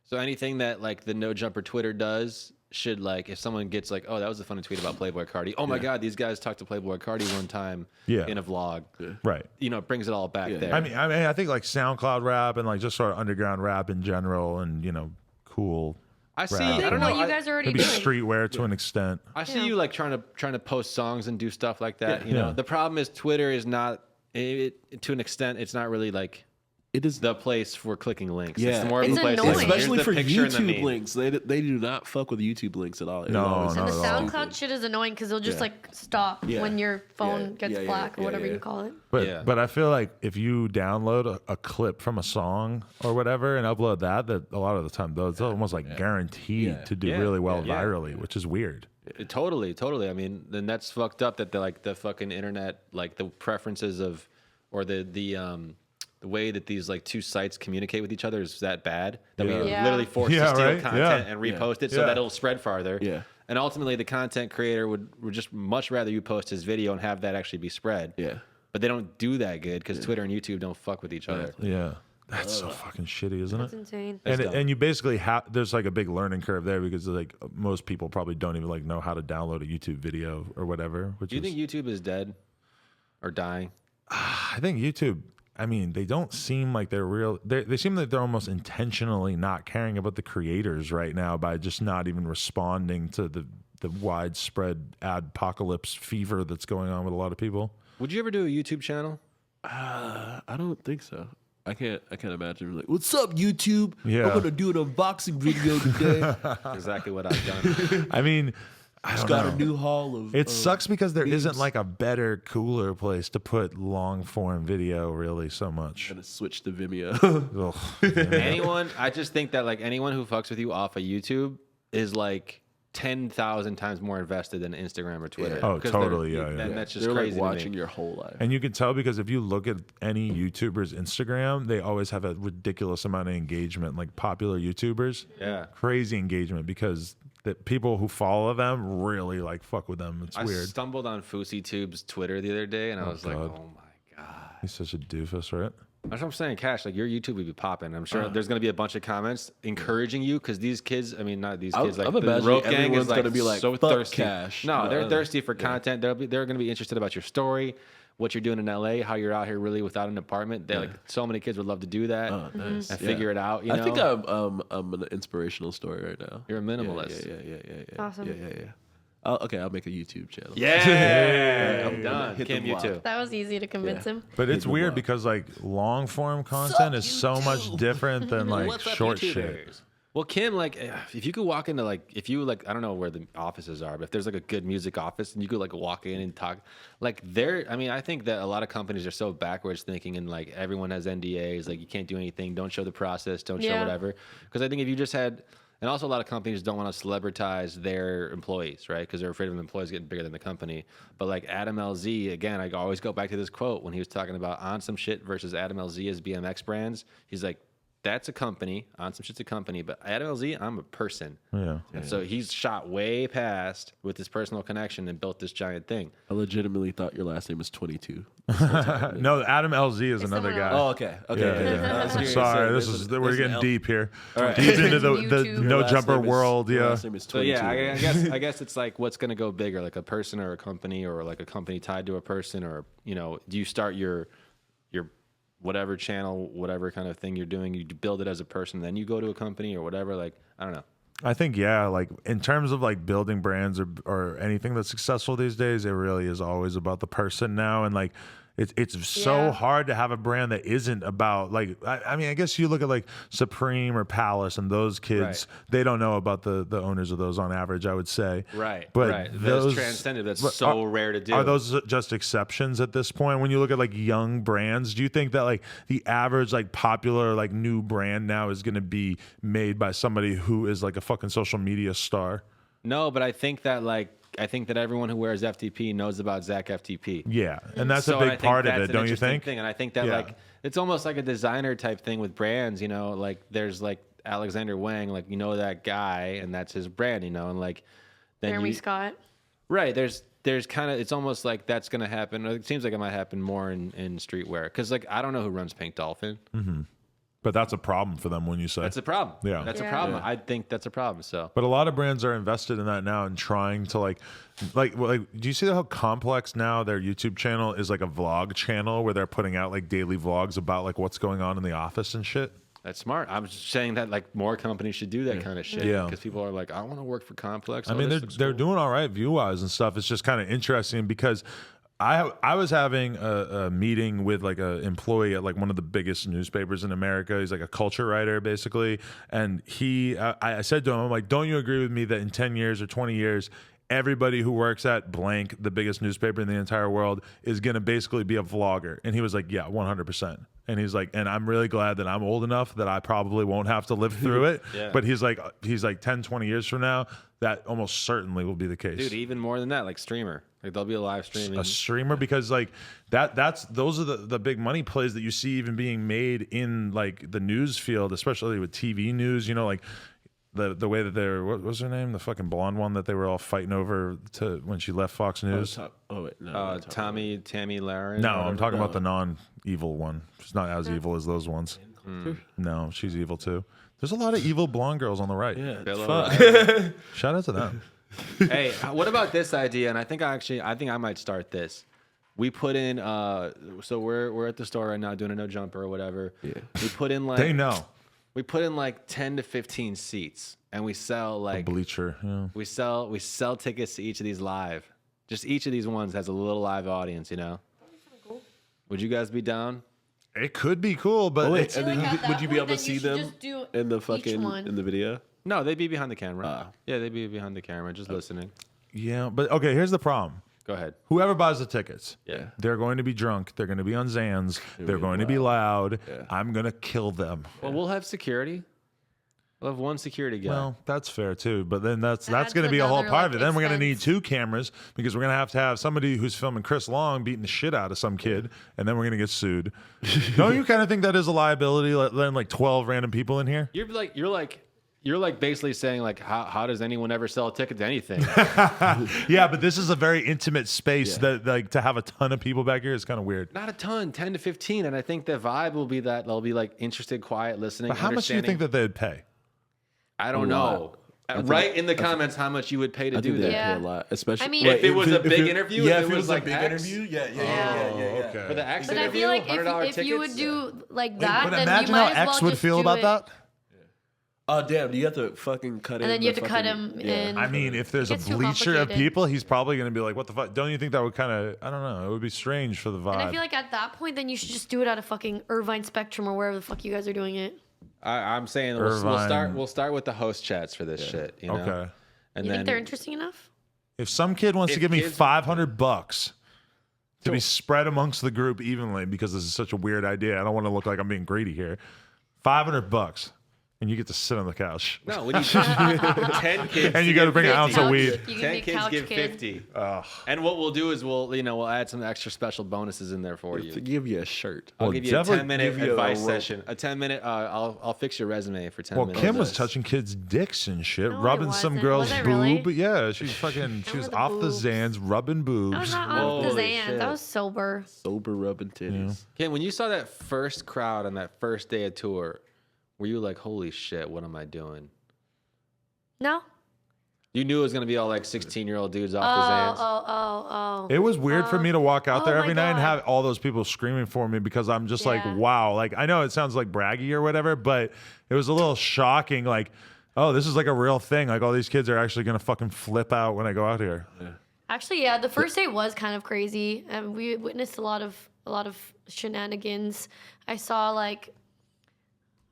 C: So anything that like the No Jumper Twitter does should like if someone gets like, oh, that was a funny tweet about Playboy Carti. Oh my God, these guys talked to Playboy Carti one time in a vlog.
A: Right.
C: It brings it all back there.
A: I mean, I think like SoundCloud rap and like just sort of underground rap in general, and cool.
C: I see.
A: rap.
C: I don't
D: What
C: know.
D: you guys are already
A: Maybe
D: doing.
A: streetwear to an extent.
C: I see
D: Yeah.
C: you like trying to post songs and do stuff like that.
A: Yeah.
C: The problem is Twitter is not to an extent. It's not really like
B: It is
C: the place for clicking links.
B: Yeah.
C: It's more of
D: It's
C: a place
D: annoying.
C: like, here's
B: especially
C: the
B: for
C: picture and the
B: YouTube
C: meme.
B: links. They do not fuck with YouTube links at all. It
A: No,
B: always-
A: not
D: And the
A: at all.
D: SoundCloud shit is annoying because they'll just
B: Yeah.
D: like stop
B: Yeah.
D: when your phone
B: Yeah.
D: gets
B: Yeah, yeah,
D: black or
B: yeah,
D: whatever
B: yeah.
D: you call it.
A: But
C: Yeah.
A: but I feel like if you download a clip from a song or whatever and upload that a lot of the time those are almost like guaranteed
B: Yeah.
A: to do
C: Yeah.
A: really well
C: Yeah.
A: virally, which is weird.
C: Totally. I mean, then that's fucked up that the fucking internet, like the preferences of, or the way that these like two sites communicate with each other is that bad that we
D: Yeah.
C: literally forced
A: Yeah,
C: to steal
A: right?
C: content
A: Yeah.
C: and repost it so
A: Yeah.
C: that it'll spread farther.
B: Yeah.
C: And ultimately, the content creator would just much rather you post his video and have that actually be spread.
B: Yeah.
C: But they don't do that good because Twitter and YouTube don't fuck with each other.
A: Yeah. That's so fucking shitty, isn't
D: It's
A: it?
D: insane.
C: That's
A: And
C: dumb.
A: and you basically have there's like a big learning curve there because like most people probably don't even like know how to download a YouTube video or whatever. Which
C: Do you
A: is,
C: think YouTube is dead or dying?
A: I think YouTube. I mean, they don't seem like they're real. They seem like they're almost intentionally not caring about the creators right now by just not even responding to the widespread apocalypse fever that's going on with a lot of people.
C: Would you ever do a YouTube channel?
B: I don't think so. I can't imagine like, what's up, YouTube?
A: Yeah.
B: I'm gonna do an unboxing video today.
C: Exactly what I've done.
A: I mean, I
B: It's
A: don't
B: got
A: know.
B: a new hall of.
A: It sucks because there
B: memes.
A: not like a better, cooler place to put long form video really so much.
B: Gonna switch to Vimeo.
A: Ugh.
C: Anyone, I just think that like anyone who fucks with you off of YouTube is like 10,000 times more invested than Instagram or Twitter.
B: Yeah.
A: Oh,
C: 'Cause
A: totally,
C: they're-
A: yeah.
C: And that's just
B: They're
C: crazy
B: like
C: to
B: watching
C: me.
B: your whole life.
A: And you can tell because if you look at any YouTuber's Instagram, they always have a ridiculous amount of engagement, like popular YouTubers.
C: Yeah.
A: Crazy engagement because the people who follow them really like fuck with them. It's
C: I
A: weird.
C: stumbled on Fousey Tube's Twitter the other day, and I was like,
A: God.
C: "Oh my god!"
A: He's such a doofus, right?
C: That's what I'm saying, Cash. Like your YouTube would be popping. I'm sure there's gonna be a bunch of comments encouraging you because these kids. I mean, not these kids. Like
B: I'm
C: the
B: imagining
C: rope gang
B: everyone's
C: is like
B: gonna be like,
C: so
B: "Fuck
C: thirsty.
B: Cash."
C: No, they're
B: No,
C: thirsty for content. They're gonna be interested about your story, what you're doing in LA, how you're out here really without an apartment. They're like so many kids would love to do that
B: Nice.
C: and figure it out. You know?
B: I think I'm an inspirational story right now.
C: You're a minimalist.
B: Yeah.
D: Awesome.
B: Yeah. I'll make a YouTube channel.
C: Yeah, I'm done.
B: Hit
C: Kim,
B: the
C: you
B: block.
C: too.
D: That was easy to convince him.
A: But it's
B: the
A: weird
B: block.
A: because like long form content is so much different than like
C: What's up,
A: short shit.
C: YouTubers? Well, Kim, like, if you could walk into like, if you like, I don't know where the offices are, but if there's like a good music office and you could like walk in and talk, like, I mean, I think that a lot of companies are so backwards thinking and like everyone has NDAs, like you can't do anything, don't show the process, don't show
D: Yeah.
C: whatever. Because I think if you just had, and also a lot of companies don't want to celebritize their employees, right? Because they're afraid of the employees getting bigger than the company. But like Adam LZ, again, I always go back to this quote when he was talking about On Some Shit versus Adam LZ as BMX brands. He's like, that's a company. On Some Shit's a company, but Adam LZ, I'm a person.
A: Yeah.
C: And so he's shot way past with his personal connection and built this giant thing.
B: I legitimately thought your last name was 22.
A: No, Adam LZ is
D: It's
A: another
D: someone
A: guy.
D: else.
B: Oh, okay. Okay.
A: Yeah,
B: okay.
A: yeah.
B: I was curious.
A: Sorry,
B: There's
A: this is
B: an
A: we're getting
B: L.
A: deep here.
B: right.
A: Deep into the
D: YouTube.
A: no
B: Last
A: jumper
B: name is-
A: world.
B: your
A: Yeah.
B: last name is
C: So
B: 22.
C: yeah, I guess it's like what's going to go bigger, like a person or a company, or like a company tied to a person, or you know, do you start your whatever channel, whatever kind of thing you're doing, you build it as a person, then you go to a company or whatever. Like I don't know.
A: I think like in terms of like building brands or anything that's successful these days, it really is always about the person now, and like it's so
D: Yeah.
A: hard to have a brand that isn't about like I mean I guess you look at like Supreme or Palace and those kids,
C: Right.
A: they don't know about the owners of those on average, I would say.
C: Right,
A: But
C: right.
A: those
C: That's transcended. That's
A: but
C: so rare to do.
A: Are those just exceptions at this point? When you look at like young brands, do you think that like the average like popular like new brand now is going to be made by somebody who is like a fucking social media star?
C: No, but I think that everyone who wears FTP knows about Zach FTP.
A: Yeah, and that's
C: So
A: a
C: I
A: big
C: think
A: part of
C: that's
A: it,
C: an
A: don't you
C: interesting
A: think?
C: Thing. And I think that
A: Yeah.
C: like it's almost like a designer type thing with brands, you know, like there's like Alexander Wang, like you know that guy and that's his brand, you know, and like then
D: Jeremy
C: you,
D: Scott.
C: right, there's kind of it's almost like that's going to happen. Or it seems like it might happen more in streetwear cuz like I don't know who runs Pink Dolphin.
A: But that's a problem for them when you say.
C: That's a problem.
A: Yeah.
C: That's a
D: Yeah.
C: problem. I think that's a problem. So
A: But a lot of brands are invested in that now and trying to like, do you see how Complex now their YouTube channel is like a vlog channel where they're putting out like daily vlogs about like what's going on in the office and shit?
C: that's smart. I'm just saying that like more companies should do that kind of shit.
A: Yeah.
C: Because people are like, I want to work for Complex.
A: I
C: Oh,
A: mean,
C: this looks
A: they're
C: cool.
A: doing all right view wise and stuff. It's just kind of interesting because I was having a meeting with like an employee at like one of the biggest newspapers in America. He's like a culture writer basically, and I said to him, I'm like, don't you agree with me that in 10 years or 20 years, everybody who works at blank, the biggest newspaper in the entire world, is going to basically be a vlogger? And he was like, yeah, 100%. And he's like, and I'm really glad that I'm old enough that I probably won't have to live through it.
C: Yeah.
A: But he's like 10, 20 years from now, that almost certainly will be the case.
C: Dude, even more than that, like streamer. Like there'll be a live streaming.
A: A streamer, because like those are the big money plays that you see even being made in like the news field, especially with TV news, you know, like the way that they're, what was her name? The fucking blonde one that they were all fighting over to when she left Fox News.
C: Tammy Laren.
A: No, I'm talking about the non-evil one. She's not as evil as those ones. No, she's evil too. There's a lot of evil blonde girls on the right.
B: Yeah,
C: Bill
B: fuck.
A: Shout out to them.
C: Hey, what about this idea? And I think I might start this. We put in so we're at the store right now doing a no jumper or whatever.
B: Yeah.
C: We put in like
A: They know.
C: we put in like 10 to 15 seats and we sell like
A: Bleacher. Yeah.
C: we sell tickets to each of these live. Just each of these ones has a little live audience, you know. Would you guys be down?
A: It could be cool, but
B: Oh, wait,
A: it's,
B: and then
D: like at
B: would you
D: that
B: be able
D: point,
B: to
D: then you
B: see
D: should
B: them
D: just do
B: in the
D: each
B: fucking
D: one.
B: in the video?
C: No, they'd be behind the camera.
B: Ah.
C: Yeah, they'd be behind the camera, just listening.
A: Yeah, but okay, here's the problem.
C: Go ahead.
A: Whoever buys the tickets,
C: Yeah.
A: they're going to be drunk. They're going to be on Xans. They're going to be loud.
B: Yeah.
A: I'm going to kill them.
C: Well, we'll have security. We'll have one security guy.
A: Well, that's fair too. But then that's
D: adds
A: going to be a whole
D: another,
A: part of it.
D: like,
A: Then we're going to need
D: expense.
A: 2 cameras because we're going to have somebody who's filming Chris Long beating the shit out of some kid, and then we're going to get sued. Don't you kind of think that is a liability? Letting like 12 random people in here?
C: You're like basically saying like how does anyone ever sell a ticket to anything?
A: Yeah, but this is a very intimate space that like to have a ton of people back here is kind of weird.
C: Not a ton, 10 to 15, and I think the vibe will be that they'll be like interested, quiet, listening.
A: But how much do you think that they'd pay?
C: I don't know. Write in the comments how much you would pay to
B: I
C: do
B: think
C: that.
B: they
D: Yeah.
B: pay a lot, especially.
D: I mean,
C: If it was a big interview,
E: Yeah,
C: if it was
E: a
C: like
E: big
C: X,
E: interview. Yeah.
A: Okay.
C: For the X
D: But I
C: interview,
D: feel like
C: $100
D: if you would
C: tickets,
D: do like that,
A: But
D: then
A: imagine
D: you
A: how
D: might as well
A: X would
D: just
A: feel
D: do
A: about
D: it.
A: that.
B: Oh damn! Do you have to fucking cut in?
D: And then you have
B: the
D: to cut
B: fucking-
D: him
B: yeah.
D: in.
A: I mean, if there's a
D: It gets too
A: bleacher of
D: complicated.
A: people, he's probably going to be like, what the fuck? Don't you think that would kind of, I don't know, it would be strange for the vibe.
D: And I feel like at that point, then you should just do it at a fucking Irvine Spectrum or wherever the fuck you guys are doing it.
C: I'm saying we'll start with the host chats for this shit. You know?
A: Okay.
C: And
D: You
C: then
D: think they're interesting enough?
A: If some kid wants to
C: If
A: give me
C: kids-
A: $500 to be spread amongst the group evenly, because this is such a weird idea, I don't want to look like I'm being greedy here. $500, and you get to sit on the couch.
C: no, when you 10 kids,
A: And you got to bring an ounce of
D: Couch-
A: weed.
D: You can
C: 10
D: be a
C: kids
D: couch
C: give
D: kid.
C: 50. And what we'll do is we'll add some extra special bonuses in there for you.
B: To give you a shirt.
C: I'll
A: Well,
C: give you a
A: definitely
C: 10-minute
B: give you a
C: advice
B: rope.
C: session. A 10-minute. I'll fix your resume for 10
A: Well,
C: minutes.
A: Kim was touching kids' dicks and shit,
D: No, I
A: rubbing some
D: wasn't.
A: girl's
D: Was I really?
A: boob. Yeah, she was
D: were the
A: off the
D: boobs.
A: Xans, rubbing
D: I was
A: boobs.
D: not on the
C: Holy
D: Xans.
C: shit.
D: I was sober.
B: Sober rubbing titties.
C: Kim, when you saw that first crowd on that first day of tour, were you like, holy shit, what am I doing?
D: No?
C: You knew it was going to be all like 16-year-old dudes
D: Oh,
C: off the Xans.
D: oh.
A: It was weird for me to walk out
D: oh
A: there
D: my
A: every night and
D: God.
A: have all those people screaming for me because I'm just like,
D: Yeah.
A: wow. Like, I know it sounds like braggy or whatever, but it was a little shocking. Like, oh, this is like a real thing. Like, all these kids are actually going to fucking flip out when I go out here.
D: Actually, yeah, the first day was kind of crazy, and we witnessed a lot of shenanigans. I saw like,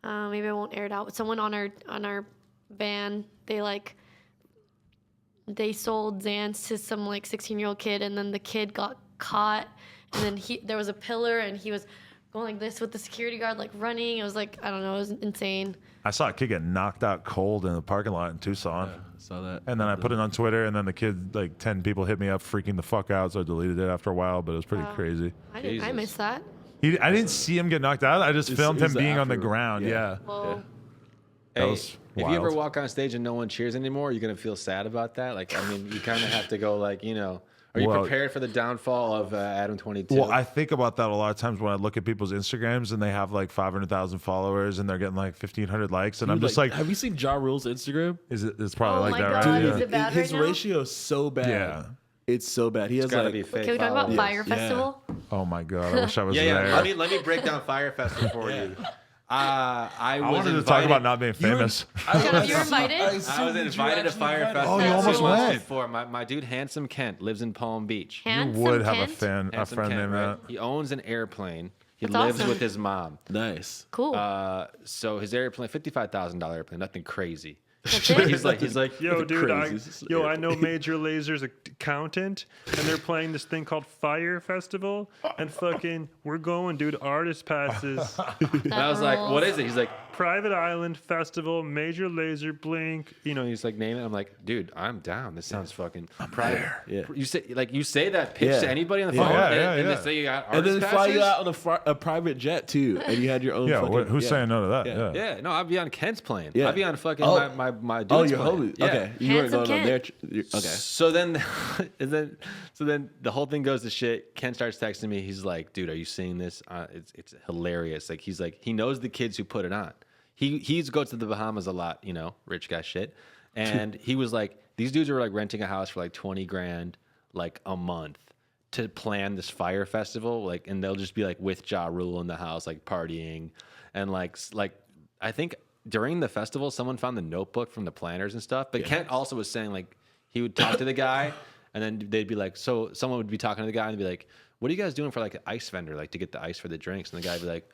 D: maybe I won't air it out, but someone on our van, they sold Xans to some like 16-year-old kid, and then the kid got caught, and then there was a pillar, and he was going like this with the security guard like running. It was like, I don't know, it was insane.
A: I saw a kid get knocked out cold in the parking lot in Tucson.
B: Saw that.
A: And then I put it on Twitter, and then the kid, like 10 people hit me up freaking the fuck out, so I deleted it after a while, but it was pretty crazy.
D: I
C: Jesus.
D: missed that.
A: I didn't see him get knocked out. I just filmed him
B: it's the
A: being on the
B: after-
A: ground. Yeah.
D: Well,
A: That
C: Hey,
A: was
C: if you ever
A: wild.
C: walk on stage and no one cheers anymore, you're gonna feel sad about that. Like, I mean, you kind of have to go like, are you
A: Well-
C: prepared for the downfall of Adam 22?
A: Well, I think about that a lot of times when I look at people's Instagrams and they have like 500,000 followers and they're getting like 1,500 likes, and I'm just like,
B: have you seen Ja Rule's Instagram?
A: it's probably
D: Oh
A: like
D: my
A: that,
D: God,
A: right?
D: is
A: Yeah.
D: it bad
B: His
D: right now?
B: ratio is so bad.
A: Yeah.
B: It's so bad. He has
C: it's gotta
B: like
C: be fake.
D: can we talk about
C: followers.
D: Fire
B: Yeah.
D: Festival?
A: Oh my god, I wish I was
C: Yeah,
A: there.
C: Let me break down Fire Festival for you. I
A: I
C: was
A: wanted to
C: invited,
A: talk about not being famous.
D: Shut up, you're invited?
C: I was invited to Fire Festival.
A: Oh, you almost
C: 2 months
A: went.
C: Before. My dude, Handsome Kent, lives in Palm Beach.
A: You
D: Handsome
A: would have
D: Kent?
A: a
C: Handsome
A: friend
C: Kent,
A: named
C: right?
A: that.
C: He owns an airplane. He
D: That's
C: lives
D: awesome.
C: with his mom.
B: nice.
D: Cool.
C: So his airplane, $55,000 airplane, nothing crazy.
D: That's it?
C: He's like,
E: Yo, dude,
B: crazy.
E: I know Major Laser's accountant, and they're playing this thing called Fire Festival, and fucking, we're going, dude, artist passes,
C: and I was like, what is it? He's like,
E: Private Island Festival, Major Laser, Blink.
C: he's like, name it. I'm like, dude, I'm down. This sounds fucking private.
B: Yeah.
C: You say that pitch
B: Yeah.
C: to anybody on the
B: Yeah.
C: phone,
A: Yeah,
C: and
A: yeah.
C: they say you got
B: And
C: artist
B: then fly you
C: passes?
B: out on a private jet too, and you had your own.
A: Yeah,
B: fucking,
A: who's
B: yeah.
A: saying no to that?
B: Yeah.
A: Yeah.
C: Yeah, no, I'd be on Kent's plane.
B: Yeah.
C: I'd be on fucking
B: Oh.
C: my dude's
B: Oh, your
C: plane.
B: homie.
C: Yeah.
B: Okay, you weren't
D: Handsome
B: going on their.
D: Kent.
B: Okay.
C: So then, then the whole thing goes to shit. Ken starts texting me. He's like, "Dude, are you seeing this? It's hilarious." Like he knows the kids who put it on. He goes to the Bahamas a lot, rich guy shit. And he was like, these dudes are like renting a house for like 20 grand, like a month, to plan this Fire Festival. Like, and they'll just be like with Ja Rule in the house, like partying, and like I think during the festival, someone found the notebook from the planners and stuff. But Kent also was saying like he would talk to the guy, and then they'd be like, so someone would be talking to the guy and be like, "What are you guys doing for like an ice vendor, like to get the ice for the drinks?" And the guy'd be like,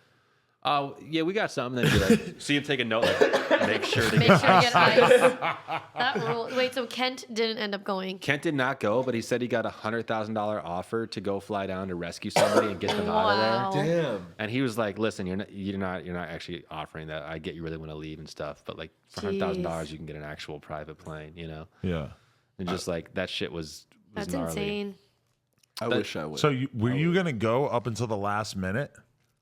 C: Oh, yeah, we got something. Then be like, see him take a note, like, make sure to
D: Make
C: get
D: sure to get ice. That rule. Wait, so Kent didn't end up going.
C: Kent did not go, but he said he got $100,000 offer to go fly down to rescue somebody and get them out of there.
B: Damn.
C: And he was like, "Listen, you're not actually offering that. I get you really want to leave and stuff, but like for $100,000, you can get an actual private plane, you know."
A: Yeah.
C: And just like that shit was
D: That's
C: gnarly.
D: insane.
B: I wish I would.
A: So were you gonna go up until the last minute?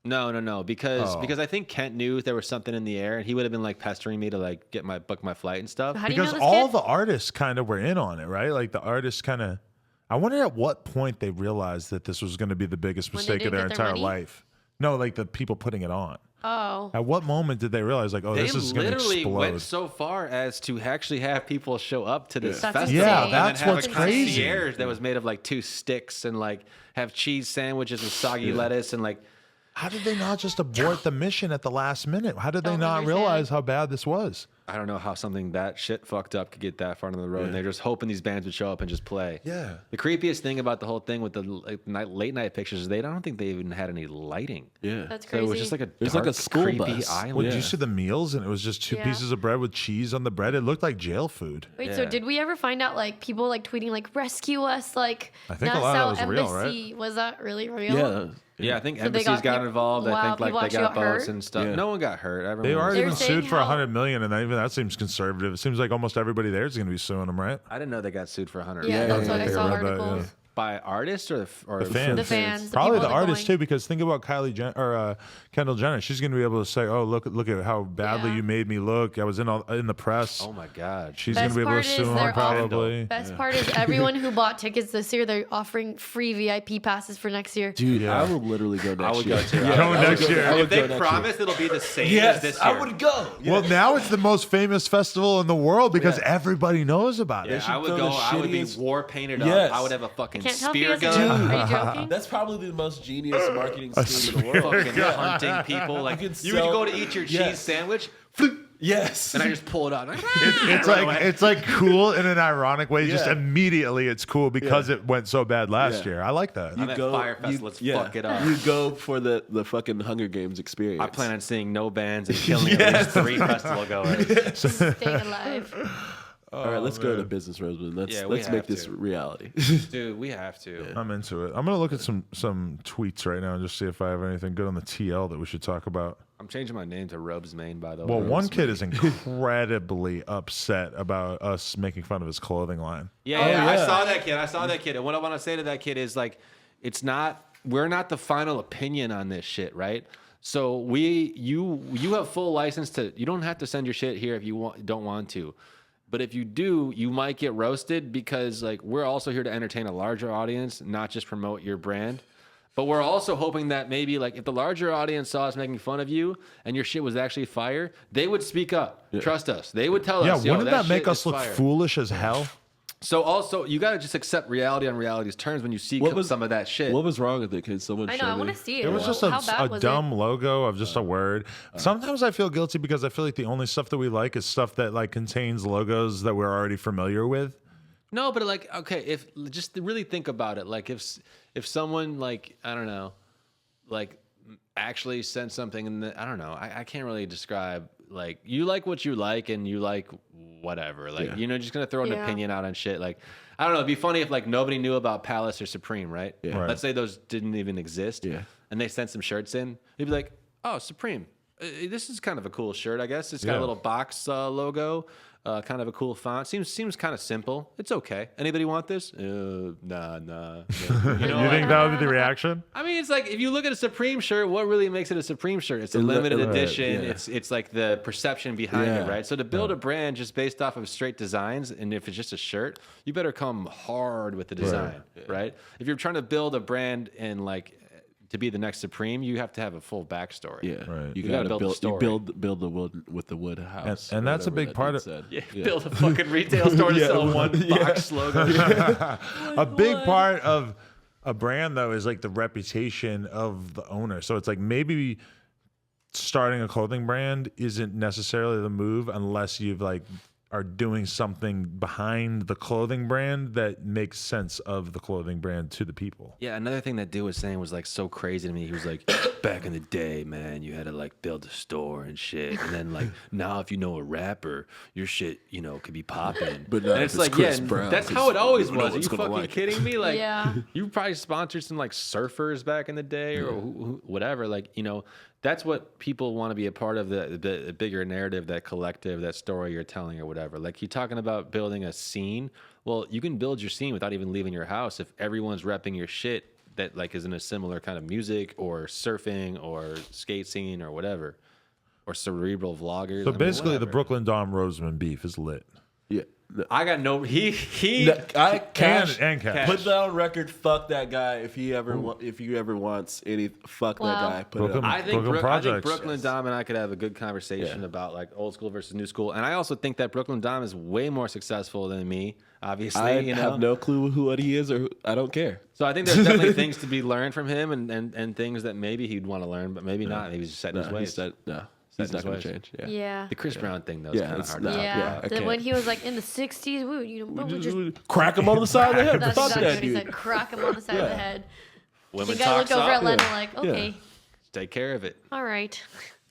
C: No, because I think Kent knew there was something in the air, and he would have been like pestering me to like book my flight and stuff.
D: How do you know
A: Because
D: this
A: all
D: kid?
A: the artists kind of were in on it, right? Like the artists kind of. I wonder at what point they realized that this was going to be the biggest
D: When they
A: mistake of
D: didn't
A: their
D: get their
A: entire
D: money?
A: life. No, like the people putting it on.
D: Oh.
A: At what moment did they realize, like, oh,
C: They
A: this is going to
C: literally
A: explode?
C: went so far as to actually have people show up to this
D: That's
C: festival.
D: insane.
A: Yeah,
C: and
A: that's
C: then have
A: what's
C: a
A: crazy.
C: concierge that was made of like 2 sticks and like have cheese sandwiches with soggy lettuce and like.
A: How did they not just abort the mission at the last minute? How did they
D: Don't
A: not
D: understand.
A: realize how bad this was?
C: I don't know how something that shit fucked up could get that far down the road. And they're just hoping these bands would show up and just play.
A: Yeah.
C: The creepiest thing about the whole thing with the late night pictures is I don't think they even had any lighting.
B: Yeah.
D: That's
C: So
D: crazy.
C: it was just like a
B: There's like a
C: dark,
B: school
C: creepy
B: bus.
C: island.
A: Well, did you see the meals? And it was just 2
D: Yeah.
A: pieces of bread with cheese on the bread. It looked like jail food.
D: Wait, so
C: Yeah.
D: did we ever find out like people like tweeting like rescue us like
A: I think a lot of that
D: Nassau
A: was real,
D: Embassy? Was that really real?
B: Yeah.
C: Yeah, I think
D: So they
C: embassies
D: got
C: got
D: people-
C: involved. I
D: wow,
C: think like
D: people
C: they
D: actually
C: got
D: got
C: boats
D: hurt?
C: and stuff.
B: Yeah.
C: No one got hurt. Everyone
A: They
C: was-
A: already
D: They're
A: been
D: saying
A: sued for
D: how-
A: $100 million, and even that seems conservative. It seems like almost everybody there is going to be suing them, right?
C: I didn't know they got sued for 100.
D: Yeah, that's what I
A: yeah,
D: saw
A: I read that,
D: articles.
A: yeah.
C: By artists or
A: The fans.
D: The fans. the
A: Probably
D: people
A: the
D: that are
A: artists
D: going.
A: too, because think about Kendall Jenner. She's going to be able to say, "Oh, look at how badly
D: Yeah.
A: you made me look. I was in the press."
C: Oh my god.
A: She's going to
D: Best
A: be able to
D: part
A: sue
D: is
A: him
D: they're
A: probably.
D: Best part is everyone who bought tickets this year, they're offering free VIP passes for next year.
B: Dude,
A: Yeah.
B: I would literally go next
C: I would
B: year.
C: go too.
B: Yeah,
A: Go
B: I would
A: next
B: go-
A: year.
B: I would
C: If they
B: go next
C: promise it'll be the same as
B: Yes,
C: this year.
B: I would go.
A: Well, now it's the most famous festival in the world because everybody knows about it.
C: Yeah,
B: should
C: I would
B: throw
C: go.
B: the
C: I would be
B: shittiest-
C: war painted
B: Yes.
C: up. I would have a fucking
D: Can't tell if he
C: spear
D: has a
C: gun.
D: gun. Are you joking?
B: That's probably the most genius marketing scheme in the world.
C: Fucking hunting people. Like
B: You
C: you
B: could
C: would
B: sell-
C: go to eat your cheese
B: Yes.
C: sandwich,
B: Yes.
C: and I just pull it out.
A: It's like cool in an ironic way. Just
B: Yeah.
A: immediately, it's cool because it went so bad last
B: Yeah.
A: year. I like that.
C: I'm at Fire Fest, let's fuck it up.
B: You go for the fucking Hunger Games experience.
C: I plan on seeing no bands and killing at least 3 festival goers.
D: Staying alive.
B: All right, let's go to business, Roseman.
C: Yeah, we
B: let's make
C: have
B: this
C: to.
B: reality.
C: Dude, we have to.
A: I'm into it. I'm gonna look at some tweets right now and just see if I have anything good on the TL that we should talk about.
C: I'm changing my name to Robes Main, by the way.
A: Well, one kid is incredibly upset about us making fun of his clothing line.
C: Yeah,
B: Oh,
C: yeah, I
B: yeah.
C: saw that kid. I saw that kid. And what I want to say to that kid is like, we're not the final opinion on this shit, right? So you have full license to. You don't have to send your shit here if you don't want to. But if you do, you might get roasted because like we're also here to entertain a larger audience, not just promote your brand. But we're also hoping that maybe like if the larger audience saw us making fun of you and your shit was actually fire, they would speak up. Trust us. They would tell
A: Yeah,
C: us. Yo,
A: wouldn't that make
C: shit
A: us
C: is
A: look
C: fire.
A: foolish as hell?
C: So also, you got to just accept reality on reality's terms when you see some of that shit.
B: What was wrong with it? Can someone
D: I
B: show
D: know. I
B: me?
D: want to see it.
A: It was just
D: How bad
A: a
D: was
A: dumb
D: it?
A: logo of just a word. Sometimes I feel guilty because I feel like the only stuff that we like is stuff that like contains logos that we're already familiar with.
C: No, but like, okay, if just to really think about it, like if someone like I don't know, like actually sent something and I don't know, I can't really describe. Like you like what you like and you like whatever, like just gonna throw an
D: Yeah.
C: opinion out on shit. Like I don't know, it'd be funny if like nobody knew about Palace or Supreme, right?
B: Yeah.
A: Right.
C: Let's say those didn't even exist.
B: Yeah.
C: And they sent some shirts in. You'd be like, oh, Supreme. This is kind of a cool shirt, I guess. It's got
A: Yeah.
C: a little box logo, kind of a cool font. Seems kind of simple. It's okay. Anybody want this? Nah. You know,
A: You think that would be the reaction?
C: I mean, it's like if you look at a Supreme shirt, what really makes it a Supreme shirt? It's a limited edition.
B: yeah.
C: It's like the perception behind it,
B: Yeah.
C: right? So to build a brand just based off of straight designs, and if it's just a shirt, you better come hard with the design, right? If you're trying to build a brand and like to be the next Supreme, you have to have a full backstory.
B: Yeah,
A: Right.
B: You
C: You gotta
B: gotta
C: build the
B: build.
C: story.
B: You build the wood with the wood house,
A: And
B: or
A: that's a
B: whatever
A: big
B: that
A: part
B: dude
A: of-
B: said.
C: Yeah, build a fucking retail store to sell one box logo.
A: A big part of a brand though is like the reputation of the owner. So it's like maybe starting a clothing brand isn't necessarily the move unless you've like are doing something behind the clothing brand that makes sense of the clothing brand to the people.
C: Yeah, another thing that dude was saying was like so crazy to me. He was like, back in the day, man, you had to like build a store and shit. And then like now if you know a rapper, your shit, you know, could be popping.
B: But
C: and it's like,
B: Chris
C: yeah,
B: Brown,
C: that's how it always
B: no
C: was. Are
B: one's
C: you
B: gonna
C: fucking
B: like it.
C: kidding me? Like,
D: Yeah.
C: you probably sponsored some like surfers back in the day or whatever. Like, you know, that's what people want to be a part of, the bigger narrative, that collective, that story you're telling or whatever. Like you're talking about building a scene. Well, you can build your scene without even leaving your house if everyone's repping your shit that like is in a similar kind of music or surfing or skate scene or whatever, or cerebral vloggers.
A: So
C: I mean,
A: basically, the
C: whatever.
A: Brooklyn Dom Roseman beef is lit.
B: Yeah.
C: I got no. He.
B: I Cash,
A: And Cash.
B: put that on record. Fuck that guy. If he ever wants any, fuck
D: Wow.
B: that guy. Put
A: Brooklyn-
B: it up.
C: I think,
A: Brooklyn
C: I think
A: Projects.
C: Brooklyn Dom and I could have a good conversation about like old school versus new school, and I also think that Brooklyn Dom is way more successful than me. Obviously,
B: I
C: you know.
B: have no clue what he is, or I don't care.
C: So I think there's definitely things to be learned from him, and things that maybe he'd want to learn, but maybe not. Maybe he's just setting his ways.
B: He's not
C: his
B: going
C: ways.
B: to change. Yeah.
D: Yeah.
C: The Chris Brown thing though is kind of
B: it's
C: hard.
B: not-
C: to
D: Yeah.
B: I
D: Then when
B: can't.
D: he was like in the 60s, we just
B: Crack him on the side of the head.
D: that's
B: Fuck
D: exactly
B: that
D: what he
B: dude.
D: said. Crack him on the side of the
B: Yeah.
D: head.
C: Women
D: The guy looked
C: talks
D: over
C: up.
D: at Lennon like, okay,
C: Take care of it.
D: all right.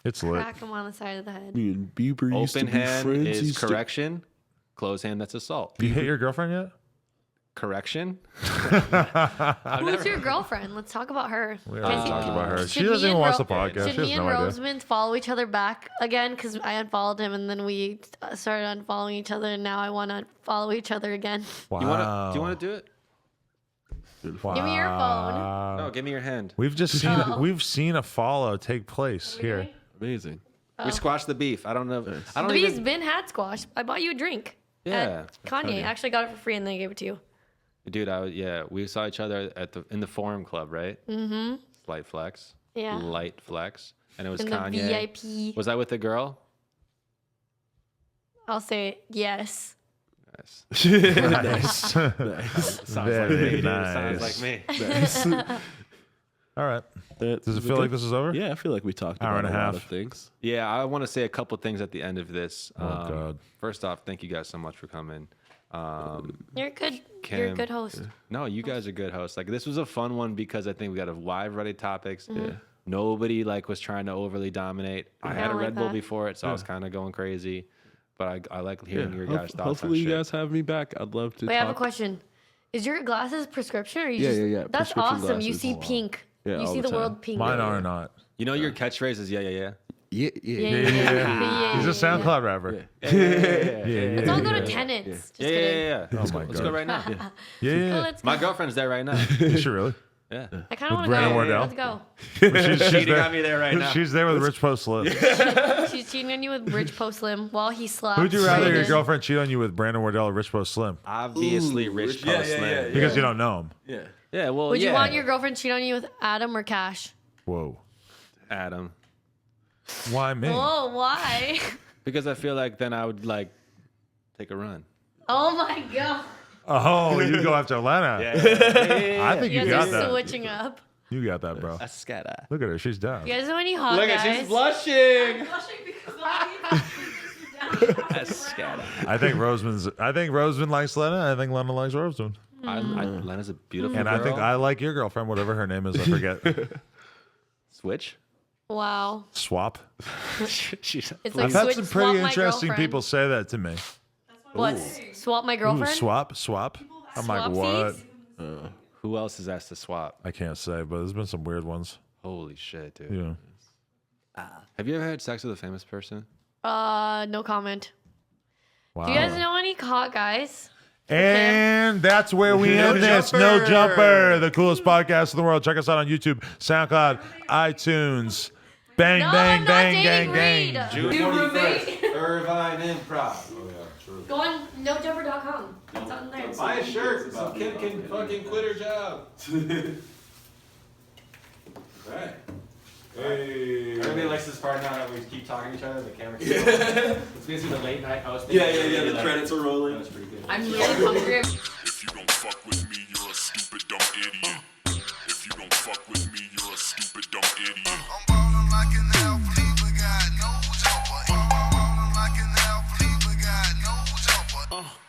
A: It's lit.
D: Crack him on the side of the head.
B: Me and Bieber used
C: Open
B: to be
C: hand
B: friends.
C: is
B: Used to-
C: correction. Closed hand, that's assault.
A: You hit your girlfriend yet?
C: Correction.
D: Who's your girlfriend? Let's talk about her.
A: We already talked about her. She
D: Should
A: doesn't
D: me
A: even
D: and
A: watch
D: Ro-
A: the podcast.
D: Should
A: She has
D: me and
A: no idea.
D: Rosemond follow each other back again? Because I unfollowed him and then we started unfollowing each other, and now I want to follow each other again.
A: Wow.
C: Do you want to do it?
A: Wow.
D: Give me your phone.
C: No, give me your hand.
A: We've just seen a follow take place here.
B: Amazing.
C: We squashed the beef. I don't know. I don't
D: The beef's
C: even.
D: been had squash. I bought you a drink.
C: Yeah.
D: Kanye actually got it for free and then I gave it to you.
C: Dude, we saw each other in the Forum Club, right? Mm-hmm. Slight flex.
D: Yeah.
C: Light flex. And it was
D: In the
C: Kanye.
D: VIP.
C: Was I with a girl?
D: I'll say yes.
C: Nice.
A: Nice.
C: Sounds like
A: Very
C: me.
A: nice.
C: Sounds like me.
A: All right. Does it feel like this is over?
B: Yeah, I feel like we talked
A: Hour
B: about
A: and a
B: a lot
A: half.
B: of things.
C: Yeah, I want to say a couple things at the end of this.
A: God.
C: First off, thank you guys so much for coming.
D: You're good. You're a
C: Kim.
D: good host.
C: No, you guys are good hosts. Like this was a fun one because I think we got a wide variety of topics. Yeah. Nobody like was trying to overly dominate. I had a
D: don't like
C: Red Bull
D: that.
C: before it, so I was kind of going crazy. But I like hearing your guys' thoughts
B: Hopefully
C: on
B: you
C: shit.
B: guys have me back. I'd love to
D: Wait, I
B: talk.
D: have a question. Is your glasses prescription or you
B: Yeah,
D: just...
B: yeah, yeah.
D: That's
B: Prescription
D: awesome. You
B: glasses.
D: see
B: Wow.
D: pink.
B: Yeah,
D: you
B: all
D: see
B: the
D: the
B: time.
D: world pink.
A: Mine are not.
C: You know your catchphrase is yeah.
B: Yeah,
D: Yeah,
A: Yeah. He's a SoundCloud rapper.
D: Let's all go to Tenants. Just kidding.
C: Yeah.
A: Oh
C: Let's
A: my
C: go
A: God.
C: right now.
A: Yeah.
D: Oh,
A: Yeah.
D: let's go.
C: My girlfriend's there right now.
A: Is she really?
C: Yeah.
D: I kind of want to
A: Brandon
D: go.
A: Wardell?
D: Let's go.
A: She's
C: Cheating
A: there.
C: on me there right now.
A: She's there with Rich Post Slim.
D: She's cheating on you with Rich Post Slim while he slaps.
A: Who'd you rather your
D: Brandon.
A: girlfriend cheat on you with Brandon Wardell or Rich Post Slim?
C: Obviously, Rich
B: yeah,
C: Post
B: yeah,
C: Slim.
B: yeah, yeah.
A: Because you don't know him.
B: Yeah.
C: Yeah, well,
D: Would
C: yeah.
D: you want your girlfriend cheat on you with Adam or Cash?
A: Whoa.
C: Adam?
A: Why me?
D: Oh, why?
C: Because I feel like then I would like take a run.
D: Oh my god.
A: Oh, you go after Lana. I think
D: You
A: you
D: guys
A: got
D: are
A: that.
D: switching up.
A: You got that, bro.
C: Ascata.
A: Look at her. She's down.
D: You guys know any hot
C: Look
D: guys?
C: at she's blushing.
D: Blushing because
C: Ascata.
A: I think Roseman likes Lena. I think Lena likes Roseman.
C: Lena's a beautiful
A: And
C: girl.
A: I think I like your girlfriend, whatever her name is. I forget.
C: Switch.
D: Wow.
A: Swap.
C: She's
D: It's
A: I've
D: like
A: had
D: switch,
A: some
D: swap
A: pretty
D: my
A: interesting
D: girlfriend.
A: people say that to me.
D: What? Swap my
A: Ooh,
D: girlfriend?
A: swap. I'm like, what?
D: Swapsies?
C: Who else has asked to swap?
A: I can't say, but there's been some weird ones.
C: Holy shit, dude.
A: Yeah.
C: Have you ever had sex with a famous person?
D: No comment.
A: Wow.
D: Do you guys know any hot guys?
A: And that's where we end this. No Jumper, the coolest podcast in the world. Check us out on YouTube, SoundCloud, iTunes. Bang,
D: No,
A: bang,
D: I'm not
A: bang,
D: dating
A: gang, gang.
D: Reed.
C: June
D: You
C: 21st, Irvine Improv. Oh, yeah, true.
D: Go on nojumper.com. It's on there.
C: Buy a shirt so Kim can fucking quit her job. Right. Hey. Everybody likes this part now that we keep talking to each other. The camera keeps rolling. It's basically the late night hosting.
B: The credits are rolling.
C: That's pretty good.
D: I'm really hungry.
F: If you don't fuck with me, you're a stupid dumb idiot. If you don't fuck with me, you're a stupid dumb idiot. I'm ballin' like an